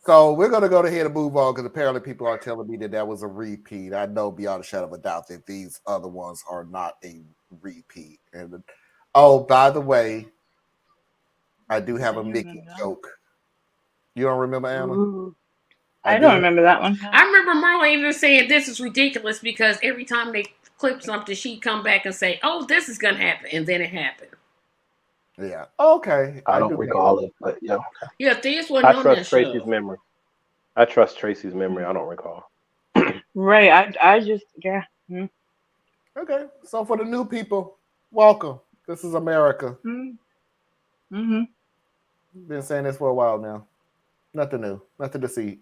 So we're going to go ahead and move on because apparently people are telling me that that was a repeat. I know beyond a shadow of a doubt that these other ones are not a repeat. And oh, by the way, I do have a Mickey joke. You don't remember, Anna? Ooh. I don't remember that one. I remember Marla even saying this is ridiculous because every time they clip something, she'd come back and say, oh, this is going to happen. And then it happened. Yeah. Okay. I don't recall it, but yeah. Yeah, this wasn't on that trust Tracy's show. memory. I trust Tracy's memory. I don't recall. Right. I just, yeah. Okay. So for the new people, welcome. This is America. Mm-hmm. Been saying this for a while now. Nothing new. Nothing to see.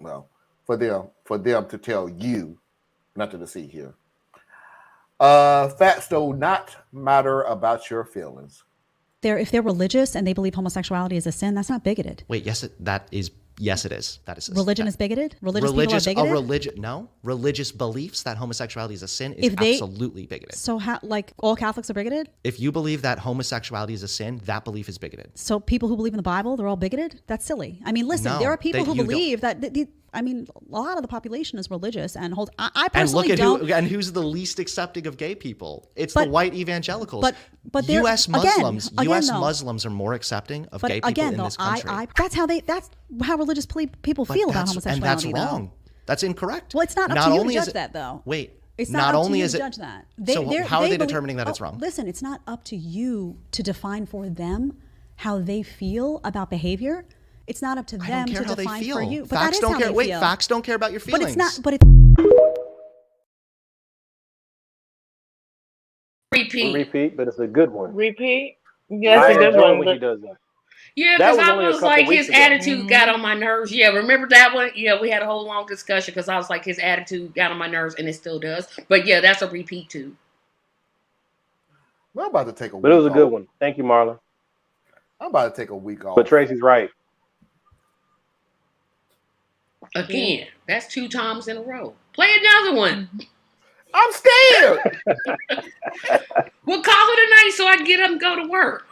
Well, for them to tell you, nothing to see here. Facts do not matter about your feelings. If they're religious and they believe homosexuality is a sin, that's not bigoted. Wait, yes, that is Yes, it is. That is religion is bigoted. Religious people are bigoted. Religious beliefs that homosexuality is a sin is absolutely bigoted. So, like all Catholics are bigoted? If you believe that homosexuality is a sin, that belief is bigoted. So people who believe in the Bible, they're all bigoted? That's silly. I mean, listen, there are people who believe that. I mean, a lot of the population is religious and hold. I personally don't. And who's the least accepting of gay people? It's the white evangelicals. But U.S. Muslims, Muslims are more accepting of gay people in this country. That's how religious people feel about homosexuality. And that's wrong. That's incorrect. Well, it's not up to you to judge that, though. Wait. It's not up to you to judge that. So how are they determining that it's wrong? Listen, it's not up to you to define for them how they feel about behavior. It's not up to them to define for you. But facts don't care. Wait, facts don't care about your feelings. But it's not. But it's repeat, but it's a good one. Repeat. Yes, I a good enjoy one. when he does that. Yeah, because I was like, his attitude got on my nerves. Yeah, remember that one? Yeah, we had a whole long discussion because I was like, his attitude got on my nerves, and it still does. But yeah, that's a repeat too. I'm about to take a week off. But it was a good one. Thank you, Marlon. I'm about to take a week off. But Tracy's right. Again, that's 2 times in a row. Play another one. I'm scared. We'll call it a night so I can get up and go to work.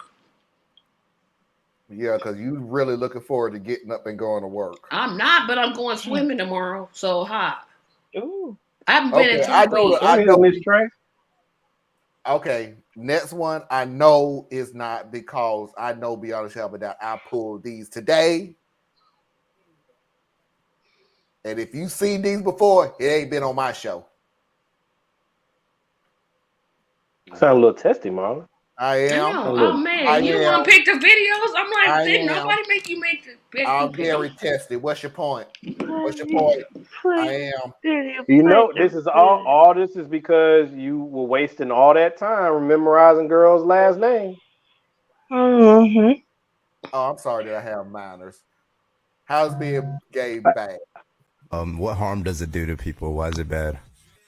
Yeah, because you really looking forward to getting up and going to work. I'm not, but I'm going swimming tomorrow. So hi. Ooh. I haven't been in 2 weeks. I know, Miss Trey. Okay, next one I know is not because I know beyond a shadow of a doubt I pulled these today. And if you've seen these before, it ain't been on my show. Sound a little testy, Marlon. I am. Oh man, you want to pick the videos? I'm like, did nobody make you make the pick? I'm very tested. What's your point? What's your point? I am. You know, this is all this is because you were wasting all that time memorizing girls' last name. Oh, I'm sorry that I have minors. How's being gay bad? What harm does it do to people? Why is it bad?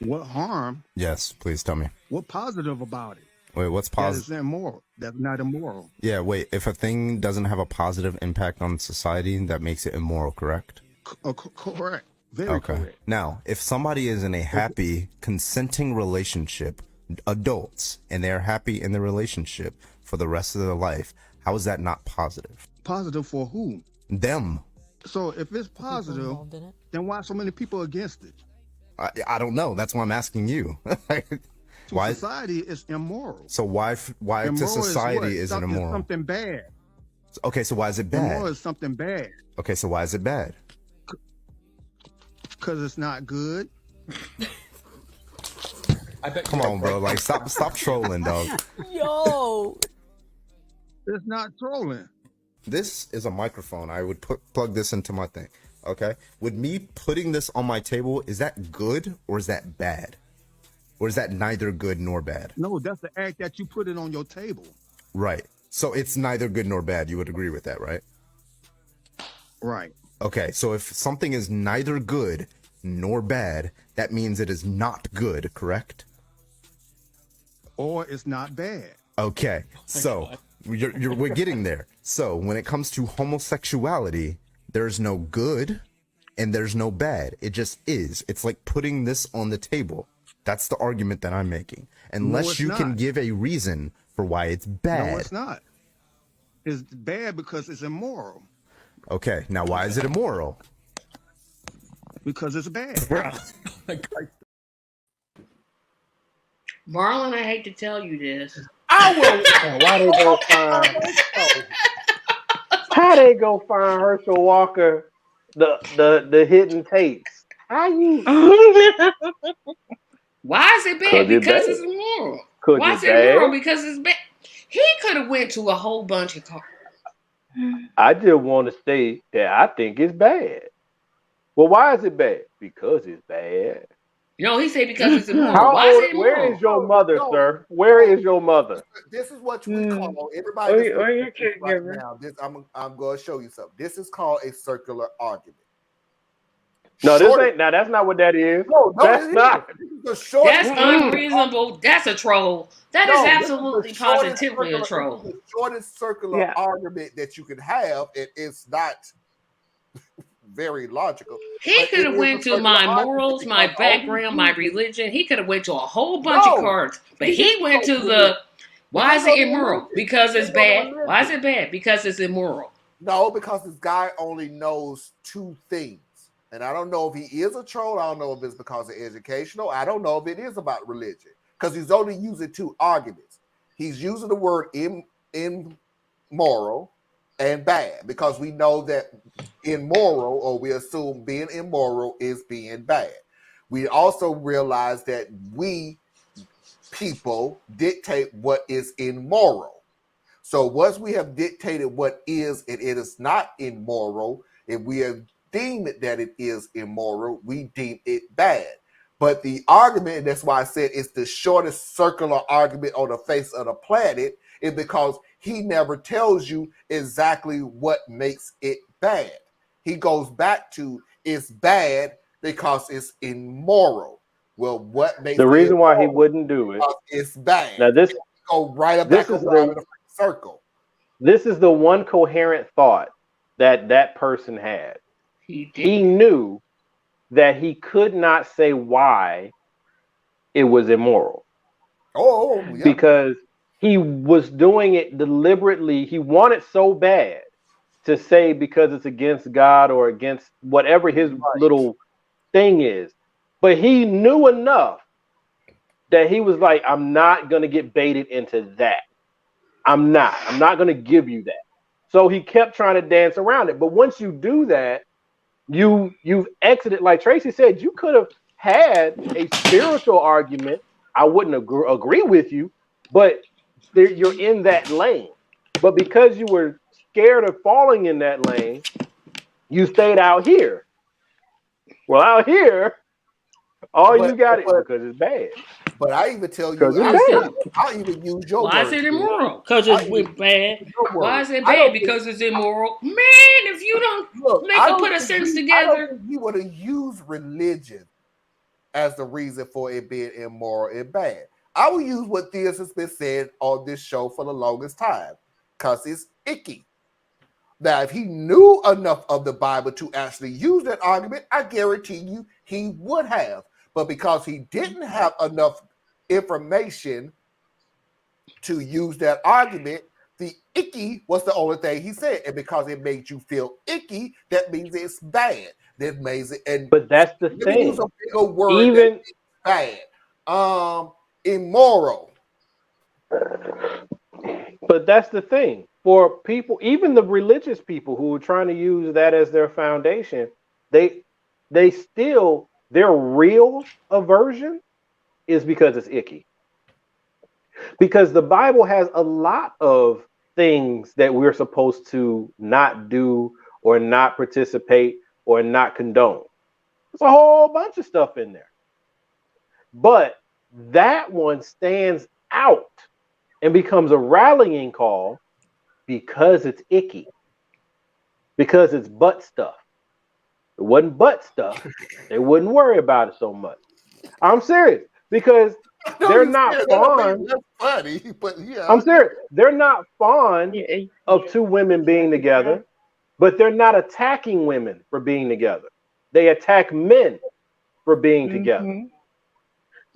What harm? Yes, please tell me. What positive about it? Wait, what's positive? That is immoral. That's not immoral. Yeah, wait. If a thing doesn't have a positive impact on society, that makes it immoral, correct? Correct. Very correct. Now, if somebody is in a happy, consenting relationship, adults, and they're happy in the relationship for the rest of their life, how is that not positive? Positive for whom? Them. So if it's positive, then why so many people against it? I don't know. That's why I'm asking you. To society, it's immoral. So why immoral to society is it immoral? Something bad. Okay, so why is it bad? Immoral is something bad. Okay, so why is it bad? Because it's not good. Come on, bro. Like, stop trolling, dog. Yo. It's not trolling. This is a microphone. I would plug this into my thing. Okay? With me putting this on my table, is that good or is that bad? Or is that neither good nor bad? No, that's the act that you put it on your table. Right. So it's neither good nor bad. You would agree with that, right? Right. Okay. So if something is neither good nor bad, that means it is not good, correct? Or it's not bad. Okay. So we're getting there. So when it comes to homosexuality, there's no good and there's no bad. It just is. It's like putting this on the table. That's the argument that I'm making. Unless you can give a reason for why it's bad. No, it's not. It's bad because it's immoral. Okay, now why is it immoral? Because it's bad. Marlon, I hate to tell you this. I will. Why they go find? How they go find Herschel Walker the hidden tapes? How you? Why is it bad? Because it's immoral. Why is it immoral? Because it's bad. He could have went to a whole bunch of cars. I just want to state that I think it's bad. Well, why is it bad? Because it's bad. No, he said because it's immoral. Why is it immoral? Where is your mother, sir? Where is your mother? This is what we call everybody. Right now, I'm going to show you something. This is called a circular argument. No, this ain't. Now that's not what that is. No, that's not. That's unreasonable. That's a troll. That is absolutely positively a troll. The shortest circular argument that you can have, and it's not. very logical. He could have went to my morals, my background, my religion. He could have went to a whole bunch of cards, but he went to the. Why is it immoral? Because it's bad. Why is it bad? Because it's immoral. No, because this guy only knows two things. And I don't know if he is a troll. I don't know if it's because of educational. I don't know if it is about religion. Because he's only using two arguments. He's using the word immoral and bad. Because we know that immoral, or we assume being immoral is being bad. We also realize that we people dictate what is immoral. So once we have dictated what is and it is not immoral, if we have deemed it that it is immoral, we deem it bad. But the argument, and that's why I said it's the shortest circular argument on the face of the planet, is because he never tells you exactly what makes it bad. He goes back to it's bad because it's immoral. Well, what makes the reason why he wouldn't do it? It's bad. Now this go right back around in a circle. This is the one coherent thought that person had. He knew that he could not say why it was immoral. Oh, yeah. Because he was doing it deliberately. He wanted so bad to say because it's against God or against whatever his little thing is. But he knew enough that he was like, I'm not going to get baited into that. I'm not going to give you that. So he kept trying to dance around it. But once you do that, you've exited. Like Tracy said, you could have had a spiritual argument. I wouldn't agree with you, but you're in that lane. But because you were scared of falling in that lane, you stayed out here. Well, out here, you got it because it's bad. But I even tell you, I'll even use your Why is it immoral? Because it's bad. Why is it bad? Because it's immoral. Man, if you don't put a sense together. I don't think you would have used religion as the reason for it being immoral and bad. I will use what this has been said on this show for the longest time, because it's icky. Now, if he knew enough of the Bible to actually use that argument, I guarantee you he would have. But because he didn't have enough information to use that argument, the icky was the only thing he said. And because it made you feel icky, that means it's bad. That means it. But that's the thing. Use a bigger word even bad. Immoral. But that's the thing. For people, even the religious people who are trying to use that as their foundation, they still, their real aversion is because it's icky. Because the Bible has a lot of things that we're supposed to not do or not participate or not condone. There's a whole bunch of stuff in there. But that one stands out and becomes a rallying call because it's icky. Because it's butt stuff. If it wasn't butt stuff, they wouldn't worry about it so much. I'm serious. Because they're not fond. That's funny, but yeah. I'm serious. They're not fond of two women being together, but they're not attacking women for being together. They attack men for being together.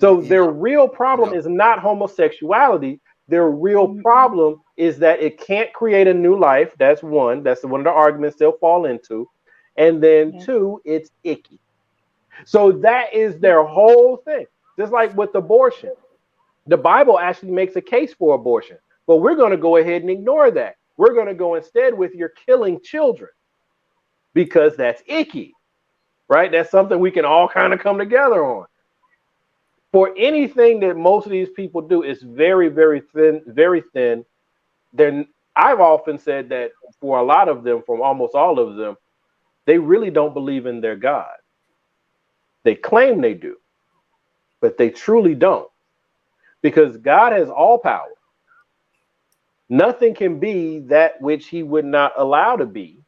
So their real problem is not homosexuality. Their real problem is that it can't create a new life. That's one. That's one of the arguments they'll fall into. And then two, it's icky. So that is their whole thing. Just like with abortion. The Bible actually makes a case for abortion. But we're going to go ahead and ignore that. We're going to go instead with you're killing children. Because that's icky. Right? That's something we can all kind of come together on. For anything that most of these people do is very, very thin, very thin. I've often said that for a lot of them, from almost all of them, they really don't believe in their God. They claim they do, but they truly don't. Because God has all power. Nothing can be that which he would not allow to be.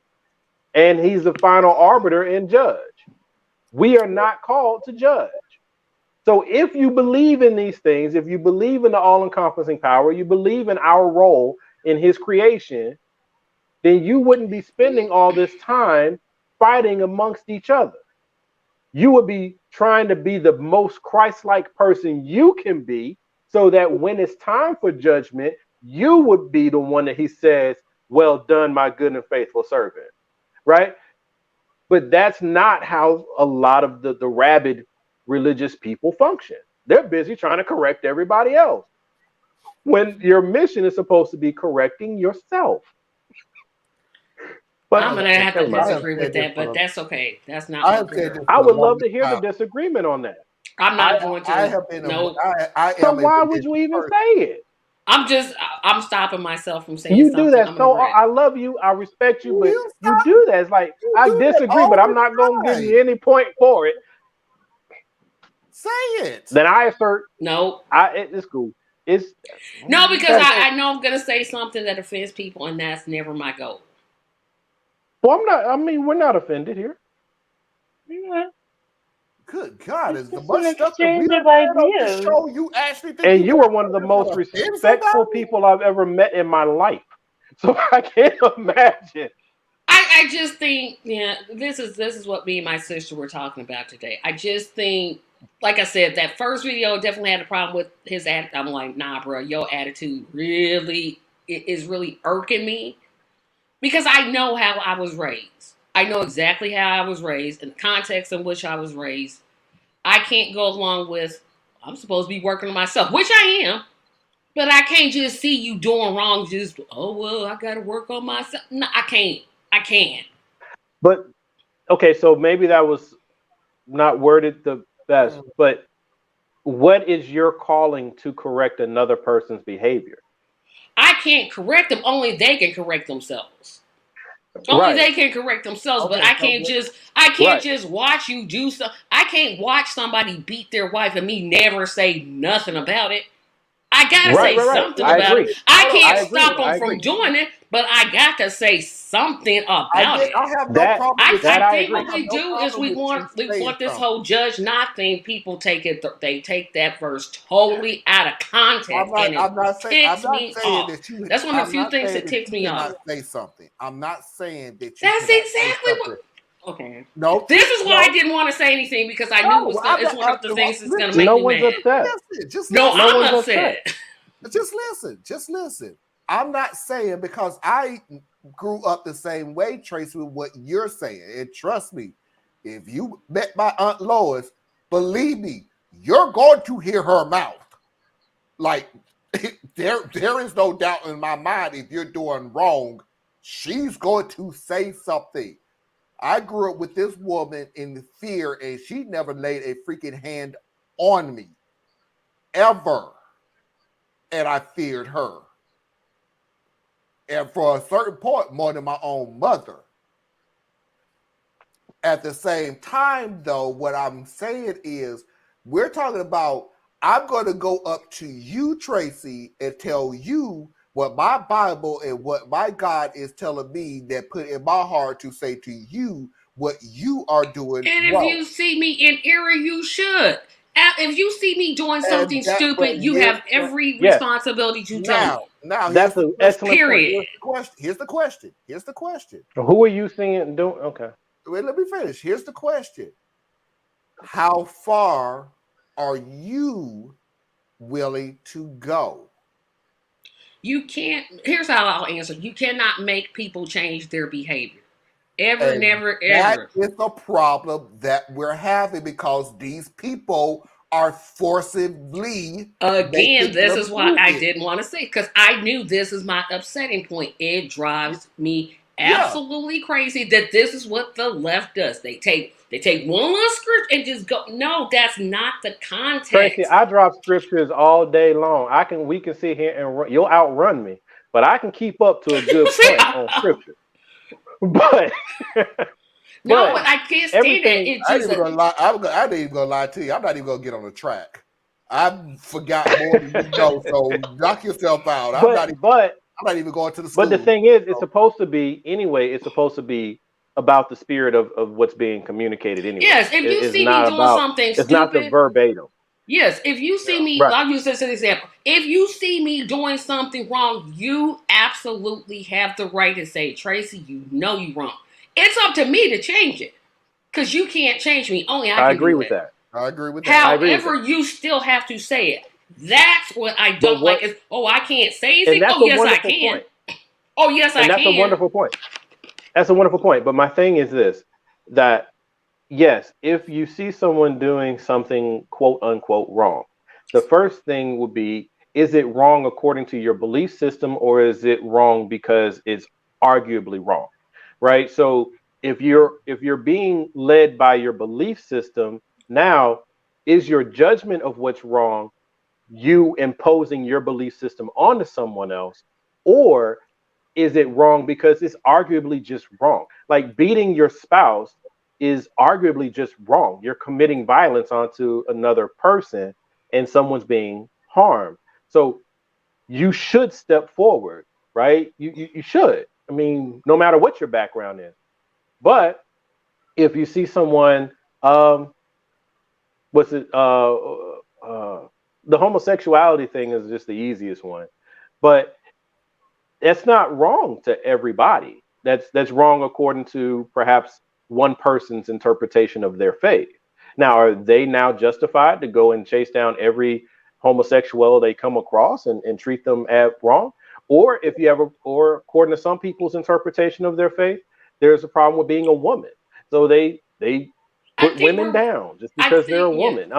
And he's the final arbiter and judge. We are not called to judge. So if you believe in these things, if you believe in the all-encompassing power, you believe in our role in his creation, then you wouldn't be spending all this time fighting amongst each other. You would be trying to be the most Christ-like person you can be, so that when it's time for judgment, you would be the one that he says, well done, my good and faithful servant, right? But that's not how a lot of the rabid religious people function. They're busy trying to correct everybody else, when your mission is supposed to be correcting yourself. But I'm gonna have to disagree with that, but that's okay. That's not. I would love to hear the disagreement on that. I'm not going to. I have been. No. So why would you even say it? I'm stopping myself from saying you something. Do that. So I love you. I respect you, but you do that. It's like I disagree, but I'm not going to give you any point for it. Say it. Then I assert. No. It's cool. It's no, because I know I'm going to say something that offends people, and that's never my goal. Well, I'm not. I mean, we're not offended here. Yeah. Good God, is the much stuff that we of ideas. Show you actually think and you were one of the most respectful people I've ever met in my life. So I can't imagine. I just think, this is what me and my sister were talking about today. I just think, like I said, that first video definitely had a problem with his attitude. I'm like, nah, bro, your attitude really is really irking me, because I know how I was raised. I know exactly how I was raised, in the context in which I was raised. I can't go along with, I'm supposed to be working on myself, which I am, but I can't just see you doing wrong, just, oh, well, I got to work on myself. No, I can't. I can't. But, okay, so maybe that was not worded the best, but what is your calling to correct another person's behavior? I can't correct them. Only they can correct themselves. Only they can correct themselves, but I can't just watch you do stuff. I can't watch somebody beat their wife and me never say nothing about it. I gotta say something about it. I can't stop them from doing it, but I got to say something about it. I have no problem with that. I think what we do is we want this whole judge not thing. People take it. They take that verse totally out of context, I'm not saying that you. That's one of the few things that ticks me off. Say something. I'm not saying that you. That's exactly what. Okay. No. This is why I didn't want to say anything, because I knew it's one of the things that's going to make me mad. Upset. I'm upset. Just listen. I'm not saying, because I grew up the same way, Tracy, with what you're saying. And trust me, if you met my Aunt Lois, believe me, you're going to hear her mouth. Like, there is no doubt in my mind, if you're doing wrong, she's going to say something. I grew up with this woman in fear, and she never laid a freaking hand on me, ever. And I feared her. And for a certain point, more than my own mother. At the same time, though, what I'm saying is, we're talking about, I'm going to go up to you, Tracy, and tell you what my Bible and what my God is telling me, that put in my heart to say to you what you are doing. And if you see me in error, you should. If you see me doing something stupid, you have every responsibility to tell me. Now, that's an excellent period. Here's the question. Who are you seeing doing? Okay. Wait, let me finish. Here's the question. How far are you willing to go? You can't. Here's how I'll answer. You cannot make people change their behavior. Never, ever. That is a problem that we're having, because these people are forcibly. Again, this is why I didn't want to say, because I knew this is my upsetting point. It drives me absolutely crazy that this is what the left does. They take one little script and just go. No, that's not the context. Tracy, I drop scriptures all day long. We can sit here and you'll outrun me, but I can keep up to a good point on scripture. But but I can't stand it. I ain't even gonna lie to you. I'm not even gonna get on the track. I forgot more than you know, so knock yourself out. I'm not even going to the school. But the thing is, it's supposed to be about the spirit of what's being communicated anyway. Yes, if you see me doing something stupid, it's not the verbatim. Yes, if you see me, I'll use this as an example. If you see me doing something wrong, you absolutely have the right to say, Tracy, you know you're wrong. it's up to me to change it. Because you can't change me. Only I can agree do with it. that. I agree with that. However, you still have to say it. That's what I don't like. Is I can't say anything. Oh, yes, I can. Point. Oh, yes, I can. And that's a wonderful point. That's a wonderful point. But my thing is this, that yes, if you see someone doing something quote unquote wrong, the first thing would be, is it wrong according to your belief system, or is it wrong because it's arguably wrong? Right? So if you're being led by your belief system, now is your judgment of what's wrong you imposing your belief system onto someone else, or is it wrong because it's arguably just wrong? Like beating your spouse is arguably just wrong. You're committing violence onto another person and someone's being harmed. So you should step forward, right? You should. I mean, no matter what your background is. But if you see someone, the homosexuality thing is just the easiest one, but that's not wrong to everybody. That's wrong according to perhaps one person's interpretation of their faith. Now, are they now justified to go and chase down every homosexual they come across and treat them as wrong? Or or according to some people's interpretation of their faith, there's a problem with being a woman. So they put women down just because they're a woman.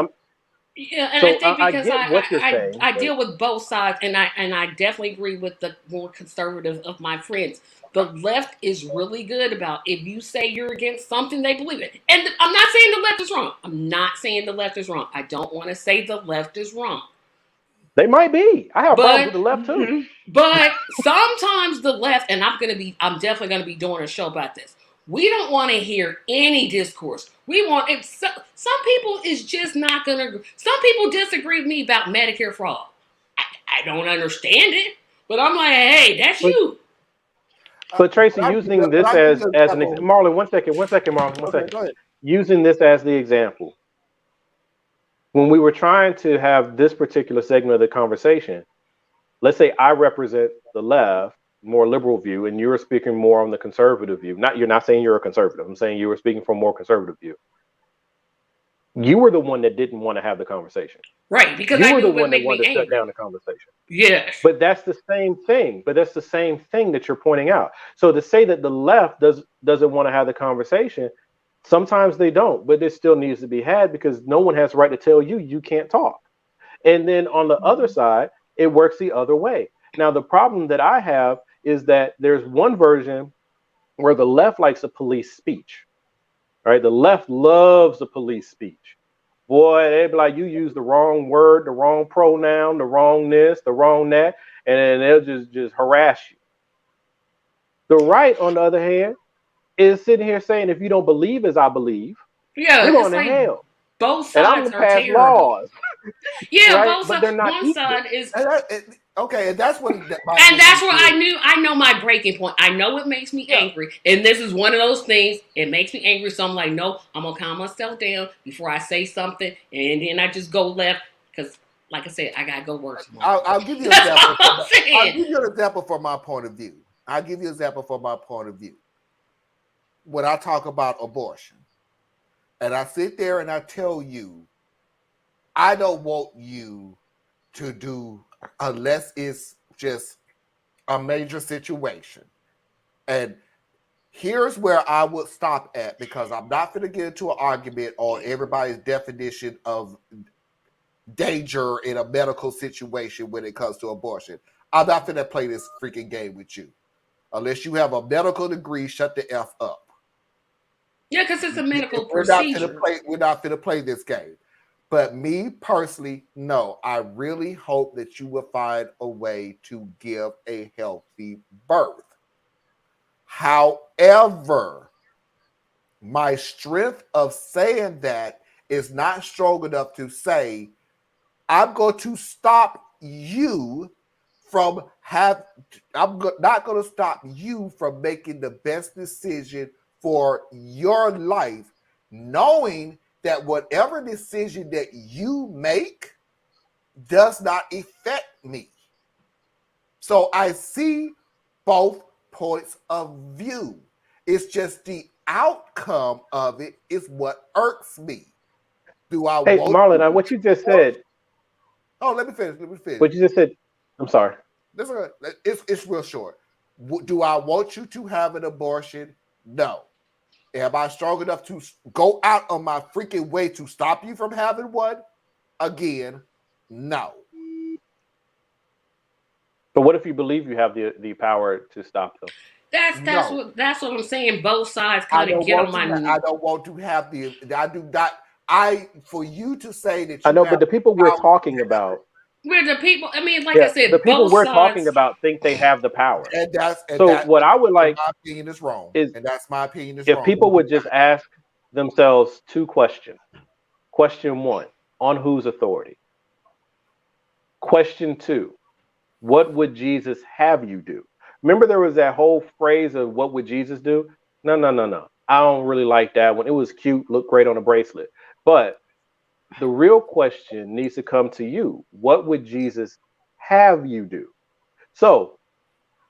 Yeah, and so I think because I deal with both sides, and I definitely agree with the more conservative of my friends. The left is really good about if you say you're against something, they believe it. And I'm not saying the left is wrong. I'm not saying the left is wrong. I don't want to say the left is wrong. They might be. I have problems with the left too. But sometimes the left, and I'm definitely gonna be doing a show about this. We don't want to hear any discourse. We want it. Some people is just not gonna. Some people disagree with me about Medicare for all. I don't understand it, but I'm like, hey, that's you. But Tracy, using this as an example, Marlon, one second, Marlon, one second. Go ahead. Using this as the example, when we were trying to have this particular segment of the conversation, let's say I represent the left, more liberal view, and you're speaking more on the conservative view. You're not saying you're a conservative. I'm saying you were speaking from a more conservative view. You were the one that didn't want to have the conversation. Right, because you were the one that wanted to shut down the conversation. Yes. But that's the same thing. That you're pointing out. So to say that the left doesn't want to have the conversation, sometimes they don't, but it still needs to be had because no one has the right to tell you can't talk. And then on the other side, it works the other way. Now, the problem that I have is that there's one version where the left likes a police speech. Right? The left loves the police speech. Boy, they'd be like, you use the wrong word, the wrong pronoun, the wrong this, the wrong that, and then they'll just harass you. The right, on the other hand, is sitting here saying, if you don't believe as I believe, you're going to hell. Both sides and I'm going to pass laws. Yeah, right? both sides. But they're not one equal. Side is okay, and that's what. And that's what I know my breaking point. I know it makes me angry, and this is one of those things. It makes me angry, so I'm like, no, I'm gonna calm myself down before I say something, and then I just go left because, like I said, I gotta go worse. I'll give you an example. I'll give you an example from my point of view. When I talk about abortion, and I sit there and I tell you, I don't want you to do unless it's just a major situation. And here's where I would stop at, because I'm not going to get into an argument on everybody's definition of danger in a medical situation when it comes to abortion. I'm not going to play this freaking game with you. Unless you have a medical degree, shut the F up. Yeah, because it's a medical procedure. We're not going to play this game. But me personally, no, I really hope that you will find a way to give a healthy birth. However, my strength of saying that is not strong enough to say, I'm going to stop you from not going to stop you from making the best decision for your life, knowing that whatever decision that you make does not affect me. So I see both points of view. It's just the outcome of it is what irks me. Do I Hey, want Marlon, what you just said. Oh, let me finish. What you just said. I'm sorry. It's real short. Do I want you to have an abortion? No. Am I strong enough to go out on my freaking way to stop you from having one? Again, no. But what if you believe you have the power to stop them? That's what I'm saying. Both sides kind of get on my nerves. I don't want to have for you to say that I know, but the people we're talking about. We're the people. I mean, like I said, the people both we're sides, talking about think they have the power. What I would like, my opinion is wrong, and that's my opinion is if wrong. people would just ask themselves two questions. Question one: on whose authority? Question two: what would Jesus have you do? Remember, there was that whole phrase of what would Jesus do? No. I don't really like that one. It was cute, looked great on a bracelet, but the real question needs to come to you. What would Jesus have you do? So,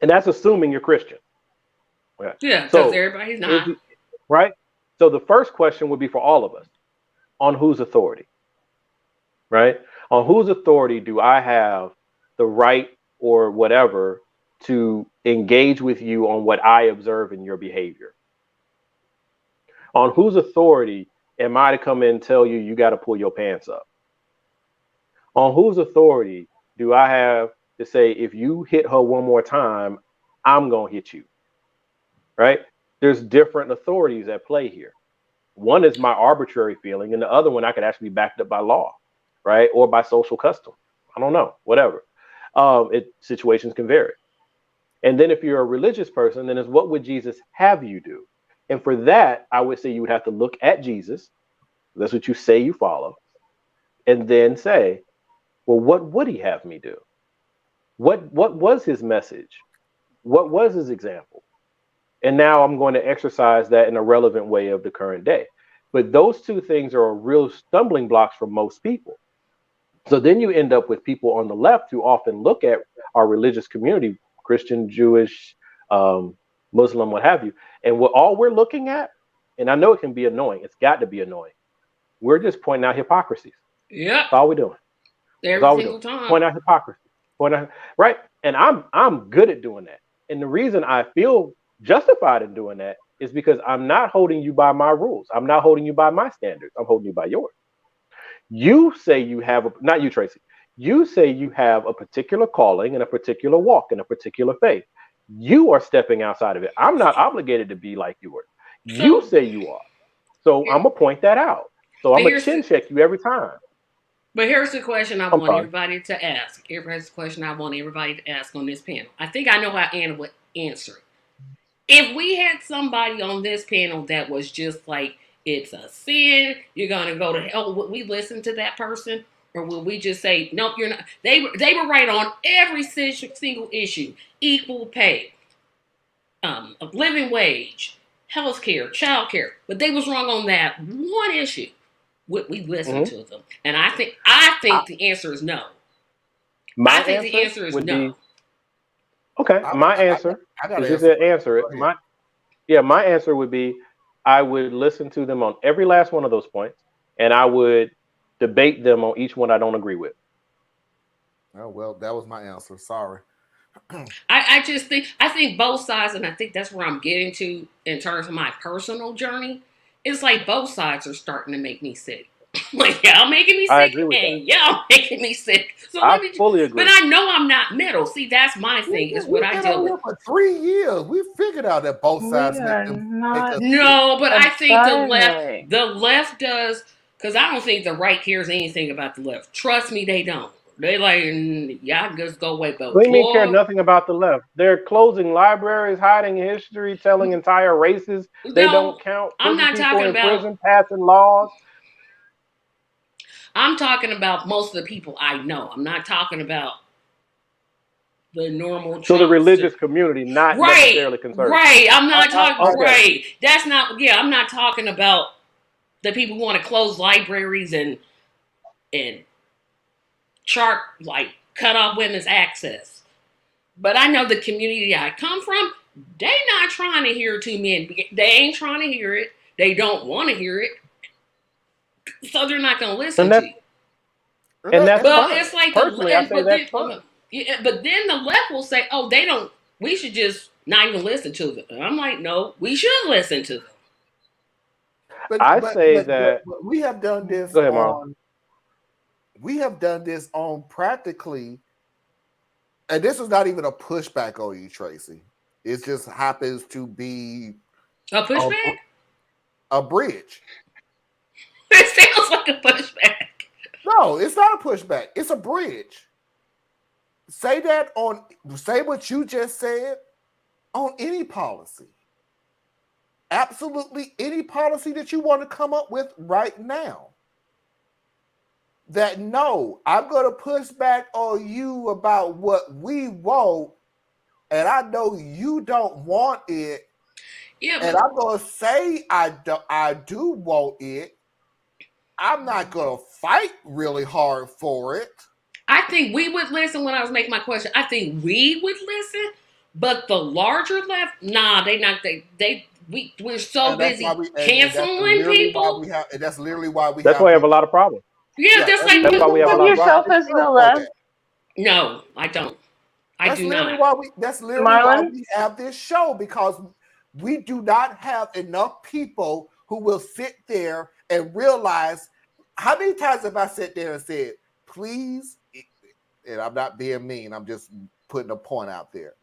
and that's assuming you're Christian. Okay. Yeah, because everybody's not. Right? So the first question would be for all of us. On whose authority? Right? On whose authority do I have the right or whatever to engage with you on what I observe in your behavior? On whose authority am I to come in and tell you you got to pull your pants up? On whose authority do I have to say, if you hit her one more time, I'm going to hit you? Right? There's different authorities at play here. One is my arbitrary feeling, and the other one I could actually be backed up by law, right? Or by social custom. I don't know, whatever. Situations can vary. And then if you're a religious person, then it's what would Jesus have you do? And for that, I would say you would have to look at Jesus. That's what you say you follow. And then say, well, what would he have me do? What was his message? What was his example? And now I'm going to exercise that in a relevant way of the current day. But those two things are real stumbling blocks for most people. So then you end up with people on the left who often look at our religious community, Christian, Jewish, Muslim, what have you. And all we're looking at, and I know it can be annoying, it's got to be annoying. We're just pointing out hypocrisies. Yeah. That's all we're doing. Every single time. Point out hypocrisy. Right? And I'm good at doing that. And the reason I feel justified in doing that is because I'm not holding you by my rules. I'm not holding you by my standards. I'm holding you by yours. You say you have not you, Tracy. You say you have a particular calling and a particular walk and a particular faith. You are stepping outside of it. I'm not obligated to be like you are. You say you are. So I'm gonna point that out. So I'm gonna chin check you every time. But here's the question I want everybody to ask. Here's the question I want everybody to ask on this panel. I think I know how Anna would answer it. If we had somebody on this panel that was just like, it's a sin, you're gonna go to hell, would we listen to that person? Or will we just say, nope, you're not? They were right on every single issue. Equal pay, a living wage, health care, child care. But they was wrong on that one issue. Would we listen to them? And I think the answer is no. I think the answer is no. Okay, my answer. My answer would be, I would listen to them on every last one of those points, and I would debate them on each one I don't agree with. Oh well, that was my answer. Sorry. I think both sides, and I think that's where I'm getting to in terms of my personal journey. It's like both sides are starting to make me sick. Like, y'all making me sick, and y'all making me sick. So I fully agree. But I know I'm not middle. See, that's my thing. Is what I deal with. For 3 years, we figured out that both sides make them. No, but I think the left does, because I don't think the right cares anything about the left. Trust me, they don't. They like, y'all just go away. But we care nothing about the left. They're closing libraries, hiding history, telling entire races they don't count. I'm not talking about prison, passing laws. I'm talking about most of the people I know. I'm not talking about the normal. So the religious community, not necessarily conservative. Right. I'm not talking. Right. That's not. Yeah. I'm not talking about the people who want to close libraries and cut off women's access. But I know the community I come from, They not trying to hear two men. They ain't trying to hear it. They don't want to hear it. So they're not going to listen to you. And that's but fine. It's like Personally, I say that's fine. But then the left will say, "Oh, they don't. We should just not even listen to them." And I'm like, "No, we should listen to them." But we have done this Go ahead, we have done this on practically, and this is not even a pushback on you, Tracy. It just happens to be a pushback, a bridge. It sounds like a pushback. No, it's not a pushback. It's a bridge. Say what you just said on any policy. Absolutely any policy that you want to come up with right now. That no, I'm going to push back on you about what we want, and I know you don't want it. Yeah, and I'm going to say I do want it. I'm not going to fight really hard for it. I think we would listen when I was making my question. I think we would listen, but the larger left, nah, they not. We're so busy canceling people. That's literally why we. That's why we have a lot of problems. Yeah, that's like why we have a lot of yourself as the left. No, I don't. I do not. That's literally why we have this show, because we do not have enough people who will sit there and realize. How many times have I sat there and said, please, and I'm not being mean, I'm just putting a point out there.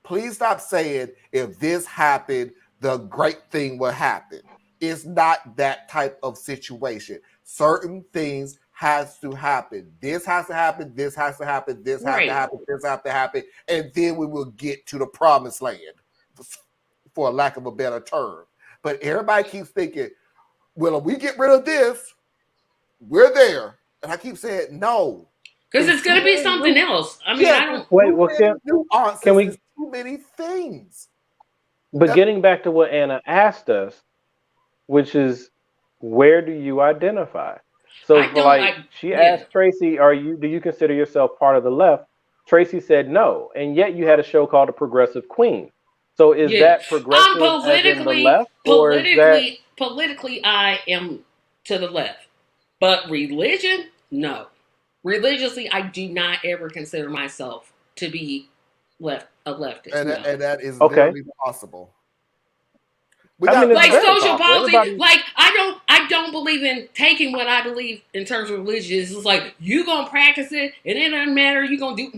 Please stop saying, if this happened, the great thing will happen. It's not that type of situation. Certain things has to happen. This has to happen, this has to happen, this has to happen, this has to happen, and then we will get to the promised land, for lack of a better term. But everybody keeps thinking, well, if we get rid of this, we're there. And I keep saying no. Because it's going to be something else. I mean, I don't... Wait, can we... Too many things. But getting back to what Anna asked us, which is, where do you identify? So she asked Tracy, do you consider yourself part of the left? Tracy said no. And yet you had a show called The Progressive Queen. So is that progressive as in the left? Politically, I am to the left. But religion, no. Religiously, I do not ever consider myself to be a leftist. And that is literally possible. Like social policy, like I don't believe in taking what I believe in terms of religion. It's just like, you gonna practice it, and it doesn't matter. You gonna do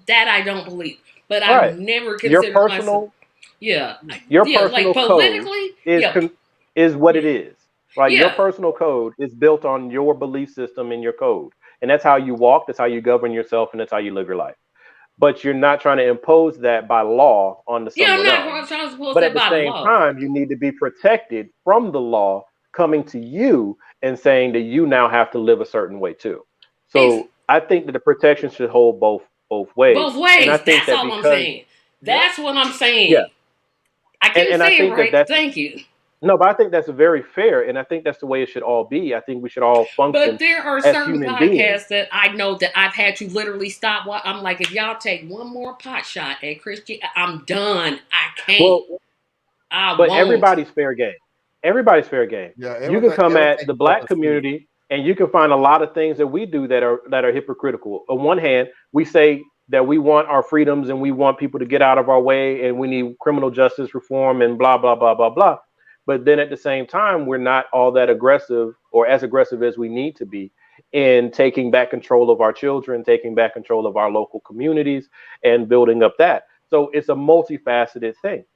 that I don't believe. But I never consider myself. Your personal code is what it is. Right, your personal code is built on your belief system and your code, and that's how you walk, that's how you govern yourself, and that's how you live your life. But you're not trying to impose that by law on someone else. But at the same time, you need to be protected from the law coming to you and saying that you now have to live a certain way too. So I think that the protection should hold both ways. Both ways. And I think that's all I'm saying. That's what I'm saying. Yeah. I can't say it right. Thank you. No, but I think that's very fair, and I think that's the way it should all be. I think we should all function. But there are certain podcasts that I know that I've had to literally stop. I'm like, if y'all take one more pot shot at Christian, I'm done. I can't. But everybody's fair game. Everybody's fair game. Yeah, you can come at the black community, and you can find a lot of things that we do that are hypocritical. On one hand, we say that we want our freedoms and we want people to get out of our way, and we need criminal justice reform and blah blah blah blah blah. But then at the same time, we're not all that aggressive or as aggressive as we need to be in taking back control of our children, taking back control of our local communities and building up that. So it's a multifaceted thing.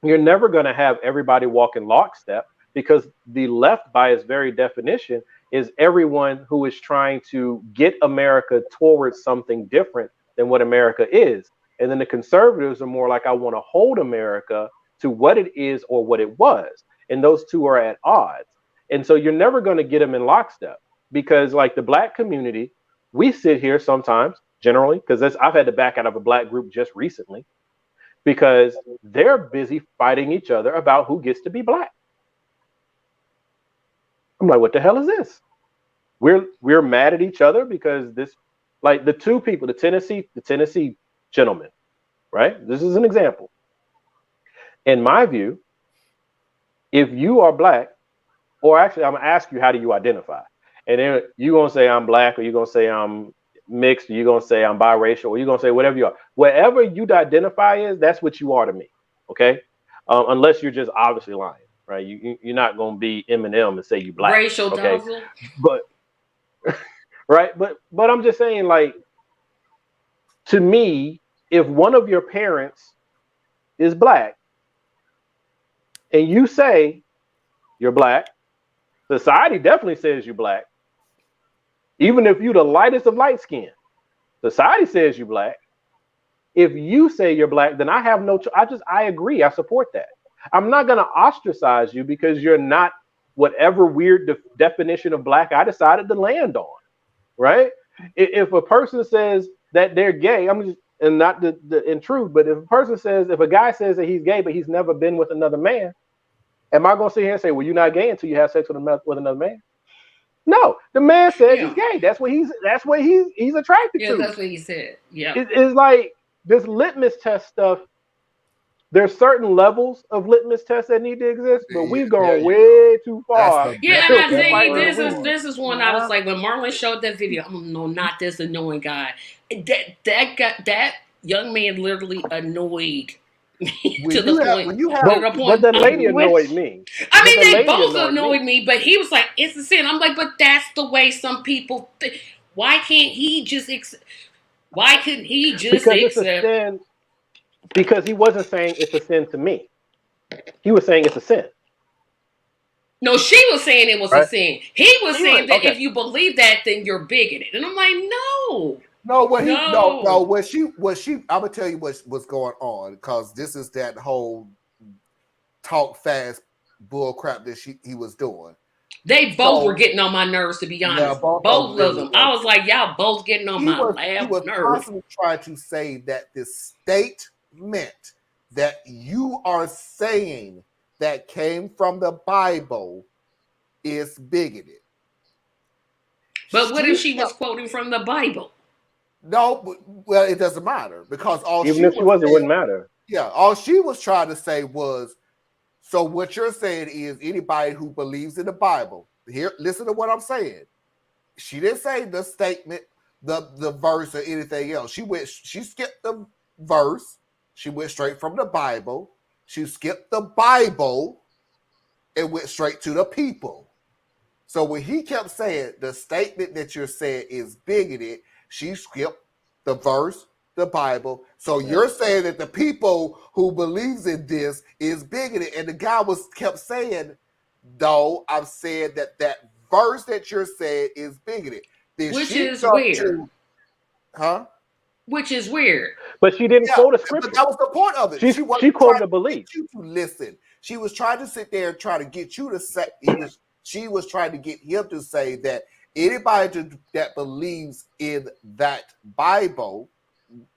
You're never going to have everybody walk in lockstep, because the left, by its very definition, is everyone who is trying to get America towards something different than what America is. And then the conservatives are more like, I want to hold America to what it is or what it was. And those two are at odds. And so you're never going to get them in lockstep, because like the black community, we sit here sometimes, generally, because I've had to back out of a black group just recently, because they're busy fighting each other about who gets to be black. I'm like, what the hell is this? We're mad at each other because this, like the two people, the Tennessee gentleman, right? This is an example. in my view, if you are black, or actually, I'm gonna ask you, how do you identify? And then you're gonna say I'm black, or you're gonna say I'm mixed, or you're gonna say I'm biracial, or you're gonna say whatever you are. Whatever you identify as, that's what you are to me. Okay, unless you're just obviously lying, right? You're not gonna be Eminem and say you black. Racial okay, dazzle. but right, but I'm just saying, like, to me, if one of your parents is black, and you say you're black, society definitely says you're black. Even if you're the lightest of light skin, society says you're black. If you say you're black, then I have no I agree. I support that. I'm not going to ostracize you because you're not whatever weird definition of black I decided to land on, right? If a person says that they're gay, I'm just, and not in truth, but if a guy says that he's gay, but he's never been with another man, am I going to sit here and say, well, you're not gay until you have sex with another man? No, the man said he's gay. That's what he's attracted to. Yeah, that's what he said. Yeah. It's like this litmus test stuff. There's certain levels of litmus tests that need to exist, but we've gone way too far. Yeah, and I think this is one I was like, when Marlon showed that video, no, not this annoying guy. That young man literally annoyed me to the point. But the lady annoyed me. I mean, they both annoyed me, but he was like, it's a sin. I'm like, but that's the way some people think. Why can't he just why couldn't he just accept? Because he wasn't saying it's a sin to me. He was saying it's a sin. No, she was saying it was a sin. He was saying that if you believe that, then you're bigoted. And I'm like, no. What she I'm gonna tell you what's going on, because this is that whole talk fast bull crap that he was doing. They both were getting on my nerves, to be honest. Yeah, both of them. I was like, y'all both getting on my nerves. He was constantly trying to say that the statement that you are saying that came from the Bible is bigoted. But what if she was quoting from the Bible? No, well, it doesn't matter, because even if she was, it wouldn't matter. Yeah, all she was trying to say was, so what you're saying is anybody who believes in the Bible. Here, listen to what I'm saying. She didn't say the statement, the verse, or anything else. She skipped the verse. She went straight from the Bible. She skipped the Bible and went straight to the people. So when he kept saying the statement that you're saying is bigoted, she skipped the verse, the Bible. So you're saying that the people who believes in this is bigoted. And the guy kept saying, no, I'm saying that verse that you're saying is bigoted. Then which is weird. Which is weird. But she didn't quote a scripture. But that was the point of it. She quoted a belief. You to listen. She was trying to sit there and try to get you to say, she was trying to get him to say that anybody that believes in that Bible,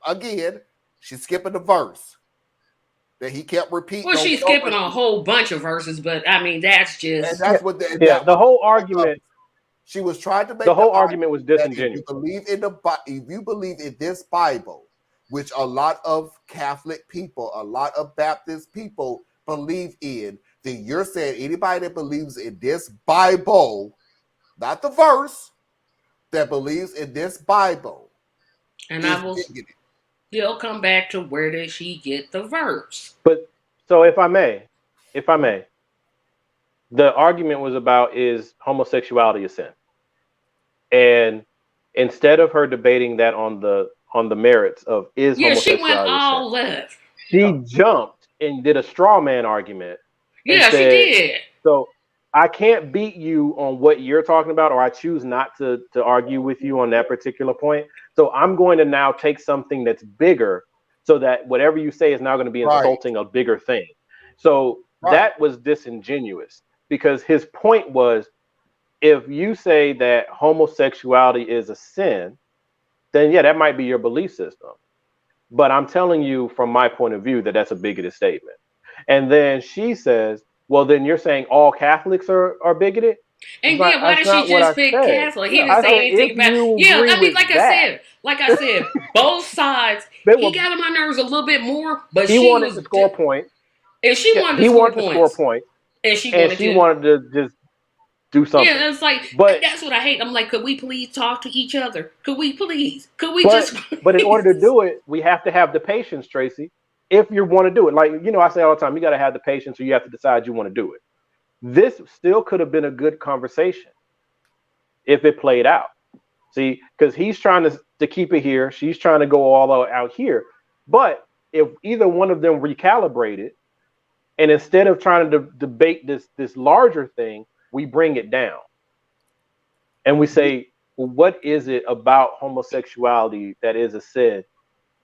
again, she's skipping the verse that he kept repeating. Well, she's skipping a whole bunch of verses, but I mean, that's just. And that's what the whole argument. She was trying to make the whole argument was disingenuous. If you believe in this Bible, which a lot of Catholic people, a lot of Baptist people believe in, then you're saying anybody that believes in this Bible, not the verse, that believes in this Bible. And he'll come back to where did she get the verse? But so if I may, the argument was about, is homosexuality a sin? And instead of her debating that on the merits of homosexuality, she went all left. She jumped and did a straw man argument. Yeah, she did. So I can't beat you on what you're talking about, or I choose not to argue with you on that particular point. So I'm going to now take something that's bigger, so that whatever you say is now going to be insulting a bigger thing. So that was disingenuous, because his point was, if you say that homosexuality is a sin, then that might be your belief system. But I'm telling you from my point of view that that's a bigoted statement. And then she says, well, then you're saying all Catholics are bigoted? And why did she just pick Catholic? He didn't say anything about it. I mean, like I said, both sides, he got on my nerves a little bit more, but he wanted to score points. And she wanted to he score wanted to score points. points. And she wanted to just do something. Yeah, it's like, but that's what I hate. I'm like, could we please talk to each other? Could we please? Could we But in order to do it, we have to have the patience, Tracy. If you want to do it, like, you know, I say all the time, you got to have the patience, or you have to decide you want to do it. This still could have been a good conversation if it played out. See, because he's trying to keep it here. She's trying to go all out here. But if either one of them recalibrated, and instead of trying to debate this larger thing, we bring it down. And we say, well, what is it about homosexuality that is a sin?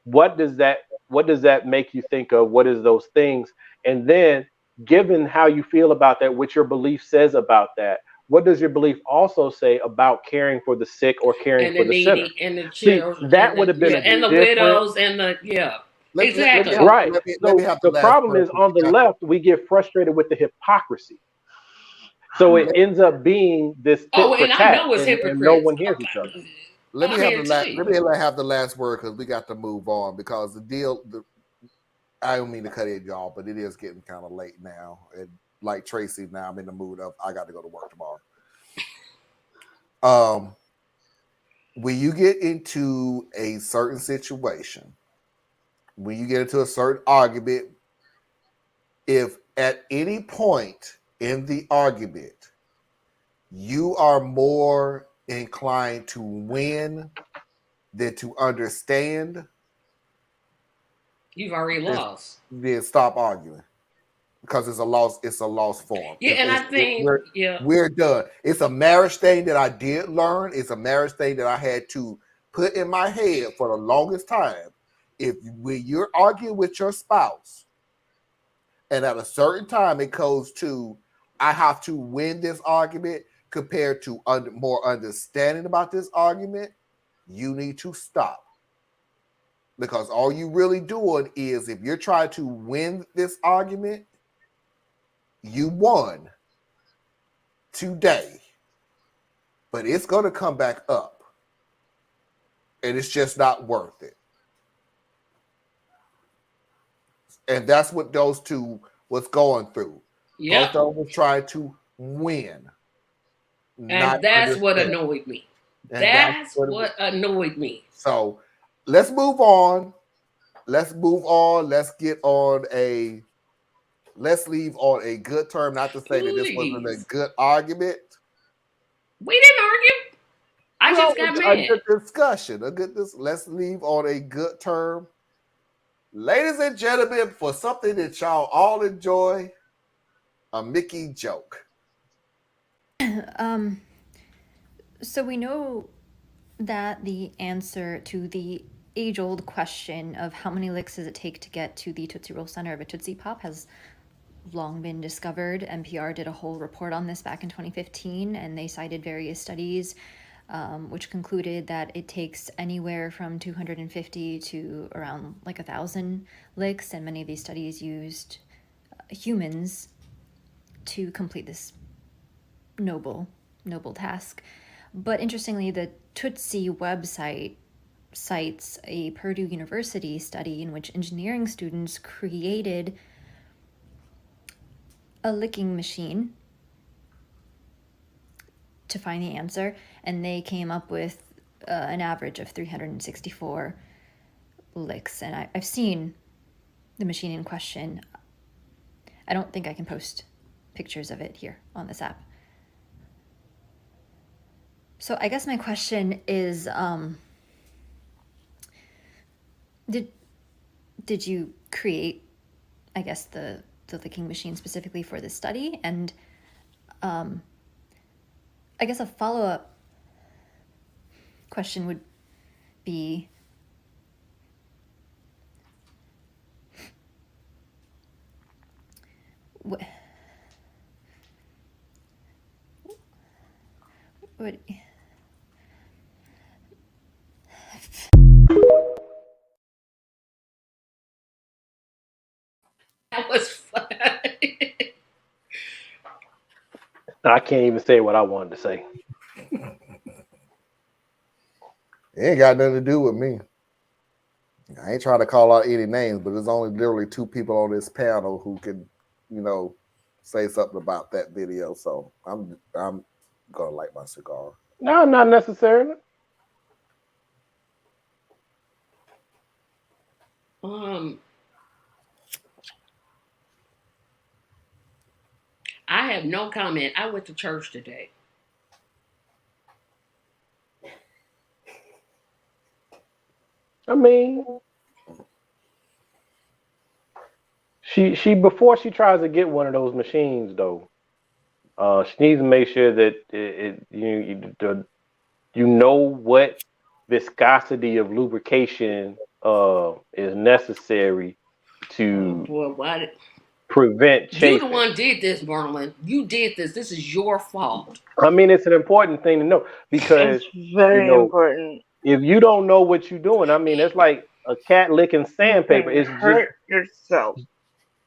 What does that make you think of? What is those things? And then, given how you feel about that, what your belief says about that, what does your belief also say about caring for the sick or caring for the needy sinner? and the children? That would have been and the widows and the exactly. Right. So the problem is, on the left, we get frustrated with the hypocrisy. So it ends up being this tit for tat, I know it's and no one hears each other. Let me have the last word, because we got to move on, because the deal. I don't mean to cut in, y'all, but it is getting kind of late now. And like Tracy, now I'm in the mood of I got to go to work tomorrow. When you get into a certain situation, when you get into a certain argument, if at any point in the argument you are more inclined to win than to understand, you've already lost. Then stop arguing, because it's a lost form. Yeah, and I think we're done. It's a marriage thing that I did learn. It's a marriage thing that I had to put in my head for the longest time. When you're arguing with your spouse, and at a certain time it goes to, I have to win this argument compared to more understanding about this argument, you need to stop. Because all you really doing is, if you're trying to win this argument, you won today, but it's going to come back up, and it's just not worth it. And that's what those two was going through. Yep. Both of them was trying to win. And that's what annoyed me. That's what annoyed me. So let's move on. Let's leave on a good term. Not to say that this wasn't a good argument. We didn't argue. I just got mad. A good discussion. Let's leave on a good term. Ladies and gentlemen, for something that y'all all enjoy, a Mickey joke. So we know that the answer to the age-old question of how many licks does it take to get to the Tootsie Roll center of a Tootsie Pop has long been discovered. NPR did a whole report on this back in 2015, and they cited various studies which concluded that it takes anywhere from 250 to around 1,000 licks, and many of these studies used humans to complete this noble task. But interestingly, the Tootsie website cites a Purdue University study in which engineering students created a licking machine to find the answer, and they came up with an average of 364 licks. And I've seen the machine in question. I don't think I can post pictures of it here on this app. So I guess my question is, did you create, I guess, the licking machine specifically for this study? And I guess a follow-up question would be, what That was fun. I can't even say what I wanted to say. It ain't got nothing to do with me. I ain't trying to call out any names, but there's only literally 2 people on this panel who can, say something about that video. So I'm gonna light my cigar. No, not necessarily. I have no comment. I went to church today. I mean, she before she tries to get one of those machines, though, she needs to make sure that you know what viscosity of lubrication is necessary to prevent chafing. You the one did this, Marlon. You did this. This is your fault. I mean, it's an important thing to know because it's very important. If you don't know what you're doing, I mean, it's like a cat licking sandpaper. It's hurt yourself.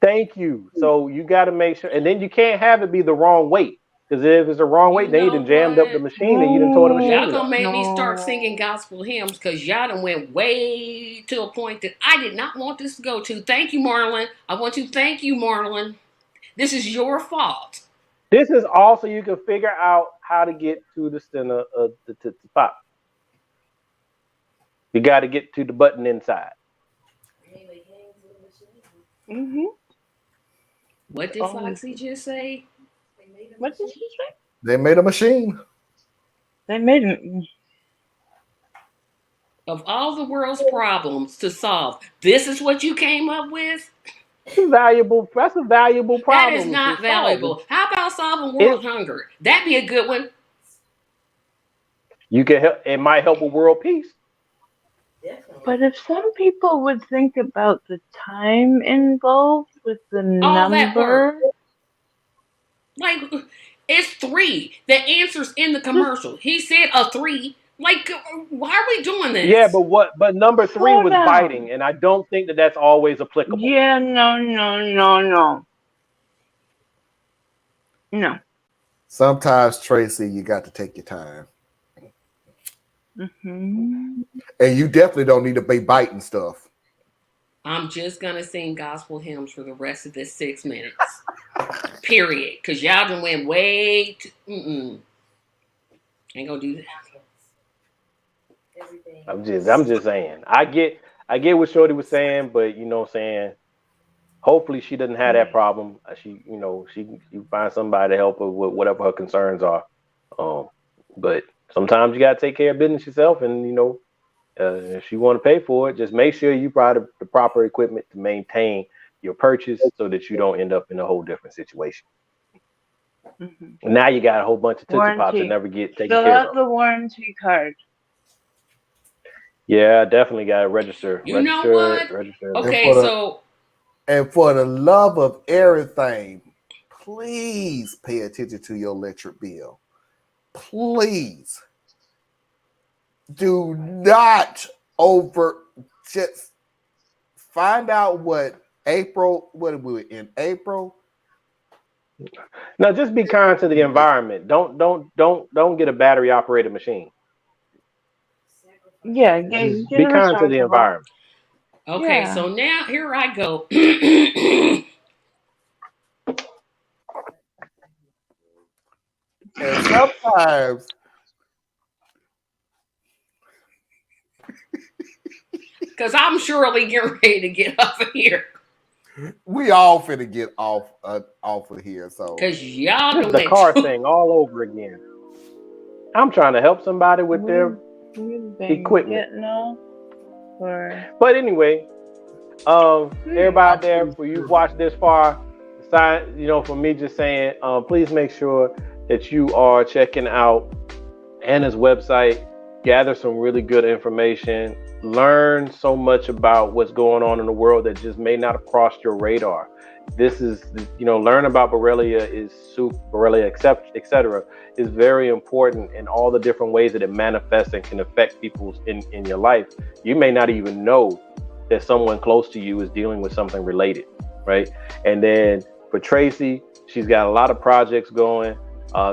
Thank you. So you got to make sure, and then you can't have it be the wrong weight. Because if it's the wrong weight, then you done jammed up the machine and you done tore the machine. Y'all gonna make me start singing gospel hymns because y'all done went way to a point that I did not want this to go to. Thank you, Marlon. I want to thank you, Marlon. This is your fault. This is also you can figure out how to get to the center of the pop. You got to get to the button inside. Mm-hmm. What did Foxy just say? What did she say? They made a machine. They made it. Of all the world's problems to solve, this is what you came up with? That's a valuable problem. That is not valuable. How about solving world hunger? That'd be a good one. You can help. It might help with world peace. But if some people would think about the time involved with the number, like it's 3. The answer's in the commercial. He said a 3. Like, why are we doing this? Yeah, but number 3 was biting, and I don't think that that's always applicable. Yeah, no. Sometimes, Tracy, you got to take your time. Mm-hmm. And you definitely don't need to be biting stuff. I'm just gonna sing gospel hymns for the rest of this 6 minutes. Period. Because y'all done went way too... Ain't gonna do that. I'm just saying. I get what Shorty was saying, but you know what I'm saying. Hopefully she doesn't have that problem. She find somebody to help her with whatever her concerns are. But sometimes you gotta take care of business yourself, and if you want to pay for it, just make sure you buy the proper equipment to maintain your purchase, so that you don't end up in a whole different situation. Mm-hmm. Now you got a whole bunch of Tootsie Pops that never get taken care of. Fill out the warranty card. Yeah, definitely got to register. You know what? Okay, and for the love of everything, please pay attention to your electric bill. Please do not just find out what we in April. Now, just be kind to the environment. Don't get a battery operated machine. Yeah, be kind to the environment. Okay, so now here I go. And sometimes because I'm surely getting ready to get up of here. We all finna get off of here, so because y'all just the car thing all over again. I'm trying to help somebody with their equipment. But anyway, everybody out there, for you watched this far, for me just saying, please make sure that you are checking out Anna's website, gather some really good information, learn so much about what's going on in the world that just may not have crossed your radar. This is, learn about Borrelia, etc. is very important in all the different ways that it manifests and can affect people in your life. You may not even know that someone close to you is dealing with something related, right? And then for Tracy, she's got a lot of projects going.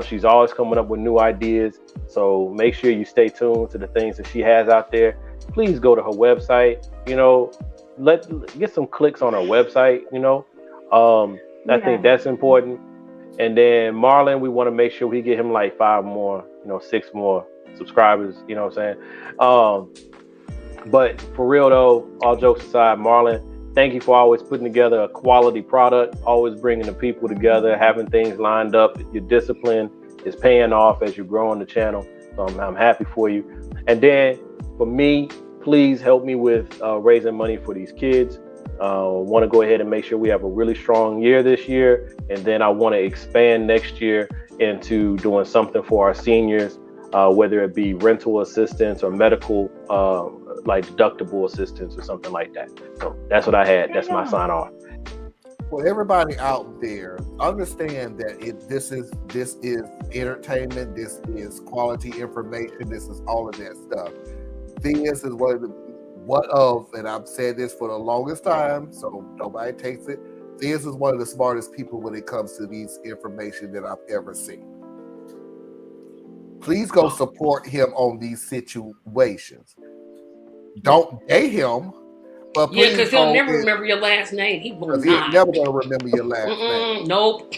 She's always coming up with new ideas. So make sure you stay tuned to the things that she has out there. Please go to her website, get some clicks on our website. I think that's important. And then Marlon, we want to make sure we get him like 5 more, 6 more subscribers. You know what I'm saying? But for real though, all jokes aside, Marlon, thank you for always putting together a quality product, always bringing the people together, having things lined up. Your discipline is paying off as you're growing the channel. So I'm happy for you. And then for me, please help me with raising money for these kids. Want to go ahead and make sure we have a really strong year this year. And then I want to expand next year into doing something for our seniors, whether it be rental assistance or medical, like deductible assistance or something like that. So that's what I had. That's my sign off. For everybody out there, understand that this is entertainment. This is quality information. This is all of that stuff. This is and I've said this for the longest time, so nobody takes it. This is one of the smartest people when it comes to these information that I've ever seen. Please go support him on these situations. Don't date him, but yeah, because he'll never remember your last name. He will not. He's never gonna remember your last name. Nope.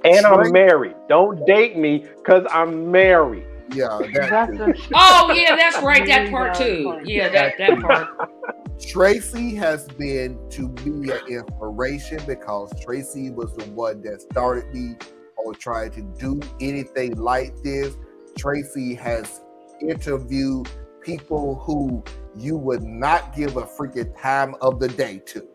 And I'm married. Don't date me because I'm married. Yeah. Oh yeah, that's right. That part too. Yeah, that part. Tracy has been to me an inspiration because Tracy was the one that started me on trying to do anything like this. Tracy has interviewed people who you would not give a freaking time of the day to.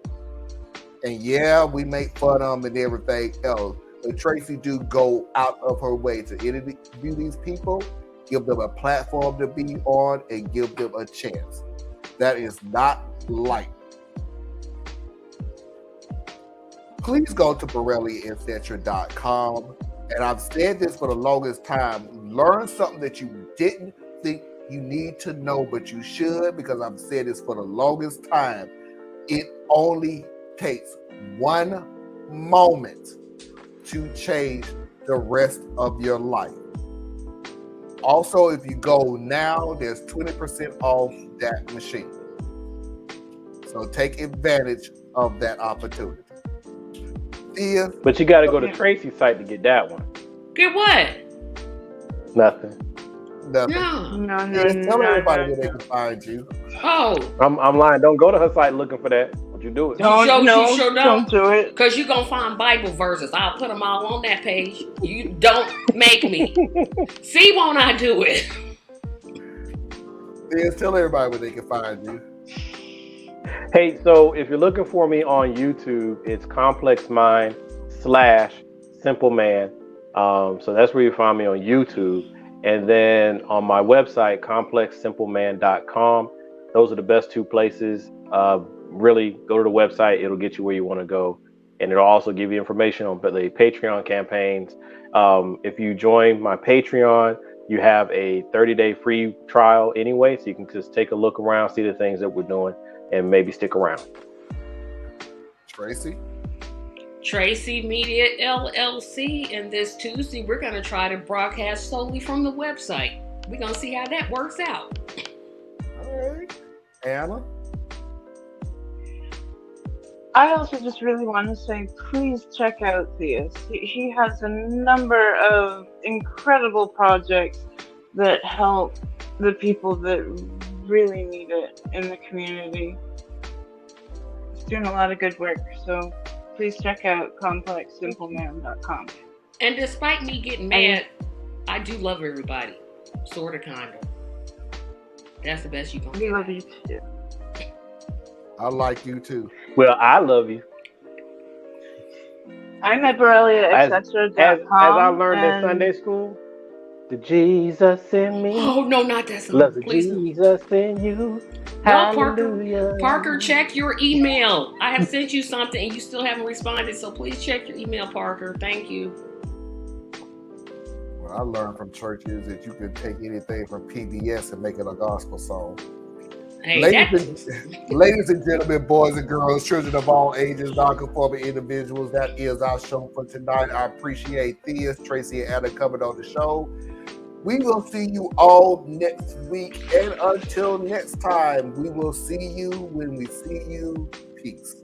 And yeah, we make fun of them and everything else. But Tracy do go out of her way to interview these people, give them a platform to be on, and give them a chance. That is not light. Please go to BorelliEtc.com. And I've said this for the longest time. Learn something that you didn't think you need to know, but you should, because I've said this for the longest time. It only takes one moment to change the rest of your life. Also, if you go now, there's 20% off that machine. So take advantage of that opportunity. But you got to go to Tracy's site to get that one. Get what? Nothing. No. Tell everybody where they can find you. Oh. I'm lying. Don't go to her site looking for that. Would you do it? Don't do it. Because you're going to find Bible verses. I'll put them all on that page. You don't make me. See, won't I do it? Yes, tell everybody where they can find you. Hey, so if you're looking for me on YouTube, it's Complex Mind /Simple Man. So that's where you find me on YouTube. And then on my website, complexsimpleman.com. Those are the best 2 places. Really go to the website. It'll get you where you want to go. And it'll also give you information on the Patreon campaigns. If you join my Patreon, you have a 30-day free trial anyway. So you can just take a look around, see the things that we're doing, and maybe stick around. Tracy Media LLC, and this Tuesday we're going to try to broadcast solely from the website. We're going to see how that works out. All right. Anna? I also just really want to say, please check out Theus. He has a number of incredible projects that help the people that really need it in the community. He's doing a lot of good work, so please check out complexsimpleman.com. And despite me getting mad, I do love everybody. Sort of, kind of. That's the best you can do. We love you too. I like you too. Well, I love you. I'm at BorelliaEtc.com. As I learned in Sunday school, the Jesus in me. Oh, no, not that song. Love the Jesus in you. No, Parker, check your email. I have sent you something and you still haven't responded, so please check your email, Parker. Thank you. What I learned from church is that you can take anything from PBS and make it a gospel song. Hey, ladies and gentlemen, boys and girls, children of all ages, non-conforming individuals, that is our show for tonight. I appreciate Theus, Tracy, and Anna coming on the show. We will see you all next week. And until next time, we will see you when we see you. Peace.